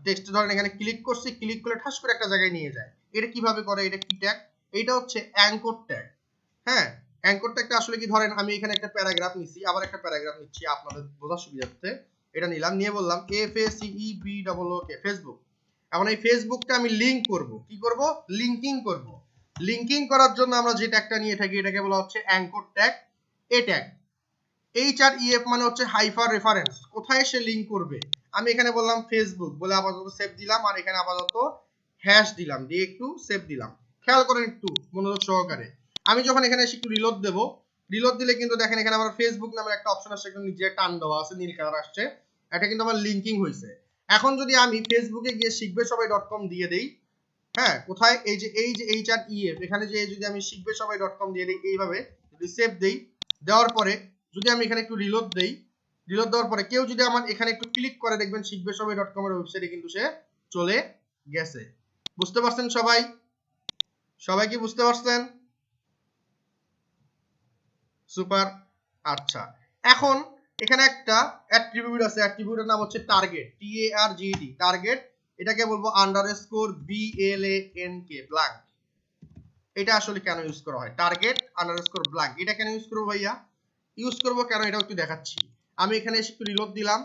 টেক্সটে ধরেন এখানে ক্লিক করছি, ক্লিক করলে ঠাস করে একটা জায়গায় নিয়ে যায়, এটা কিভাবে করে, এটা কি ট্যাগ? এটা হচ্ছে অ্যাঙ্কর ট্যাগ। হ্যাঁ, অ্যাঙ্কর ট্যাগটা আসলে কি, ধরেন আমি এখানে একটা প্যারাগ্রাফ নিছি, আবার একটা প্যারাগ্রাফ নিচ্ছি আপনাদের বোঝার সুবিধার্থে, এটা নিলাম, নিয়ে বললাম FACEBOOK ফেসবুক। এখন এই ফেসবুকটা আমি লিংক করব, কি করব, লিংকিং করব। লিংকিং করার জন্য আমরা যে ট্যাগটা নিয়ে থাকি এটাকে বলা হচ্ছে অ্যাঙ্কর ট্যাগ। এ ট্যাগ HREF মানে হচ্ছে হাইপার রেফারেন্স, কোথায় সে লিংক করবে। আমি এখানে বললাম ফেসবুক বলে আপাতত সেভ দিলাম, আর এখানে আপাতত হ্যাশ দিলাম, দিয়ে একটু সেভ দিলাম। খেয়াল করেন একটু মনোযোগ সহকারে, আমি যখন এখানে এসে একটু রিলোড দেব, রিলোড দিলে কিন্তু দেখেন এখানে আমার ফেসবুক নামের একটা অপশন আসছে, একদম নিচে টান দেওয়া আছে, নীল কালার আসছে, এটা কিন্তু আমার লিংকিং হয়েছে। এখন যদি আমি ফেসবুকে গিয়ে শিখবেসবাই.com দিয়ে দেই, হ্যাঁ কোথায়, এই যে HREF এখানে যে যদি আমি শিখবেসবাই.com দিয়ে দিই, এইভাবে যদি সেভ দেই, দেওয়ার পরে যদি আমি এখানে একটু রিলোড দেই, রিলোড দেওয়ার পরে কেউ যদি আমার এখানে একটু ক্লিক করে, দেখবেন শিখবেসবাই.com এর ওয়েবসাইটে কিন্তু সে চলে গেছে। বুঝতে পারছেন সবাই? সবাই কি বুঝতে পারছেন? সুপার। আচ্ছা, এখন এখানে একটা অ্যাট্রিবিউট আছে, অ্যাট্রিবিউটের নাম হচ্ছে টার্গেট, TARGET, টার্গেট। এটাকে বলবো আন্ডারস্কোর BLANK, ব্ল্যাঙ্ক। এটা আসলে কেন ইউজ করা হয়, টার্গেট আন্ডারস্কোর ব্ল্যাঙ্ক, এটা কেন ইউজ করবো ভাইয়া? ইউজ করবো কেন এটাও একটু দেখাচ্ছি। আমি এখানে এসে একটু রিলোড দিলাম,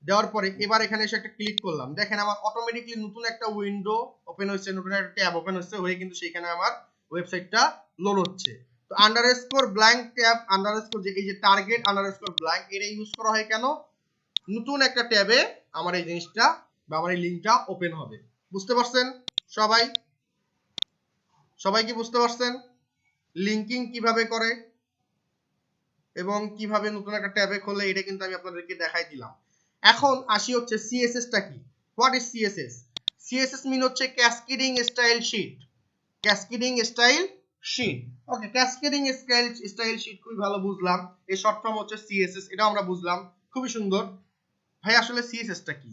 দেওয়ার পরে এবার এখানে এসে একটা ক্লিক করলাম, দেখেন আমার অটোমেটিকলি নতুন একটা উইন্ডো ওপেন হচ্ছে, নতুন একটা ট্যাব ওপেন হচ্ছে, হয়ে কিন্তু সেখানে আমার ওয়েবসাইটটা লোড হচ্ছে। তো আন্ডারস্কোর ব্ল্যাঙ্ক ট্যাব আন্ডারস্কোর, যে এই যে টার্গেট আন্ডারস্কোর ব্ল্যাঙ্ক, এটা ইউজ করা হয় কেন? নতুন একটা ট্যাবে আমার এই জিনিসটা বা আমার এই লিংকটা ওপেন হবে। বুঝতে পারছেন সবাই? সবাই কি বুঝতে পারছেন লিঙ্কিং কিভাবে করে এবং কিভাবে নতুন একটা ট্যাবে খোলে? এটা কিন্তু আমি আপনাদেরকে দেখাই দিলাম। এখন আসি হচ্ছে সিএসএস টা কি। What is CSS? CSS mean হচ্ছে cascading style sheet. Cascading style sheet, okay, cascading style sheet খুবই ভালো বুঝলাম। এই শর্ট ফর্ম হচ্ছে সিএসএস, এটা আমরা বুঝলাম, খুবই সুন্দর। ভাই আসলে সিএসএস টা কি?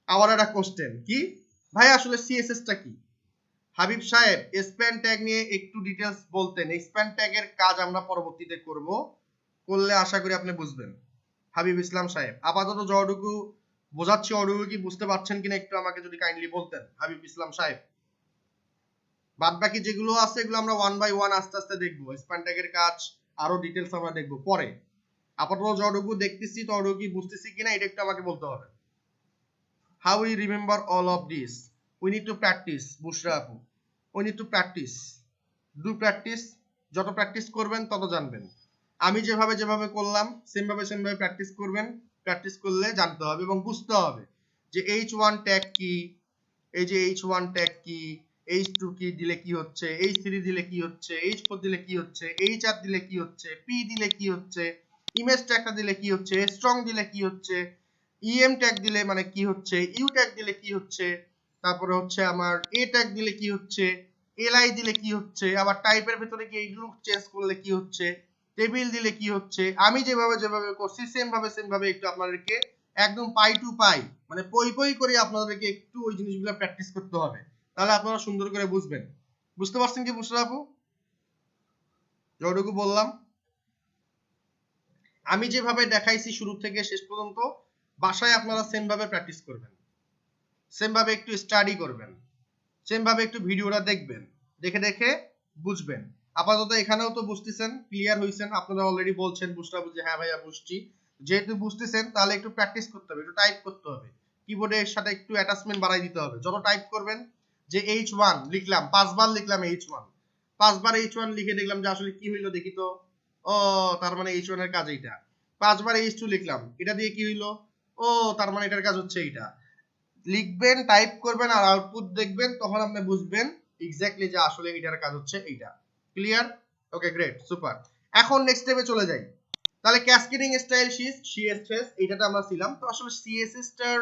আবার একটা কোশ্চেন, কি ভাই আসলে সিএসএস টা কি? হাবিব সাহেব স্প্যান ট্যাগ নিয়ে একটু ডিটেইলস বলতেন। স্প্যান ট্যাগের কাজ আমরা পরবর্তীতে করব, করলে আশা করি আপনি বুঝবেন। হাবিব ইসলাম সাহেব, আপাতত যতটুকু বোঝাচ্ছি অতটুকু কি বুঝতে পারছেন কিনা একটু আমাকে যদি কাইন্ডলি বলতেন হাবিব ইসলাম সাহেব। বাদ বাকি যেগুলো আছে এগুলো আমরা ওয়ান বাই ওয়ান আস্তে আস্তে দেখবো, স্প্যান ট্যাগের কাজ আরো ডিটেইলস আমরা দেখবো পরে। আপাতত যতটুকু দেখতেছি ততটুকু কি বুঝতেছি কিনা এটা একটু আমাকে বলতে হবে। How we remember all of this? We need to practice. Bushra আপু, we need to practice, do practice. যত প্র্যাকটিস করবেন তত জানবেন। আমি যেভাবে করলাম সেমভাবে প্র্যাকটিস করবেন। প্র্যাকটিস করলে জানতে হবে এবং বুঝতে হবে যে H1 ট্যাগ কি, এই যে H1 ট্যাগ কি, H2 কি দিলে কি হচ্ছে, H3 দিলে কি হচ্ছে, H4 দিলে কি হচ্ছে, HR দিলে কি হচ্ছে, P দিলে কি হচ্ছে, ইমেজ ট্যাগটা দিলে কি হচ্ছে, স্ট্রং দিলে কি হচ্ছে, EM ট্যাগ দিলে মানে কি হচ্ছে, ইউ ট্যাগ দিলে কি হচ্ছে, তারপরে হচ্ছে আমার এ ট্যাগ দিলে কি হচ্ছে, এলআই দিলে কি হচ্ছে, আবার টাইপের ভিতরে কি এইগুলো চেঞ্জ করলে কি হচ্ছে, টেবিল দিলে কি হচ্ছে। আমি যেভাবে করছি সেম ভাবে একটু আপনাদেরকে একদম পাই টু পাই মানে পই করে আপনাদেরকে একটু ওই জিনিসগুলো প্র্যাকটিস করতে হবে, তাহলে আপনারা সুন্দর করে বুঝবেন। বুঝতে পারছেন কি বুশরা আপু যতটুকু বললাম? আমি যেভাবে দেখাইছি শুরু থেকে শেষ পর্যন্ত বাসায় আপনারা সেম ভাবে প্র্যাকটিস করবেন, সেম ভাবে একটু স্টাডি করবেন, সেম ভাবে একটু ভিডিওটা দেখবেন, দেখে দেখে বুঝবেন। আপাতত এখানেও তো বুঝতেছেন, ক্লিয়ার হইছেন, আপনারা অলরেডি বলছেন বুঝতে বুঝে হ্যাঁ ভাইয়া বুঝছি। যেহেতু বুঝতেছেন তাহলে একটু প্র্যাকটিস করতে হবে, একটু টাইপ করতে হবে, কিবোর্ডের সাথে একটু অ্যাটাচমেন্ট বাড়াই দিতে হবে। যত টাইপ করবেন, যে H1 লিখলাম 5 বার লিখলাম H1, 5 বার H1 লিখে দেখলাম যে আসলে কি হইলো দেখি তো, ও তার মানে H1 এর কাজ এইটা। 5 বার H2 লিখলাম, এটা দিয়ে কি হইলো, ও তার মানে এটার কাজ হচ্ছে এইটা। লিখবেন, টাইপ করবেন আর আউটপুট দেখবেন, তখন আপনি বুঝবেন এক্স্যাক্টলি যে আসলে এটার কাজ হচ্ছে এইটা। ক্লিয়ার? ওকে, গ্রেট, সুপার। এখন নেক্সট স্টেপে চলে যাই। তাহলে ক্যাসকেডিং স্টাইল সিএসএস এইটাতে আমরা ছিলাম। তো আসলে সিএসএস টার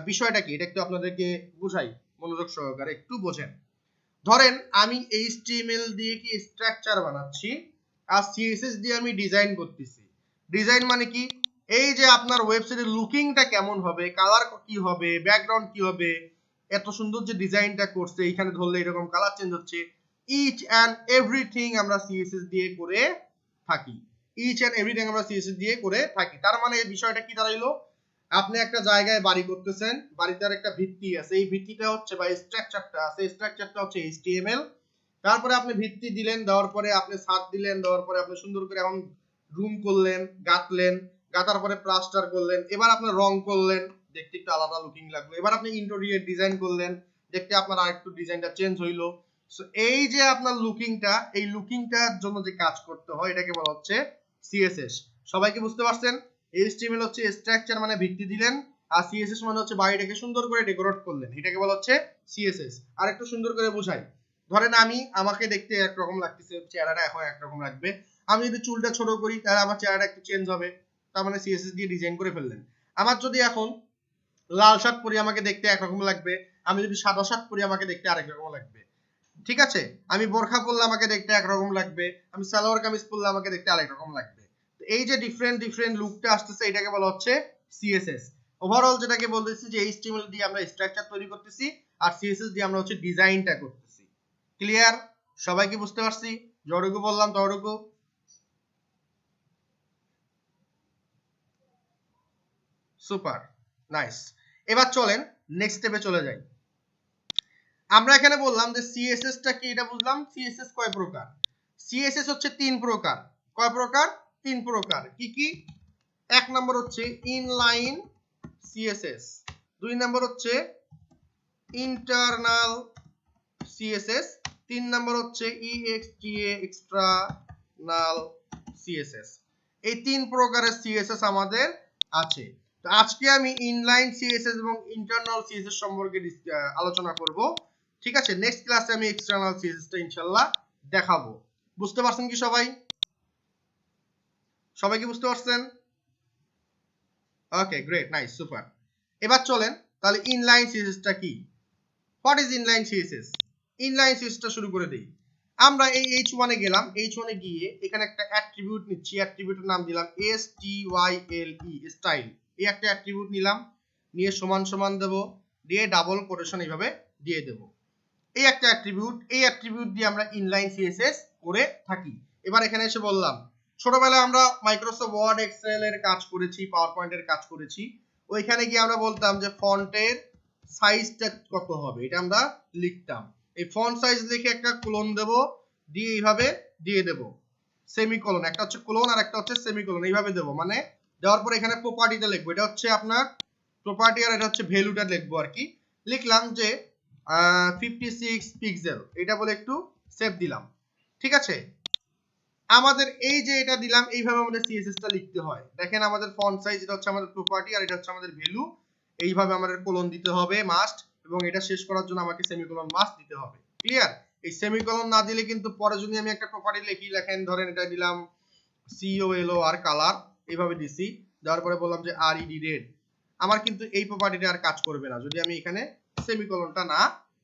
বিষয়টা কি এটা একটু আপনাদেরকে বুঝাই, মনোযোগ সহকারে একটু বোঝেন। ধরেন আমি এইচটিএমএল দিয়ে কি স্ট্রাকচার বানাচ্ছি আর সিএসএস দিয়ে আমি ডিজাইন করতেছি। ডিজাইন মানে কি, এই যে আপনার ওয়েবসাইটের লুকিংটা কেমন হবে, কালার কি হবে, ব্যাকগ্রাউন্ড কি হবে, এত সুন্দর যে ডিজাইনটা করছে এখানে ধরলে এরকম কালার চেঞ্জ হচ্ছে, ইচ অ্যান্ড এভরিথিং আমরা সিএসএস দিয়ে করে থাকি। ইচ অ্যান্ড এভরিথিং আমরা সিএসএস দিয়ে করে থাকি। তার মানে এই বিষয়টা কি দাঁড়াইলো, আপনি একটা জায়গায় বাড়ি করতেছেন, বাড়িটার একটা ভিত্তি আছে, এই ভিত্তিটা হচ্ছে বা স্ট্রাকচারটা আছে, স্ট্রাকচারটা হচ্ছে এইচটিএমএল। তারপরে আপনি ভিত্তি দিলেন, দেওয়ার পরে আপনি ছাদ দিলেন, দেওয়ার পরে আপনি সুন্দর করে এখন রুম করলেন, গাঁথলেন, গাঁথার পরে প্লাস্টার করলেন, এবার আপনি রং করলেন, দেখতে একটু আলাদা লুকিং লাগলো, এবার আপনি ইন্টেরিয়র ডিজাইন করলেন, দেখতে আপনার আরেকটু ডিজাইনটা চেঞ্জ হইলো। সো এই যে আপনার লুকিংটা, এই লুকিংটার জন্য যে কাজ করতে হয় এটাকে বলা হচ্ছে সিএসএস। সবাইকে বুঝতে পারছেন? এইচটিএমএল হচ্ছে স্ট্রাকচার মানে ভিত্তি দিলেন, আর সিএসএস মানে হচ্ছে বাড়িটাকে সুন্দর করে ডেকোরেট করলেন, এটাকে বলা হচ্ছে সিএসএস। আর একটু সুন্দর করে বোঝাই, ধরেন আমাকে দেখতে একরকম লাগতেছে, চেহারাটা এখন একরকম লাগবে, আমি যদি চুলটা ছোট করি তাহলে আমার চেহারাটা একটু চেঞ্জ হবে, তার মানে সিএসএস দিয়ে ডিজাইন করে ফেললেন। আমার যদি এখন লাল শার্ট পরি আমাকে দেখতে একরকম লাগবে, আমি যদি সাদা শার্ট পরি আমাকে দেখতে আরেক রকম লাগবে, ঠিক আছে? আমি বোরখা পরলে আমাকে দেখতে একরকম লাগবে, আমি সালোয়ার কামিজ পরলে আমাকে দেখতে আরেক রকম লাগবে। এই যে ডিফারেন্ট লুকটা আসতেছে এটাকে বলা হচ্ছে সিএসএস। ওভারঅল যেটাকে বলতেছি যে এইচটিএমএল দিয়ে আমরা স্ট্রাকচার তৈরি করতেছি আর সিএসএস দিয়ে আমরা হচ্ছে ডিজাইনটা করতেছি। ক্লিয়ার? সবাই কি বুঝতে পারছি? যতটুকু বললাম ততটুকু? Super, nice. এবার চলেন নেক্সট স্টেপে চলে যাই। আমরা এখানে বললাম যে সিএসএস টা কি, এটা বুঝলাম। সিএসএস কয় প্রকার? সিএসএস হচ্ছে 3 প্রকার। কয় প্রকার? 3 প্রকার। কি কি? এক নম্বর হচ্ছে ইনলাইন সিএসএস, 2 নম্বর হচ্ছে ইন্টারনাল সিএসএস, 3 নম্বর হচ্ছে ইএক্সটিএ এক্সটারনাল সিএসএস। এই 3 প্রকারের সিএসএস আমাদের আছে। তো আজকে আমি ইনলাইন সিএসএস এবং ইন্টারনাল সিএসএস সম্পর্কে আলোচনা করব। ঠিক আছে, নেক্সট ক্লাসে আমি এক্সটারনাল সিএসএস টা ইনশাআল্লাহ দেখাবো। বুঝতে পারছেন কি সবাই? সবাই কি বুঝতে পারছেন? ওকে, গ্রেট, নাইস, সুপার। এবার চলেন তাহলে ইনলাইন সিএসএস টা কি? What is inline CSS? Inline CSS টা শুরু করে দেই। আমরা এই h1 এ গেলাম, h1 এ গিয়ে এখানে একটা অ্যাট্রিবিউট নিচ্ছি, অ্যাট্রিবিউটের নাম দিলাম style, স্টাইল। এই একটা অ্যাট্রিবিউট নিলাম, নিয়ে সমান সমান দেব, দিয়ে ডাবল কোটেশন এইভাবে দিয়ে দেব। এই একটা অ্যাট্রিবিউট, এই অ্যাট্রিবিউট দিয়ে আমরা ইনলাইন সিএসএস করে থাকি। এবার এখানে এসে বললাম, ছোটবেলায় আমরা মাইক্রোসফট ওয়ার্ড এক্সেল এর কাজ করেছি, পাওয়ার পয়েন্টের কাজ করেছি, ওইখানে গিয়ে আমরা বলতাম যে ফন্টের সাইজটা কত হবে, এটা আমরা লিখতাম। এই ফন্ট সাইজ লিখে একটা কোলন দেব, দিয়ে এইভাবে দিয়ে দেব সেমিকোলন, একটা হচ্ছে কোলন আর একটা হচ্ছে সেমিকোলন, এইভাবে দেব। মানে দেওয়ার পর এখানে প্রপার্টিটা লিখবো, এটা হচ্ছে আপনার প্রপার্টি আর এটা হচ্ছে ভ্যালুটা লিখবো আর কি। লিখলাম যে 56 পিক্সেল, এটা বলে একটু সেভ দিলাম। ঠিক আছে, আমাদের এই যে এটা দিলাম, এইভাবে আমাদের সিএসএস টা লিখতে হয়। দেখেন আমাদের ফন্ট সাইজ, এটা হচ্ছে আমাদের প্রপার্টি আর এটা হচ্ছে আমাদের ভ্যালু। এইভাবে আমাদের কোলন দিতে হবে মাস্ট, এবং এটা শেষ করার জন্য আমাকে সেমিকোলন মাস্ট দিতে হবে। ক্লিয়ার? এই সেমিকোলন না দিলে কিন্তু পরে যদি আমি একটা প্রপার্টি লিখি, লেখেন ধরেন এটা দিলাম COLOR কালার, এইভাবে দিছি, দেওয়ার পরে বললাম যে RED রেড, আমার কিন্তু এই প্রপার্টিটা আর কাজ করবে না যদি আমি এখানে সেমিকোলনটা না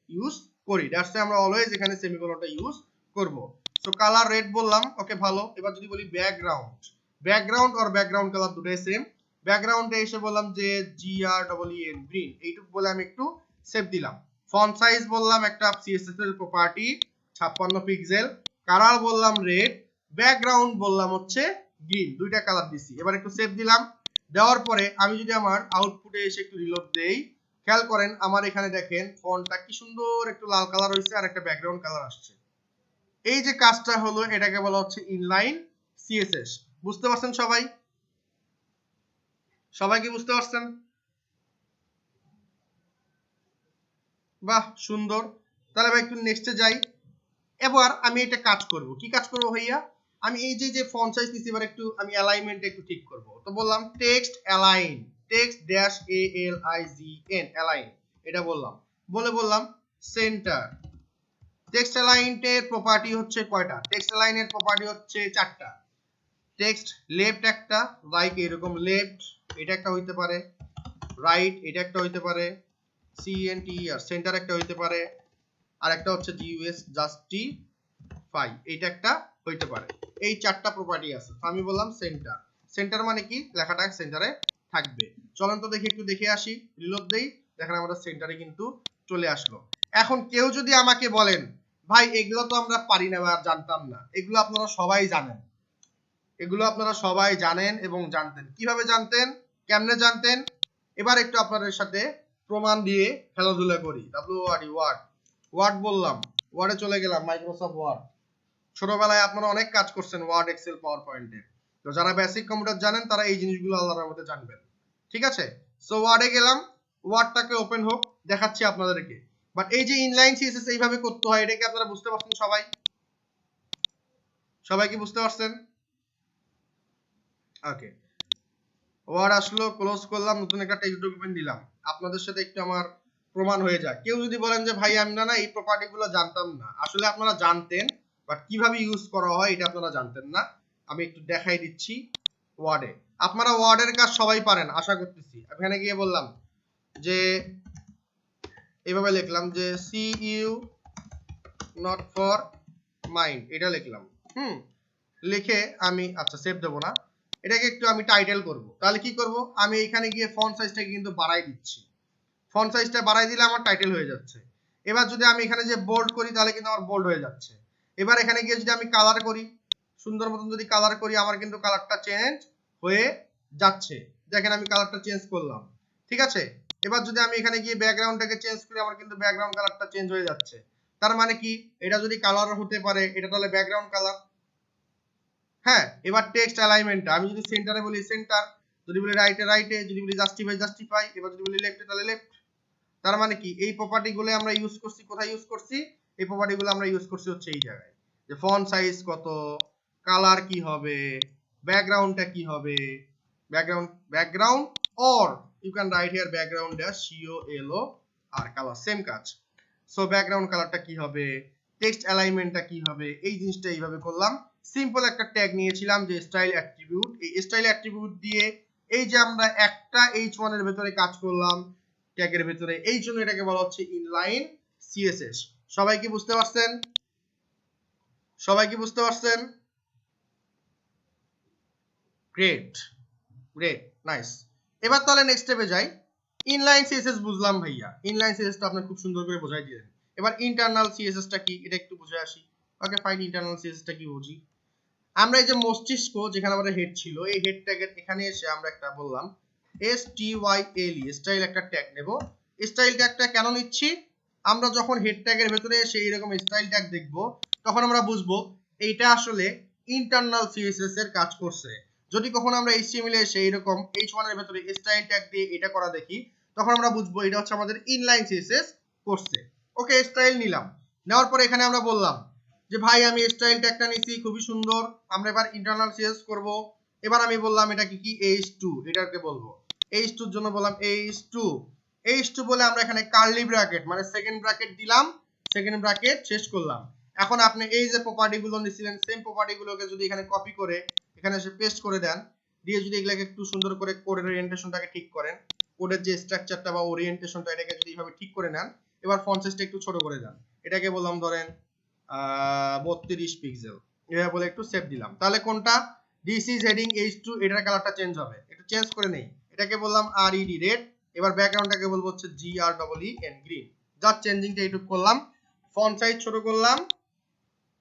ইউজ করি। দ্যাটস আমরা অলওয়েজ এখানে সেমিকোলনটা ইউজ করব। সো কালার রেড বললাম, ওকে ভালো। এবার যদি বলি ব্যাকগ্রাউন্ড, ব্যাকগ্রাউন্ড আর ব্যাকগ্রাউন্ড কালার দুটোই সেম। ব্যাকগ্রাউন্ডে এসে বললাম যে GREEN, গ্রিন, এইটুকু বলে আমি একটু সেভ দিলাম। ফন্ট সাইজ বললাম একটা সিএসএস এর প্রপার্টি 56 পিক্সেল, কালার বললাম রেড, ব্যাকগ্রাউন্ড বললাম হচ্ছে গ্রিন, দুইটা কালার দিছি। এবার একটু সেভ দিলাম। দেওয়ার পরে আমি যদি আমার আউটপুটে এসে একটু রিলোড দেই, খেয়াল করেন আমার এখানে দেখেন ফন্টটা কি সুন্দর একটু লাল কালার হয়েছে আর একটা ব্যাকগ্রাউন্ড কালার আসছে। এই যে কাজটা হলো, এটাকে বলা হচ্ছে ইনলাইন সিএসএস। বুঝতে পারছেন সবাই? সবাই কি বুঝতে পারছেন? বাহ, সুন্দর। তাহলে ভাই একটু নেক্সটে যাই। এবার আমি এটা কাজ করব। কি কাজ করব ভাইয়া? আমি এই যে ফন্ট সাইজ নিছি, এবার একটু আমি অ্যালাইনমেন্ট একটু ঠিক করব। তো বললাম text align, text dash ALIGN, align, এটা বললাম। বললাম সেন্টার। টেক্সট অ্যালাইনের প্রপার্টি হচ্ছে কয়টা? টেক্সট অ্যালাইনের প্রপার্টি হচ্ছে 4টা। টেক্সট লেফট একটা, লাইক এরকম লেফট, এটা একটা হইতে পারে, রাইট এটা একটা হইতে পারে, CENTER সেন্টার একটা হইতে পারে, আর একটা হচ্ছে GUS জাস্টিফাই, এটা একটা হইতে পারে। এই 4টা প্রপার্টি আছে। তো আমি বললাম সেন্টার। সেন্টার মানে কি? লেখাটা সেন্টারে থাকবে। চলুন তো দেখি, একটু দেখে আসি, রিলোড দেই, দেখেন আমাদের সেন্টারে কিন্তু চলে আসলো। এখন কেউ যদি আমাকে বলেন ভাই এগুলো তো আমরা পারি না বা জানতাম না, এগুলো আপনারা সবাই জানেন, এগুলো আপনারা সবাই জানেন এবং জানতেন। কিভাবে জানতেন, কেমনে জানতেন? এবার একটু আপনাদের সাথে প্রমাণ দিয়ে খেলাধুলা করি। WORD, ওয়ার্ড, ওয়ার্ড বললাম, ওয়ার্ডে চলে গেলাম, মাইক্রোসফট ওয়ার্ড। ছোটবেলায় আপনারা অনেক কাজ করছেন ওয়ার্ড, এক্সেল, পাওয়ার পয়েন্টে। তো যারা বেসিক কম্পিউটার জানেন তারা এই জিনিসগুলো আল্লাহর রহমতে জানবেন। ঠিক আছে, সো ওয়ার্ডে গেলাম, ওয়ার্ডটাকে ওপেন হোক, দেখাচ্ছি আপনাদেরকে। বাট এই যে ইনলাইন সিএসএস এইভাবে করতে হয়, এটা কি আপনারা বুঝতে পারছেন সবাই? সবাই কি বুঝতে পারছেন? ওকে, ওয়ার্ড আসলো, ক্লোজ করলাম, নতুন একটা টেক্সট ডকুমেন্ট দিলাম। আপনাদের সাথে একটু আমার প্রমাণ হয়ে যায়। কেউ যদি বলেন যে ভাই আমরা না এই প্রপার্টিগুলো জানতাম না, আসলে আপনারা জানতেন, বাট কিভাবে ইউজ করা হয় এটা আপনারা জানতেন না। আমি একটু দেখাই দিচ্ছি ওয়ার্ডে। আপনারা ওয়ার্ডের কাজ সবাই পারেন আশা করতেছি। এখানে গিয়ে বললাম যে এইভাবে লিখলাম যে CU নট ফর মাইন্ড, এটা লিখলাম। লিখে আমি আচ্ছা সেভ দেবো না, এটাকে একটু আমি টাইটেল করব। তাহলে কি করব, আমি এখানে গিয়ে ফন্ট সাইজটাকে কিন্তু বাড়াই দিচ্ছি। ফন্ট সাইজটা বাড়াই দিলে আমার টাইটেল হয়ে যাচ্ছে। এবার যদি আমি এখানে যে বোল্ড করি তাহলে কিন্তু আমার বোল্ড হয়ে যাচ্ছে। এবার এখানে গিয়ে যদি আমি কালার করি, সুন্দর মতন যদি কালার করি, আমার কিন্তু কালারটা চেঞ্জ হয়ে যাচ্ছে। দেখেন আমি কালারটা চেঞ্জ করলাম, ঠিক আছে। এবার যদি আমি এখানে গিয়ে ব্যাকগ্রাউন্ডটাকে চেঞ্জ করি, আমার কিন্তু ব্যাকগ্রাউন্ড কালারটা চেঞ্জ হয়ে যাচ্ছে। তার মানে কি, এটা যদি কালার হতে পারে, এটা তাহলে ব্যাকগ্রাউন্ড কালার। হ্যাঁ, এবার টেক্সট অ্যালাইনমেন্টটা আমি যদি সেন্টারে বলি সেন্টার, যদি বলি রাইটে রাইটে, যদি বলি জাস্টিফাই জাস্টিফাই, এবার যদি বলি লেফটে তাহলে লেফট। তার মানে কি, এই প্রপার্টিগুলো আমরা ইউজ করছি কোথায় ইউজ করছি, এই প্রপার্টিগুলো আমরা ইউজ করছি হচ্ছে এই জায়গায়, যে ফন্ট সাইজ কত, কালার কি হবে, ব্যাকগ্রাউন্ডটা কি হবে, background or you can write here background dash COLO R colour same কাজ। সো ব্যাকগ্রাউন্ড কালারটা কি হবে, টেক্সট অ্যালাইনমেন্টটা কি হবে, এই জিনিসটা এইভাবে করলাম। সিম্পল একটা ট্যাগ নিয়েছিলাম যে স্টাইল অ্যাট্রিবিউট, এই স্টাইল অ্যাট্রিবিউট দিয়ে এই যে আমরা একটা H1 এর ভেতরে কাজ করলাম ট্যাগের ভেতরে, এই জন্য এটাকে বলা হচ্ছে ইনলাইন CSS। সবাই কি বুঝতে পারছেন? সবাই কি বুঝতে পারছেন? Great great, nice. এবার তাহলে নেক্সট স্টেপে যাই। ইনলাইন CSS বুঝলাম ভাইয়া, ইনলাইন CSS টা আপনি খুব সুন্দর করে বোঝাই দিলেন। এবার ইন্টারনাল CSS টা কি, এটা একটু বুঝে আসি। ওকে ফাইন, ইন্টারনাল CSS টা কি বুঝি। আমরা এই যে মস্তিষ্ক যেখানে আমাদের হেড ছিল, এই হেড ট্যাগের এখানে এসে আমরা একটা বললাম STYLE স্টাইল একটা ট্যাগ নেব। স্টাইল ট্যাগটা কেন নিচ্ছি, আমরা যখন হেড ট্যাগের ভেতরে এসে এরকম স্টাইল ট্যাগ দেখব, তখন আমরা বুঝবো এইটা আসলে ইন্টারনাল CSS এর কাজ করছে। যদি কখনো আমরা HTML এ এসে এরকম H1 এর ভেতরে স্টাইল ট্যাগ দিয়ে এটা করা দেখি, তখন আমরা বুঝবো এটা হচ্ছে আমাদের ইনলাইন CSS করছে। ওকে, স্টাইল নিলাম, নেওয়ার পরে এখানে আমরা বললাম যে ভাই আমি স্টাইল ট্যাগটা নিছি, খুবই সুন্দর, আমরা এবার ইন্টারনাল CSS করব। এবার আমি বললাম এটা কি H2, এটাকে বলবো H2 এর জন্য বললাম H2 বলে আমরা এখানে কার্লি ব্র্যাকেট মানে সেকেন্ড ব্র্যাকেট দিলাম, সেকেন্ড ব্র্যাকেট শেষ করলাম। এখন আপনি এই যে প্রপার্টি গুলো নিছিলেন, সেম প্রপার্টি গুলোকে যদি এখানে কপি করে এখানে এসে পেস্ট করে দেন, দিয়ে যদি এগুলাকে একটু সুন্দর করে কোডের ওরিয়েন্টেশনটাকে ঠিক করেন, কোডের যে স্ট্রাকচারটা বা ওরিয়েন্টেশনটা এটাকে যদি এইভাবে ঠিক করে নেন, এবার ফন্ট সাইজটা একটু ছোট করে দেন, এটাকে বললাম ধরেন 32 পিক্সেল, এভাবে বলে একটু সেভ দিলাম। তাহলে কোনটা, দিস ইজ হেডিং H2, এটার কালারটা চেঞ্জ হবে, একটু চেঞ্জ করে নেই। এটাকে বললাম RED রেড, এবার ব্যাকগ্রাউন্ডটাকে বলবো হচ্ছে GREEN গ্রিন। জাস্ট চেঞ্জিংটা এইটুকু করলাম, ফন্ট সাইজ ছোট করলাম,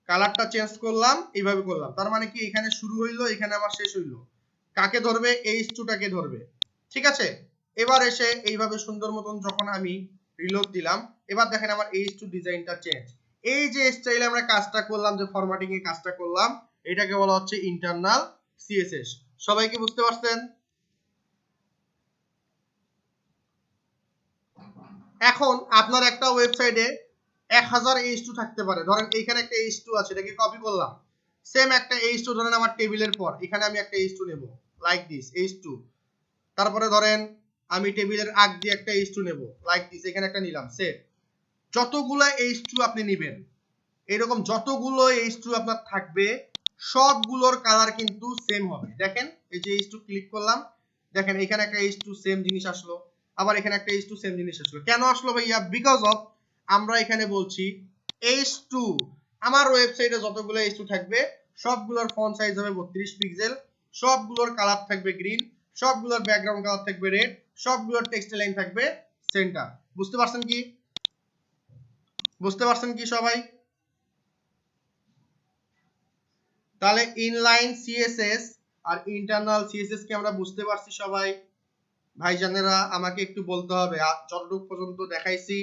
কালারটা চেঞ্জ করলাম, এইভাবে করলাম। তার মানে কি, এখানে শুরু হইলো, এখানে আবার শেষ হইলো। কাকে ধরবে, H2 টাকে ধরবে, ঠিক আছে। এবার এসে এইভাবে সুন্দর মতন যখন আমি রিলোড দিলাম, এবার দেখেন আমার H2 ডিজাইনটা চেঞ্জ। এই যে স্টাইলে আমরা কাজটা করলাম, যে ফরম্যাটিং এ কাজটা করলাম, এটাকে বলা হচ্ছে ইন্টারনাল CSS। সবাই কি বুঝতে পারছেন? এখন আপনার একটা ওয়েবসাইটে 1000 H2 থাকতে পারে, ধরেন এইখানে একটা H2 আছে, এটাকে কপি করলাম, সেম একটা H2 ধরেন আমার টেবিলের পর এখানে আমি একটা H2 নেব, লাইক দিস H2। তারপরে ধরেন আমি টেবিলের আগ দিয়ে একটা H2 নেব, লাইক দিস, এখানে একটা নিলাম, সেভ। যতগুলো H2 আপনি নেবেন, এরকম যতগুলো H2 আপনার থাকবে, সবগুলোর কালার কিন্তু সেম হবে। দেখেন এই যে H2 ক্লিক করলাম, দেখেন এখানে একটা H2 সেম জিনিস আসলো, আবার এখানে একটা H2 সেম জিনিস আসলো। কেন আসলো ভাইয়া? বিকজ অফ আমরা এখানে বলছি H2, আমার ওয়েবসাইটে যতগুলো H2 থাকবে সবগুলোর ফন্ট সাইজ হবে 32 পিক্সেল, সবগুলোর কালার থাকবে গ্রিন, সবগুলোর ব্যাকগ্রাউন্ড কালার থাকবে রেড, সবগুলোর টেক্সট লাইন থাকবে সেন্টার। বুঝতে পারছেন কি? বুঝতে পারছেন কি সবাই? তাহলে ইনলাইন CSS আর ইন্টারনাল CSS কি আমরা বুঝতে পারছি সবাই? ভাইজানেরা আমাকে একটু বলতে হবে, যতটুকু পর্যন্ত দেখাইছি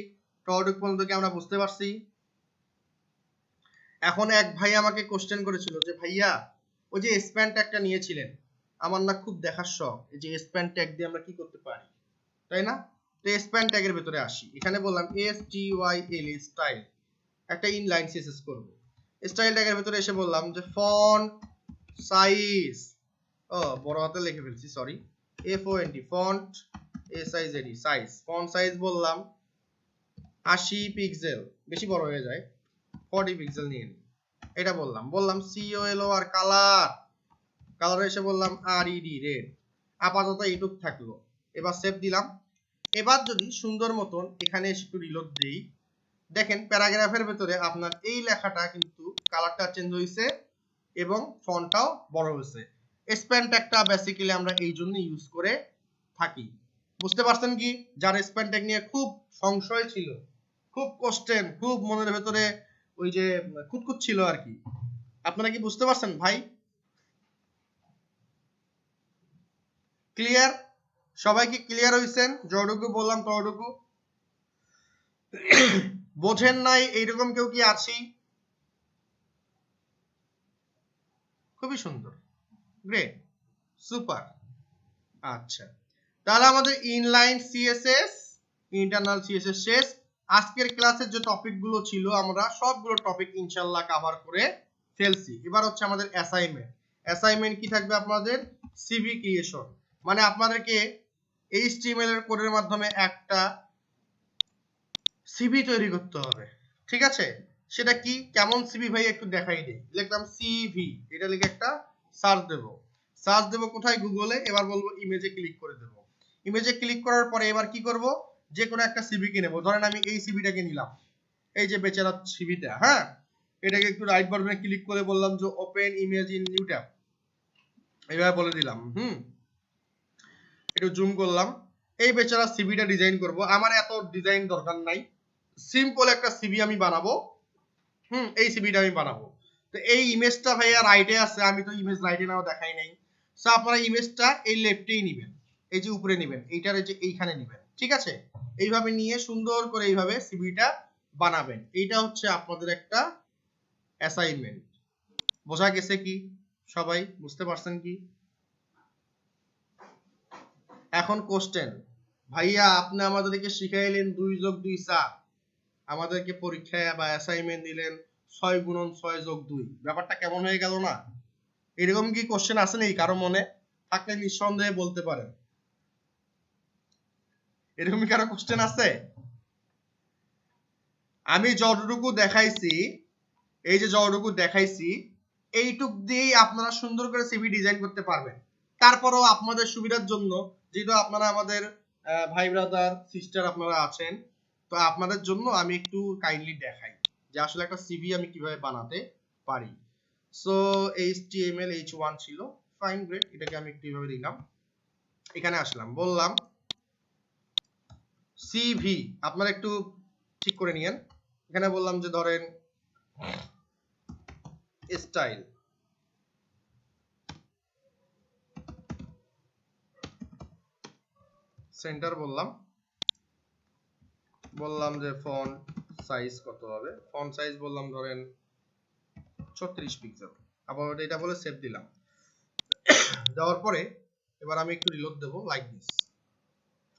ততটুকু পর্যন্ত কি আমরা বুঝতে পারছি? এখন এক ভাই আমাকে কোশ্চেন করেছিল যে ভাইয়া ওই যে স্প্যান ট্যাগটা নিয়েছিলেন, আমার না খুব দেখার শখ, এই যে স্প্যান ট্যাগ দিয়ে আমরা কি করতে পারি, তাই না? তো স্প্যান ট্যাগের ভেতরে আসি, এখানে বললাম STYL স্টাইল, একটা ইনলাইন CSS করব। স্টাইল ট্যাগের ভেতরে এসে বললাম যে ফন্ট সাইজ, বড় হাতে লিখে ফেলছি, sorry, FONT font SIZD size, font size বললাম 80 পিক্সেল, বেশি বড় হয়ে যায়, 40 পিক্সেল নিয়ে নিই, এটা বললাম। COLO আর কালার এসে বললাম RED রেড। আপাতত এইটুক থাকলো, এবার সেভ দিলাম। এবার যদি সুন্দর মতন এখানে এসে একটু রিলোড দেই, দেখেন প্যারাগ্রাফের ভেতরে আপনার এই লেখাটা কিন্তু কালারটা চেঞ্জ হয়েছে এবং ফন্টটাও বড় হয়েছে। স্প্যান ট্যাগটা বেসিক্যালি আমরা এই জন্য ইউজ করে থাকি। বুঝতে পারছেন কি? যার স্প্যান ট্যাগ নিয়ে খুব সংশয় ছিল, খুব কোশ্চেন, খুব মনের ভেতরে ওই যে খুঁতখুঁত ছিল আর কি, আপনারা কি বুঝতে পারছেন ভাই? ক্লিয়ার? সবাই কি ক্লিয়ার হইছেন? যতটুকু বললাম ততটুকু বোঝেন নাই এইরকম কেউ কি আছি? খুবই সুন্দর, গ্রেট, সুপার। আচ্ছা, তাহলে আমাদের ইনলাইন সিএসএস, ইন্টারনাল সিএসএস শেষ। আজকের ক্লাসের যে টপিকগুলো ছিল আমরা সবগুলো টপিক ইনশাআল্লাহ কভার করে ফেলছি। এবার হচ্ছে আমাদের অ্যাসাইনমেন্ট। অ্যাসাইনমেন্ট কি থাকবে আপনাদের? সিভি ক্রিয়েশন, মানে আপনাদেরকে এইচটিএমএল এর কোডের মাধ্যমে একটা সিভি তৈরি করতে হবে, ঠিক আছে? সেটা কি, কেমন সিভি ভাই একটু দেখাই দিই। লিখলাম সিভি, এটা লিখে একটা সার্চ দেব। সার্চ দেব কোথায়? গুগলে। এবার বলবো ইমেজে ক্লিক করে দেব। ইমেজে ক্লিক করার পরে এবার কি করব, যে কোনো একটা সিভি কে নেব। ধরেন আমি এই সিভিটাকে নিলাম, এই যে বেচারা সিভিটা, হ্যাঁ, এটাকে একটু রাইট বাটনে ক্লিক করে বললাম যে open image in new tab, এইভাবে বলে দিলাম। একটু জুম করলাম। এই বেচারা সিভিটা ডিজাইন করব। আমার এত ডিজাইন দরকার নাই, সিম্পল একটা সিভি আমি বানাবো। এই সিভিটা আমি বানাবো। তো এই ইমেজটা ভাইয়া রাইটে আছে, আমি তো ইমেজ রাইটে নাও দেখাই নাই। সো আপনারা ইমেজটা এই লেফটেই নেবেন, এই যে উপরে নেবেন, এইটার এই যে এইখানে নেবেন, ঠিক আছে? এইভাবে নিয়ে সুন্দর করে এইভাবে সিভিটা বানাবেন। এইটা হচ্ছে আপনাদের একটা অ্যাসাইনমেন্ট। বোঝা গেছে কি? সবাই বুঝতে পারছেন কি? এখন কোশ্চেন, ভাইয়া আপনি আমাদেরকে শিখাইলেন 2+2 আমাদেরকে পরীক্ষায় বা অ্যাসাইনমেন্ট দিলেন 6x6+2, ব্যাপারটা কেমন হয়ে গেল না? এরকম কি কোশ্চেন আছে নাকি কারো মনে? থাকলে নিঃসন্দেহে বলতে পারেন। এরকম কারো কোশ্চেন আছে? আমি যতটুকু দেখাইছি, এই যে যতটুকু দেখাইছি, এইটুক দিয়েই আপনারা সুন্দর করে সিভি ডিজাইন করতে পারবেন। তারপরেও আপনাদের সুবিধার জন্য, যেহেতু আপনারা আমাদের ভাই ব্রাদার সিস্টার আপনারা আছেন, তো আপনাদের জন্য আমি একটু কাইন্ডলি দেখাই যে আসলে একটা সিভি আমি কিভাবে বানাতে পারি। সো HTML H1 ছিল, ফাইন, গ্রেট। এটাকে আমি একটু এইভাবে দিলাম, এখানে আসলাম, বললাম সিভি, আপনারা একটু ঠিক করে নিয়েন। এখানে বললাম যে ধরেন স্টাইল, সেন্টার বললাম যে ফন্ট সাইজ কত হবে, ফন্ট সাইজ বললাম ধরেন 36 পিক্সেল। আবার এটা বলে সেভ দিলাম। দেওয়ার পরে এবার আমি একটু রিলোড দেব, লাইক দিস।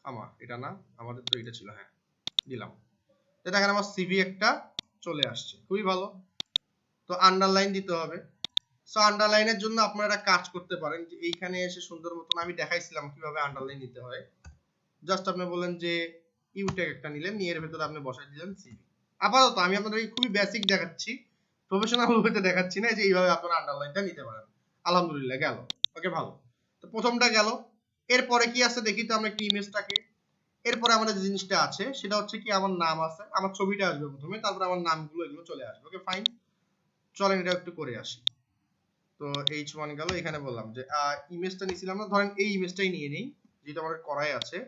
আমার এটা না, আমাদের তো এটা ছিল, হ্যাঁ, দিলাম। তো দেখেন আমার সিভি একটা চলে আসছে, খুবই ভালো। তো আন্ডারলাইন দিতে হবে। সো আন্ডারলাইনের জন্য আপনারা একটা কাজ করতে পারেন, যে এইখানে এসে সুন্দর মতন আমি দেখাইছিলাম কিভাবে আন্ডারলাইন নিতে হয়। জাস্ট আপনি বলেন যে ইউ ট্যাগ একটা নিলেন, নিয়ে এর ভেতরে আপনি বসাই দিলেন সিভি। আপাতত আমি আপনাদেরকে খুবই বেসিক দেখাচ্ছি, প্রফেশনাল হইতে দেখাচ্ছি না, যে এইভাবে আপনারা আন্ডারলাইনটা নিতে পারেন। আলহামদুলিল্লাহ গেল, ওকে, ভালো। তো প্রথমটা গেল। এরপরে কি আছে দেখি তো আমরা একটু ইমেজটাকে। এরপরে আমাদের যে জিনিসটা আছে সেটা হচ্ছে কি, আমার নাম আছে, আমার ছবিটা আসবে প্রথমে, তারপর আমার নামগুলো এগুলো চলে আসবে। ওকে, ফাইন। চলেন এটা একটু করে আসি। তো H1 গেল। এখানে বললাম যে ইমেজটা নিছিলাম না, ধরেন এই ইমেজটাই নিয়ে নেই, যেটা আমাদের করাই আছে।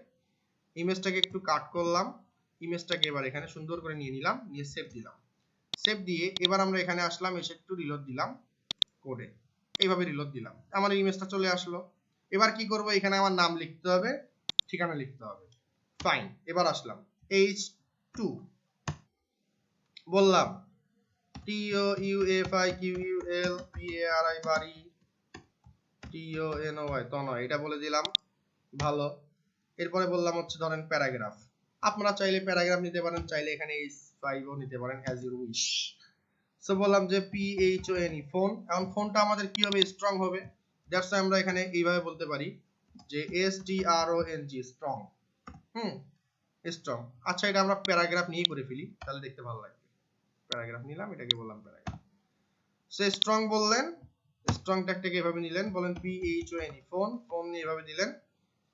ইমেজটাকে একটু কাট করলাম, ইমেজটাকে এবার এখানে সুন্দর করে নিয়ে নিলাম, নিয়ে সেভ দিলাম। সেভ দিয়ে এবার আমরা এখানে আসলাম, এসে একটু রিলোড দিলাম কোডে, এইভাবে রিলোড দিলাম, আমার ইমেজটা চলে আসলো। এবার কি করব, এখানে আমার নাম লিখতে হবে, ঠিকানা লিখতে হবে। ফাইন। এবার আসলাম H2, বললাম TOUFIQULPARI, বাড়ি, TONOY, তনয়, এটা বলে দিলাম, ভালো। এরপরে বললাম হচ্ছে ধরেন প্যারাগ্রাফ। আপনারা চাইলে প্যারাগ্রাফ নিতে পারেন, চাইলে এখানে H5 ও নিতে পারেন, অ্যাজ ইউ উইশ। সো বললাম যে PHONE, ফোন। এখন ফোনটা আমাদের কি হবে, স্ট্রং হবে। দ্যাটস আমরা এখানে এইভাবে বলতে পারি যে STRONG, স্ট্রং। স্ট্রং। আচ্ছা, এটা আমরা প্যারাগ্রাফ নিয়ে করে ফেলি, তাহলে দেখতে ভালো লাগবে। প্যারাগ্রাফ নিলাম, এটাকে বললাম প্যারাগ্রাফ। সে স্ট্রং বললেন, স্ট্রং ট্যাগটাকে এভাবে নিলেন, বলেন PHONE, ফোন নিয়ে এভাবে দিলেন।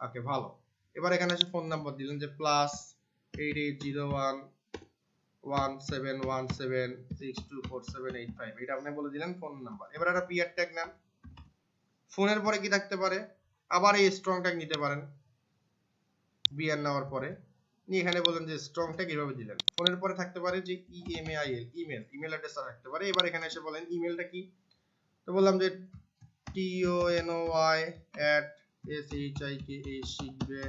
ওকে, ভালো। এবার এখানে এসে ফোন নাম্বার দিলেন যে +88011717624785, এটা আপনি বলে দিলেন ফোন নাম্বার। এবার একটা বিআর ট্যাগ নেন। ফোনের পরে কি থাকতে পারে, আবার এই স্ট্রং ট্যাগ নিতে পারেন। বিআর নেওয়ার পরে নিয়ে এখানে বলেন যে স্ট্রং ট্যাগ এভাবে দিলেন। ফোনের পরে থাকতে পারে যে ইমেইল, ইমেল অ্যাড্রেস থাকতে পারে। এবার এখানে এসে বলেন ইমেলটা কি, তো বললাম যে TONOY@ SHIKA শিখবে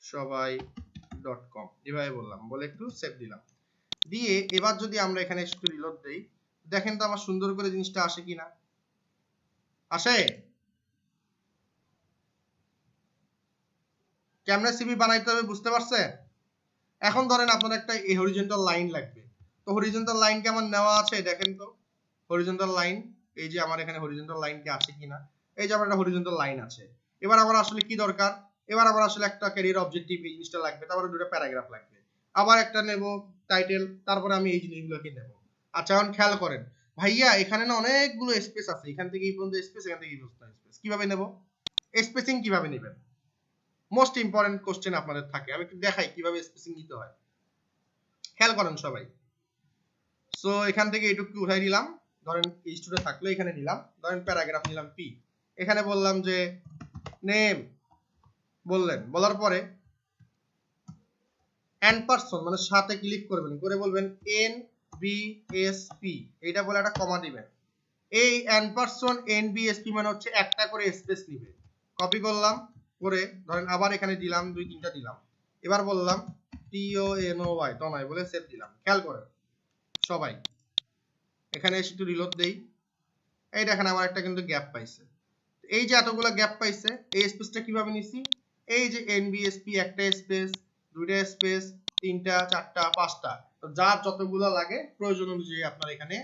সবাই.com এভাবে বললাম, বলে একটু সেভ দিলাম। দিয়ে এবার যদি আমরা এখানে একটু রিলোড দেই, দেখেন তো আমার সুন্দর করে জিনিসটা আসে কিনা। আসে? কেমনে সিভি বানাইতে হবে বুঝতে পারছেন? এখন ধরেন আপনার একটা এই হরিজন্টাল লাইন লাগবে। তো হরিজন্টাল লাইন কি আমার নেওয়া আছে? দেখেন তো হরিজন্টাল লাইন, এই যে আমার এখানে হরিজন্টাল লাইন কি আসে কিনা। এই যে আমার একটা হরিজন্টাল লাইন আছে। এবার আমার আসলে কি দরকার? এবার আমার আসলে একটা ক্যারিয়ার অবজেক্টিভ এই জিনিসটা লাগবে, তারপরে দুটো প্যারাগ্রাফ লাগবে, আবার একটা নেব টাইটেল, তারপরে আমি এই জিনিসগুলোকে নেব। আচ্ছা এখন খেয়াল করেন, ভাইয়া এখানে না অনেকগুলো স্পেস আছে, এখান থেকে এই পর্যন্ত স্পেস, এখান থেকে এই পর্যন্ত স্পেস, কিভাবে নেব? স্পেসিং কিভাবে নেবেন? মোস্ট ইম্পর্টেন্ট কোশ্চেন আপনাদের থাকে, আমি একটু দেখাই কিভাবে স্পেসিং নিতে হয়। খেয়াল করেন সবাই। সো এখান থেকে এইটুকু উঠাই দিলাম, ধরেন এই স্টুডেন্ট থাকলো, এখানে নিলাম, ধরেন প্যারাগ্রাফ নিলাম পি, এখানে বললাম যে নেম বললেন, বলার পরে এন পারসন মানে সাথে ক্লিক করবেন, করে বলবেন NBSP, এইটা বলে একটা কমা দিবেন। এই এন পারসন NBSP মানে হচ্ছে একটা করে স্পেস নিবে। কপি করলাম, করে ধরেন আবার এখানে দিলাম, দুই তিনটা দিলাম, এবার বললাম TONOY তনয় বলে সেভ দিলাম। খেয়াল করেন সবাই, এখানে এসে একটু রিলোড দেই, এই দেখেন আমার একটা কিন্তু গ্যাপ পাইছে। এই যে এতগুলো গ্যাপ পাইছে, এই স্পেসটা কিভাবে নিছি? এই যে NBSP একটা স্পেস, দুইটা স্পেস, তিনটা, চারটা, পাঁচটা, তো যার যতগুলো লাগে প্রয়োজন অনুযায়ী আপনারা এখানে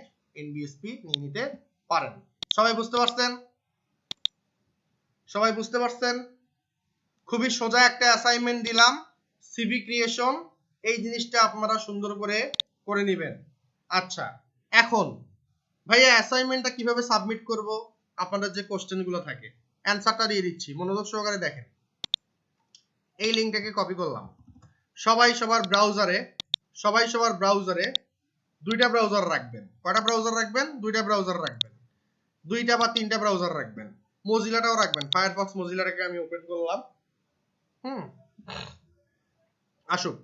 NBSP নিয়ে নিতে পারেন। সবাই বুঝতে পারছেন? সবাই বুঝতে পারছেন? খুবই সোজা একটা অ্যাসাইনমেন্ট দিলাম, সিভি ক্রিয়েশন, এই জিনিসটা আপনারা সুন্দর করে নেবেন। আচ্ছা এখন ভাইয়া অ্যাসাইনমেন্টটা কিভাবে সাবমিট করব? আপনাদের যে কোশ্চেনগুলো থাকে অ্যানসারটা দিয়ে দিচ্ছি, মনোযোগ সহকারে দেখেন। এই লিংকটাকে কপি করলাম, সবাই সবার ব্রাউজারে দুইটা ব্রাউজার রাখবেন। কয়টা ব্রাউজার রাখবেন? দুইটা ব্রাউজার রাখবেন, দুইটা বা তিনটা ব্রাউজার রাখবেন, মজিলাটাও রাখবেন। ফায়ারফক্স মজিলাটাকে আমি ওপেন করলাম, আসুক।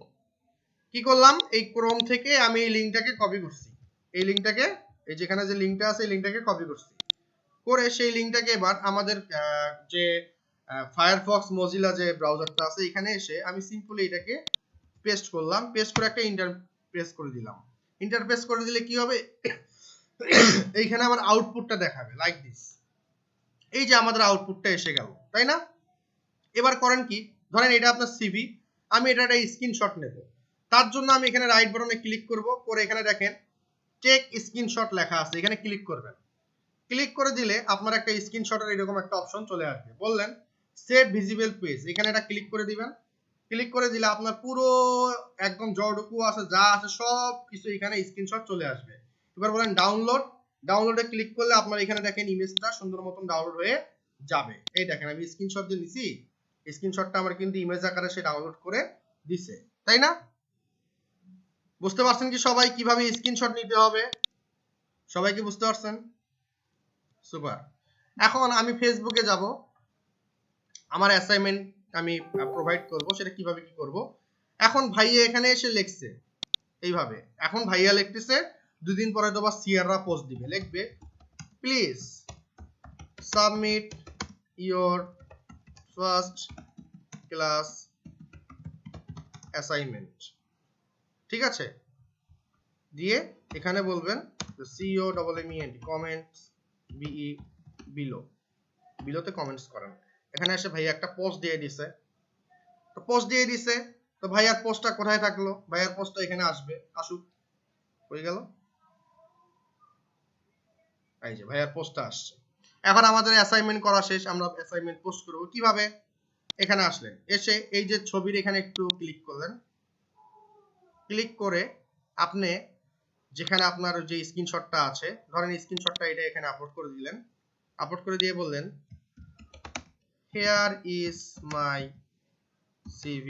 কি করলাম? এই ক্রোম থেকে আমি এই লিংকটাকে কপি করছি, এই লিংকটাকে, এই যেখানে যে লিংকটা আছে এই লিংকটাকে কপি করছি, করে সেই লিংকটাকে এবার আমাদের যে ফায়ারফক্স মজিলা যে ব্রাউজারটা আছে এখানে এসে আমি সিম্পলি এটাকে পেস্ট করলাম, পেস্ট করে একটা ইন্টারপ্রেস করে দিলাম। ইন্টারপ্রেস করে দিলে কি হবে? এইখানে আমার আউটপুটটা দেখাবে লাইক দিস। এই যে আমাদের আউটপুটটা এসে গেল, তাই না? এবার করেন কি, ধরেন এটা আপনার সিভি, আমি এটা একটা স্ক্রিনশট নেব। তার জন্য আমি এখানে রাইট বাটনে ক্লিক করব, করে এখানে দেখেন টেক স্ক্রিনশট লেখা আছে, এখানে ক্লিক করবেন। ক্লিক করে দিলে আপনার একটা স্ক্রিনশটের এরকম একটা অপশন চলে আসবে, বললেন সেভ ভিজিবল পেজ, এখানে এটা ক্লিক করে দিবেন। ক্লিক করে দিলে আপনার পুরো একদম যতটুকু আছে যা আছে সব কিছু এখানে স্ক্রিনশট চলে আসবে। এবার বলেন ডাউনলোডে ক্লিক করলে আপনার এখানে দেখেন ইমেজটা সুন্দর মতন ডাউনলোড হয়ে যাবে। এই দেখেন আমি স্ক্রিনশট দিয়ে নিছি, স্ক্রিনশটটা আমার কিন্তু ইমেজ আকারে সে ডাউনলোড করে দিছে, তাই না? বুঝতে পারছেন কি সবাই কিভাবে স্ক্রিনশট নিতে হবে? সবাই কি বুঝতে পারছেন? সুপার। এখন আমি ফেসবুকে যাব, আমার অ্যাসাইনমেন্ট আমি প্রোভাইড করব, সেটা কিভাবে কি করব। এখন ভাইয়া এখানে এসে লিখছে এইভাবে, এখন ভাইয়া লিখতেছে, দুদিন পরে তো বা সিয়াররা পোস্ট দিবে, লিখবে please submit your first class assignment, ঠিক আছে? দিয়ে এখানে বলবেন COMMENT কমেন্টস BE বিলোতে কমেন্টস করেন। এখানে এসে ভাইয়া একটা পোস্ট দিয়ে দিছে, তো পোস্ট দিয়ে দিছে, তো ভাইয়ার পোস্টটা কোথায় থাকলো? ভাইয়ার পোস্টটা এখানে আসবে, আসুক, হয়ে গেল। এই যে ভাইয়ার পোস্টটা আসছে। এখন আমাদের অ্যাসাইনমেন্ট করা শেষ, আমরা অ্যাসাইনমেন্ট পোস্ট করব কিভাবে? এখানে আসলেন, এসে এই যে ছবির এখানে একটু ক্লিক করলেন, ক্লিক করে আপনি যেখানে আপনার যে স্ক্রিনশটটা আছে, ধরেন স্ক্রিনশটটা এটা এখানে আপলোড করে দিলেন, আপলোড করে দিয়ে বললেন here is my CV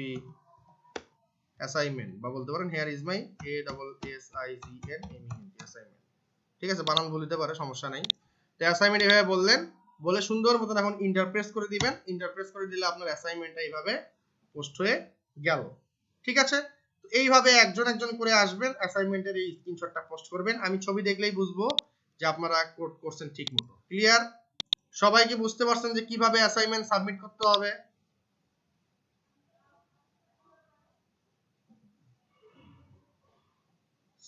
assignment, বা বলতে পারেন here is my ASSIGNMENT assignment, ঠিক আছে? বানান বলতে পারে, সমস্যা নাই। তো অ্যাসাইনমেন্ট এভাবে বললেন, বলে সুন্দর মতন এখন ইন্টারপ্রেস করে দিবেন। ইন্টারপ্রেস করে দিলে আপনার অ্যাসাইনমেন্টটা এইভাবে পোস্ট হয়ে গেল, ঠিক আছে? তো এইভাবে একজন একজন করে আসবেন, অ্যাসাইনমেন্টের এই স্ক্রিনশটটা পোস্ট করবেন, আমি ছবি দেখলেই বুঝবো যে আপনারা কোড করছেন ঠিক মতো। ক্লিয়ার? সবাই কি বুঝতে পারছেন যে কিভাবে অ্যাসাইনমেন্ট সাবমিট করতে হবে?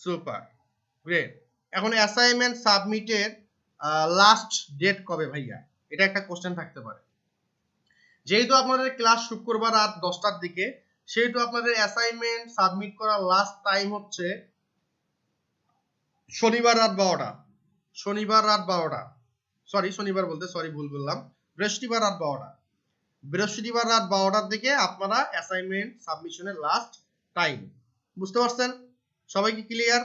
Super, great. এখন অ্যাসাইনমেন্ট সাবমিটের লাস্ট ডেট কবে ভাইয়া? এটা একটা কোশ্চেন থাকতে পারে। যেহেতু আপনাদের ক্লাস শুক্রবার রাত 10টার দিকে, সেহেতু আপনাদের অ্যাসাইনমেন্ট সাবমিট করার লাস্ট টাইম হচ্ছে শনিবার রাত 12টা। শনিবার রাত 12টা, শনিবার বলতে ভুল বললাম, বৃহস্পতিবার রাত 12টা। বৃহস্পতিবার রাত 12টার দিকে আপনারা অ্যাসাইনমেন্ট সাবমিশনের লাস্ট টাইম। বুঝতে পারছেন? সবাই কি ক্লিয়ার?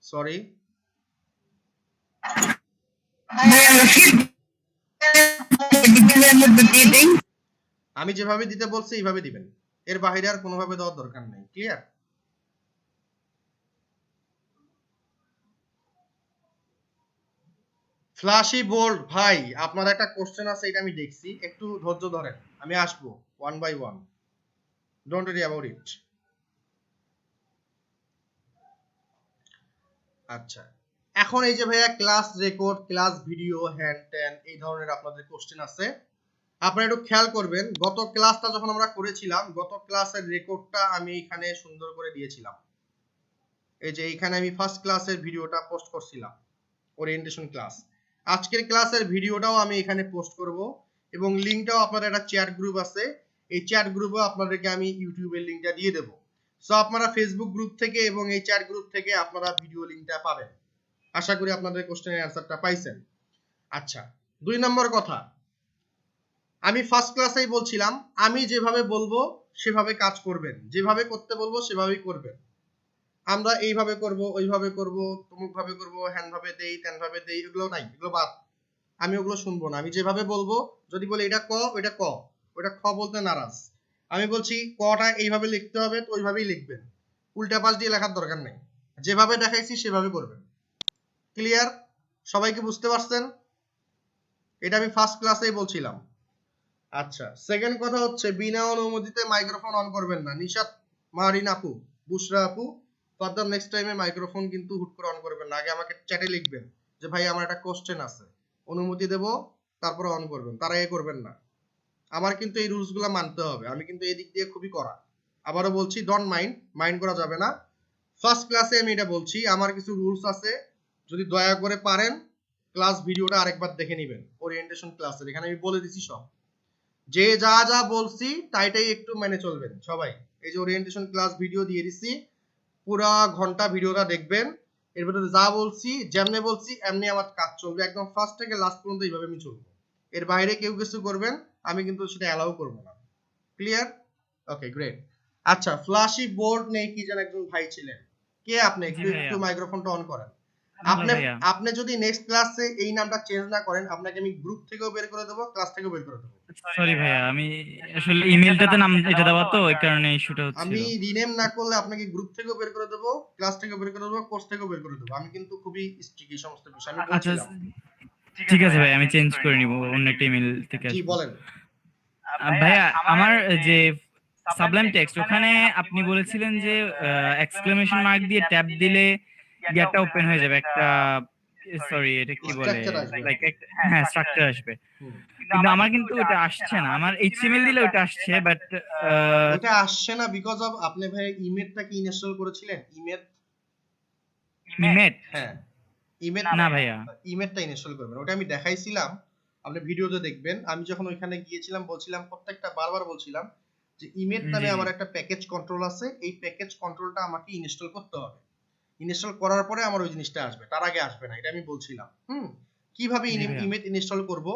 সরি, আমি যেভাবে দিতে বলছি এইভাবে দিবেন, এর বাইরে আর কোনোভাবে দেওয়ার দরকার নেই। ক্লিয়ার? ফ্ল্যাশি বোল্ড ভাই, আপনার একটা কোশ্চেন আছে, এটা আমি দেখছি, একটু ধৈর্য ধরেন, আমি আসবো one by one, don't worry about it. আচ্ছা, এখন এই যে ভাইয়া ক্লাস রেকর্ড, ক্লাস ভিডিও, হ্যান্ড ট্যান, এই ধরনের আপনাদের কোশ্চেন আছে। আপনারা একটু খেয়াল করবেন, গত ক্লাসটা যখন আমরা করেছিলাম, গত ক্লাসের রেকর্ডটা আমি এখানে সুন্দর করে দিয়েছিলাম। এই যে এখানে আমি ফার্স্ট ক্লাসের ভিডিওটা পোস্ট করছিলাম, ওরিয়েন্টেশন ক্লাস। আজকের ক্লাসের ভিডিওটাও আমি এখানে পোস্ট করব, এবং লিংকটাও আপনাদের একটা চ্যাট গ্রুপ আছে, এই চ্যাট গ্রুপে আপনাদেরকে আমি ইউটিউবের লিংকটা দিয়ে দেব। সো আপনারা ফেসবুক গ্রুপ থেকে এবং এই চ্যাট গ্রুপ থেকে আপনারা ভিডিও লিংকটা পাবেন। আশা করি আপনাদের কোশ্চেনের অ্যানসারটা পাইছেন। আচ্ছা, 2 নম্বর কথা, আমি ফার্স্ট ক্লাসেই বলছিলাম, আমি যেভাবে বলবো সেভাবে কাজ করবেন, যেভাবে করতে বলবো সেভাবেই করবেন। আমরা এইভাবে করব, ওইভাবে করব, তমুক ভাবে করব, হ্যান ভাবে দেই, ত্যান ভাবে দেই, এগুলো নাই, এগুলো বাদ। আমি ওগুলো শুনবো না। আমি যেভাবে বলবো, যদি বলি এটা ক, ওইটা ক, ওইটা খ বলতে নারাজ, আমি বলছি কটা এইভাবে লিখতে হবে, তো ওইভাবেই লিখবেন, উল্টা পাশ দিয়ে লেখার দরকার নেই। যেভাবে দেখাইছি সেভাবে করবেন। ক্লিয়ার? সবাইকে বুঝতে পারছেন? এটা আমি ফার্স্ট ক্লাসেই বলছিলাম। আচ্ছা, সেকেন্ড কথা হচ্ছে, বিনা অনুমতিতে মাইক্রোফোন অন করবেন না। নিশাত, মারিন আপু, বুশরা আপু, ফার্দার নেক্সট টাইমে মাইক্রোফোন কিন্তু হুট করে অন করবেন না। আগে আমাকে চ্যাটে লিখবেন যে ভাই আমার একটা কোশ্চেন আছে, অনুমতি দেব, তারপরে অন করবেন, তার আগে করবেন না। আমার কিন্তু এই রুলস গুলা মানতে হবে, আমি কিন্তু এই দিক দিয়ে খুবই কড়া। আবারও বলছি, ডোন্ট মাইন্ড করা যাবে না। ফার্স্ট ক্লাসে আমি এটা বলছি, আমার কিছু রুলস আছে, যদি দয়া করে পারেন ক্লাস ভিডিওটা আরেকবার দেখে নেবেন, ওরিয়েন্টেশন ক্লাসের, এখানে আমি বলে দিছি সব। যে যা যা বলছি তাইটাই একটু মেনে চলবেন সবাই। এই যে ওরিয়েন্টেশন ক্লাস ভিডিও দিয়ে দিছি, পুরা ঘন্টা ভিডিওটা দেখবেন, এর ভিতরে যা বলছি, যেমনে বলছি এমনি আমার কাজ চলবে, একদম ফার্স্ট থেকে লাস্ট পর্যন্ত এইভাবে আমি চলবো। এর বাইরে কেউ কিছু করবেন, আমি কিন্তু সেটা অ্যালাউ করবো না। ক্লিয়ার? ওকে, গ্রেট। আচ্ছা, ফ্ল্যাশি বোর্ড নেই কি যেন একজন ভাই ছিলেন, কে আপনি? একটু মাইক্রোফোনটা অন করেন। আপনি যদি নেক্সট ক্লাসে এই নামটা চেঞ্জ না করেন, আপনাকে আমি গ্রুপ থেকেও বের করে দেবো, ক্লাস থেকেও বের করে দেবো।
সরি ভাইয়া, আমি আসলে ইমেলটাতে নাম এটা দেওয়া তো, এই কারণে ইস্যুটা হচ্ছিল।
আমি রিনেম না করলে আপনাকে গ্রুপ থেকেও বের করে দেবো, ক্লাস থেকেও বের করে দেবো, কোর্স থেকেও বের করে দেবো। আমি কিন্তু খুবই স্ট্রিক্ট এই সমস্ত বিষয়, আমি বলছিলাম।
ঠিক আছে ভাই, আমি চেঞ্জ করে নিব, অন্য একটা ইমেল থেকে
জি
আসবে।
বলেন।
ভাইয়া, আমার যে সাবলাইম টেক্সট, ওখানে আপনি বলেছিলেন যে এক্সক্লেমেশন মার্ক দিয়ে ট্যাব দিলে গেটটা ওপেন হয়ে যাবে, একটা সরি এটা কি বলে, লাইক হ্যাঁ স্ট্রাকচার আসবে, কিন্তু আমার কিন্তু ওটা আসছে না। আমার এইচটিএমএল দিলে ওটা আসছে, বাট
ওটা আসছে না বিকজ অফ আপনি ভাই ইমেটটা কি ইনস্টল করেছিলেন?
ইমেট?
হ্যাঁ, ইমেট
না ভাইয়া,
ইমেটটা ইনস্টল করবেন, ওটা আমি দেখাইছিলাম, আপনি ভিডিওতে দেখবেন। আমি যখন ওইখানে গিয়েছিলাম বলছিলাম, প্রত্যেকটা বারবার বলছিলাম যে ইমেট নামে আমার একটা প্যাকেজ কন্ট্রোল আছে, এই প্যাকেজ কন্ট্রোলটা আমাকে ইনস্টল করতে হবে। ইনস্টল করার পরে আমার ওই জিনিসটা আসবে, তার আগে আসবে না, এটা আমি বলছিলাম। কিভাবে ইমেট ইনস্টল করব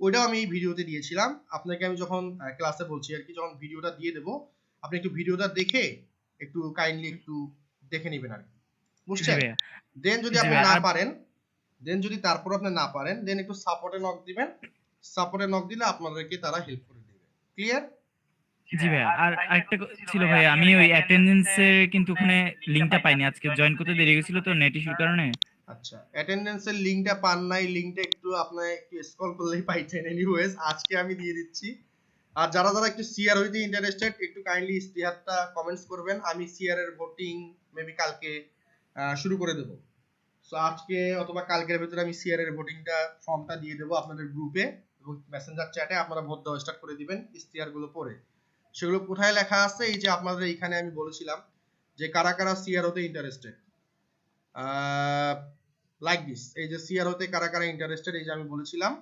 ওইটাও আমি এই ভিডিওতে দিয়েছিলাম। আপনাকে আমি যখন ক্লাসে বলছি আর কি, যখন ভিডিওটা দিয়ে দেব, আপনি একটু ভিডিওটা দেখে একটু কাইন্ডলি একটু দেখে নেবেন আর কি, বুঝছেন? দেন যদি আপনি না পারেন, তারপর আপনি না পারেন, দেন একটু সাপোর্টে নক দিবেন, সাপোর্টে নক দিলে আপনাদেরকে তারা হেল্প করে দিবে। ক্লিয়ার?
জি ভাইয়া। আর আরেকটা ছিল ভাইয়া, আমি ওই অ্যাটেন্ডেন্সের কিন্তু ওখানে লিংকটা পাইনি, আজকে জয়েন করতে দেরি হয়েছিল তো নেট ইস্যুর কারণে।
আচ্ছা, অ্যাটেন্ডেন্সের লিংকটা পান নাই, লিংকটা একটু আপনি একটু স্ক্রল করলেই পাইছেন। এনিওয়েজ, আজকে আমি দিয়ে দিচ্ছি, আর যারা যারা একটু সিআর হইতে ইন্টারেস্টেড একটু কাইন্ডলি ইস্তিহারটা কমেন্টস করবেন, আমি সিআর এর ভোটিং মেবি কালকে শুরু করে দেব। সো আজকে অথবা কালকের ভিতরে আমি সিআর এর ভোটিংটা ফর্মটা দিয়ে দেবো আপনাদের গ্রুপে এবং মেসেঞ্জার চ্যাটে, আপনারা ভোট দেওয়া স্টার্ট করে দিবেন ইস্তিহার গুলো পড়ে। সেগুলো কোথায় লেখা আছে, এই যে আপনাদের এখানে আমি বলেছিলাম যে কারা কারা সিআর হতে ইন্টারেস্টেড, লাইক দিস, এই যে সিআর হতে কারা কারা ইন্টারেস্টেড, এই যে আমি বলেছিলাম।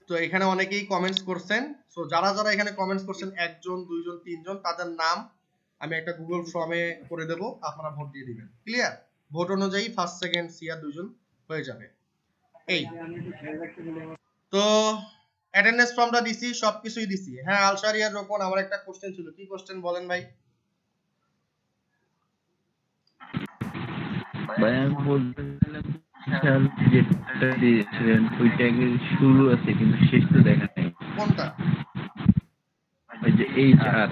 তো এখানে অনেকেই কমেন্টস করছেন। সো যারা যারা এখানে কমেন্টস করছেন, একজন দুইজন তিনজন, তাদের নাম আমি একটা গুগল ফর্মে করে দেব, আপনারা ভোট দিয়ে দিবেন। ক্লিয়ার? ভোট অনুযায়ী ফার্স্ট সেকেন্ড সিআর দুইজন হয়ে যাবে। এই তো অ্যাটেন্ডেন্স ফর্মটা দিছি, সবকিছুই দিছি। হ্যাঁ আলশারিয়ার রোকন, আমার একটা কোশ্চেন ছিল। কি কোশ্চেন বলেন ভাই?
ভাই আমি বলতেছিলাম যেটা দিয়েছিলেন ওইটা শুরু আছে কিন্তু শেষ তো দেখা নাই।
কোনটা?
ওই যে এইচআর।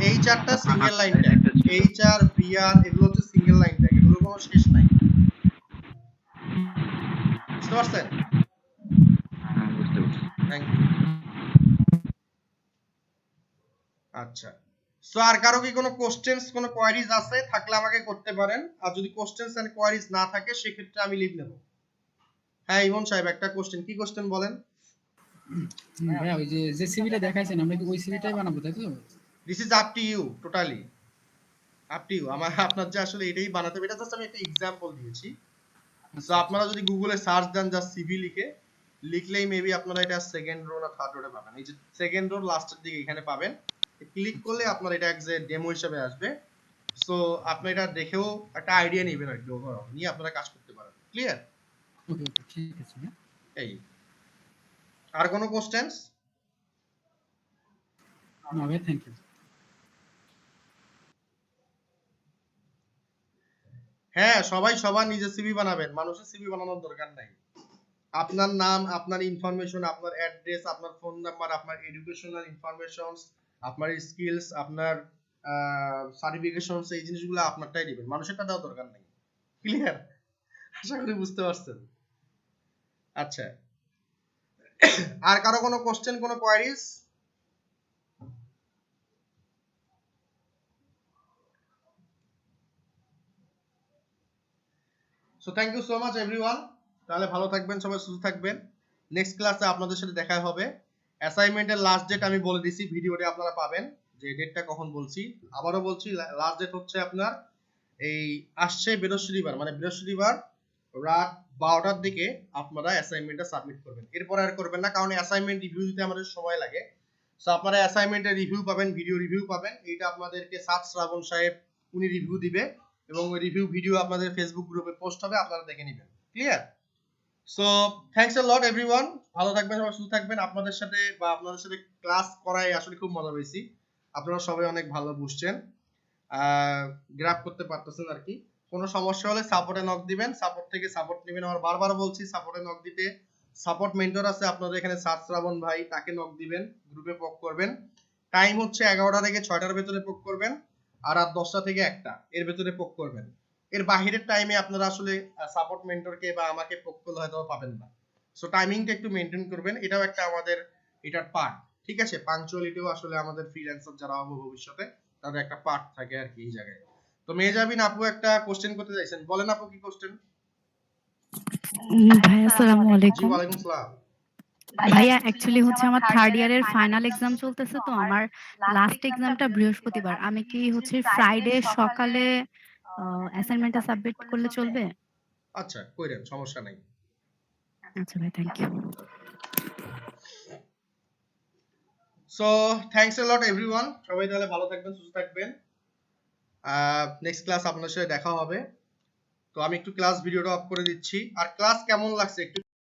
এইচআরটা single line tag, HR BR এগুলো হচ্ছে সিঙ্গেল লাইন ট্যাগ, এগুলোর কোনো শেষ নাই। বুঝতে পারছেন?
হ্যাঁ বুঝতে পারছি।
Thank you. আচ্ছা, সো আর কারো কি কোনো কোশ্চেনস, কোনো কোয়ারিজ আছে? থাকলে আমাকে করতে পারেন, আর যদি কোশ্চেনস এন্ড কোয়ারিজ না থাকে সেক্ষেত্রে আমি লিভ নেব। হ্যাঁ ইমন সাহেব, একটা কোশ্চেন। কি কোশ্চেন বলেন?
ভাইয়া ওই যে সিভিটা দেখাইছেন আমরা কি ওই সিভিটাই বানাবো তাই তো?
This is up to you, totally up to you. আপনার যে আসলে এটাই বানাতে হবে, এটা জাস্ট আমি একটা এক্সাম্পল দিয়েছি। সো আপনারা যদি গুগলে সার্চ দেন জাস্ট সিভি লিখলেই মেবি আপনারা এটা সেকেন্ড রো না থার্ড রোতে পাবেন। এই যে সেকেন্ড রোর লাস্টের দিকে এখানে পাবেন, ক্লিক করলে আপনার এটা এক যে ডেমো হিসেবে আসবে। সো আপনি এটা দেখেও একটা আইডিয়া নেবেন আর কি, ওভারঅল নিয়ে আপনারা কাজ করতে পারেন। ক্লিয়ার?
ওকে ওকে ঠিক আছে ভাইয়া।
এই আর কোনো কোশ্চেনস?
না ভাই থ্যাংক ইউ।
হ্যাঁ সবাই সবার নিজের সিভি বানাবেন, মানুষের সিভি বানানোর দরকার নাই। আপনার নাম, আপনার ইনফরমেশন, আপনার অ্যাড্রেস, আপনার ফোন নাম্বার, আপনার এডুকেশনাল ইনফরমেশনস, আপনার স্কিলস, আপনার সার্টিফিকেশনস, এই জিনিসগুলো আপনারটাই দিবেন, মানুষেরটা দেওয়ার দরকার নাই। ক্লিয়ার? আশা করি বুঝতে পারছেন। আচ্ছা, আর কারো কোনো কোশ্চেন, কোনো queries? So thank you so much everyone. তাহলে ভালো থাকবেন সবাই, সুস্থ থাকবেন। নেক্সট ক্লাসে আপনাদের সাথে দেখা হবে। অ্যাসাইনমেন্টের লাস্ট ডেট আমি বলে দিছি, ভিডিওতে আপনারা পাবেন যে ডেটটা কখন বলছি। আবারও বলছি, লাস্ট ডেট হচ্ছে আপনার এই আসছে বৃহস্পতিবার, মানে বৃহস্পতিবার রাত 12টার দিকে আপনারা অ্যাসাইনমেন্টটা সাবমিট করবেন। এরপর আর করবেন না, কারণ অ্যাসাইনমেন্ট রিভিউ দিতে আমাদের সময় লাগে। সো আপনারা অ্যাসাইনমেন্টের রিভিউ পাবেন, ভিডিও রিভিউ পাবেন। এইটা আপনাদেরকে সাত শ্রাবণ সাহেব উনি রিভিউ দিবে এবং ওই রিভিউ ভিডিও আপনাদের ফেসবুক গ্রুপে পোস্ট হবে, আপনারা দেখে নেবেন। Clear? So thanks a lot everyone. ভালো থাকবেন সবাই, সুস্থ থাকবেন। আপনাদের সাথে ক্লাস করাই আসলে খুব মজা পেয়েছি। আপনারা সবাই অনেক ভালো বুঝছেন, গ্র্যাব করতে পারতেছেন আর কি। কোনো সমস্যা হলে সাপোর্টে নক দিবেন, সাপোর্ট থেকে সাপোর্ট নেবেন। আমার বারবার বলছি সাপোর্টে নক দিতে। সাপোর্ট মেন্টর আছে আপনাদের এখানে, সাত শ্রাবণ ভাই, তাকে নক দিবেন, গ্রুপে পোক করবেন। টাইম হচ্ছে 11টা থেকে 6টার ভেতরে পোক করবেন, আর রাত 10টা থেকে 1টা এর ভেতরে পোক করবেন। এর বাহিরের টাইমে আপনারা আসলে সাপোর্ট মেন্টরকে বা আমাকে পোক করলে হয়তো পাবেন না। সো টাইমিংটা একটু মেনটেন করবেন, এটাও একটা আমাদের এটার পার্ট। ঠিক আছে? পাঞ্চুয়ালিটিও আসলে আমাদের ফ্রিল্যান্সার যারা হবে ভবিষ্যতে তাদের একটা পার্ট থাকে আর কি এই জায়গায়। তো মেজাবিন আপু একটা কোশ্চেন করতে চাইছেন, বলেন আপু কি কোশ্চেন?
ভাইয়া আসসালামু
জি
আলাইকুম।
ওয়ালাইকুম সালাম।
ভাইয়া অ্যাকচুয়ালি হচ্ছে আমার থার্ড ইয়ারের ফাইনাল এক্সাম চলতেছে, তো আমার লাস্ট এক্সামটা বৃহস্পতিবার। আমি কি হচ্ছে ফ্রাইডে সকালে অ্যাসাইনমেন্টটা সাবমিট করলে চলবে?
আচ্ছা কইরেন, সমস্যা নাই।
আচ্ছা ভাই, thank you.
So thanks a lot everyone. সবাই তাহলে ভালো থাকবেন, সুস্থ থাকবেন। নেক্সট ক্লাস আপনার সাথে দেখা হবে। তো আমি একটু ক্লাস ভিডিওটা অফ করে দিচ্ছি। আর ক্লাস কেমন লাগছে একটু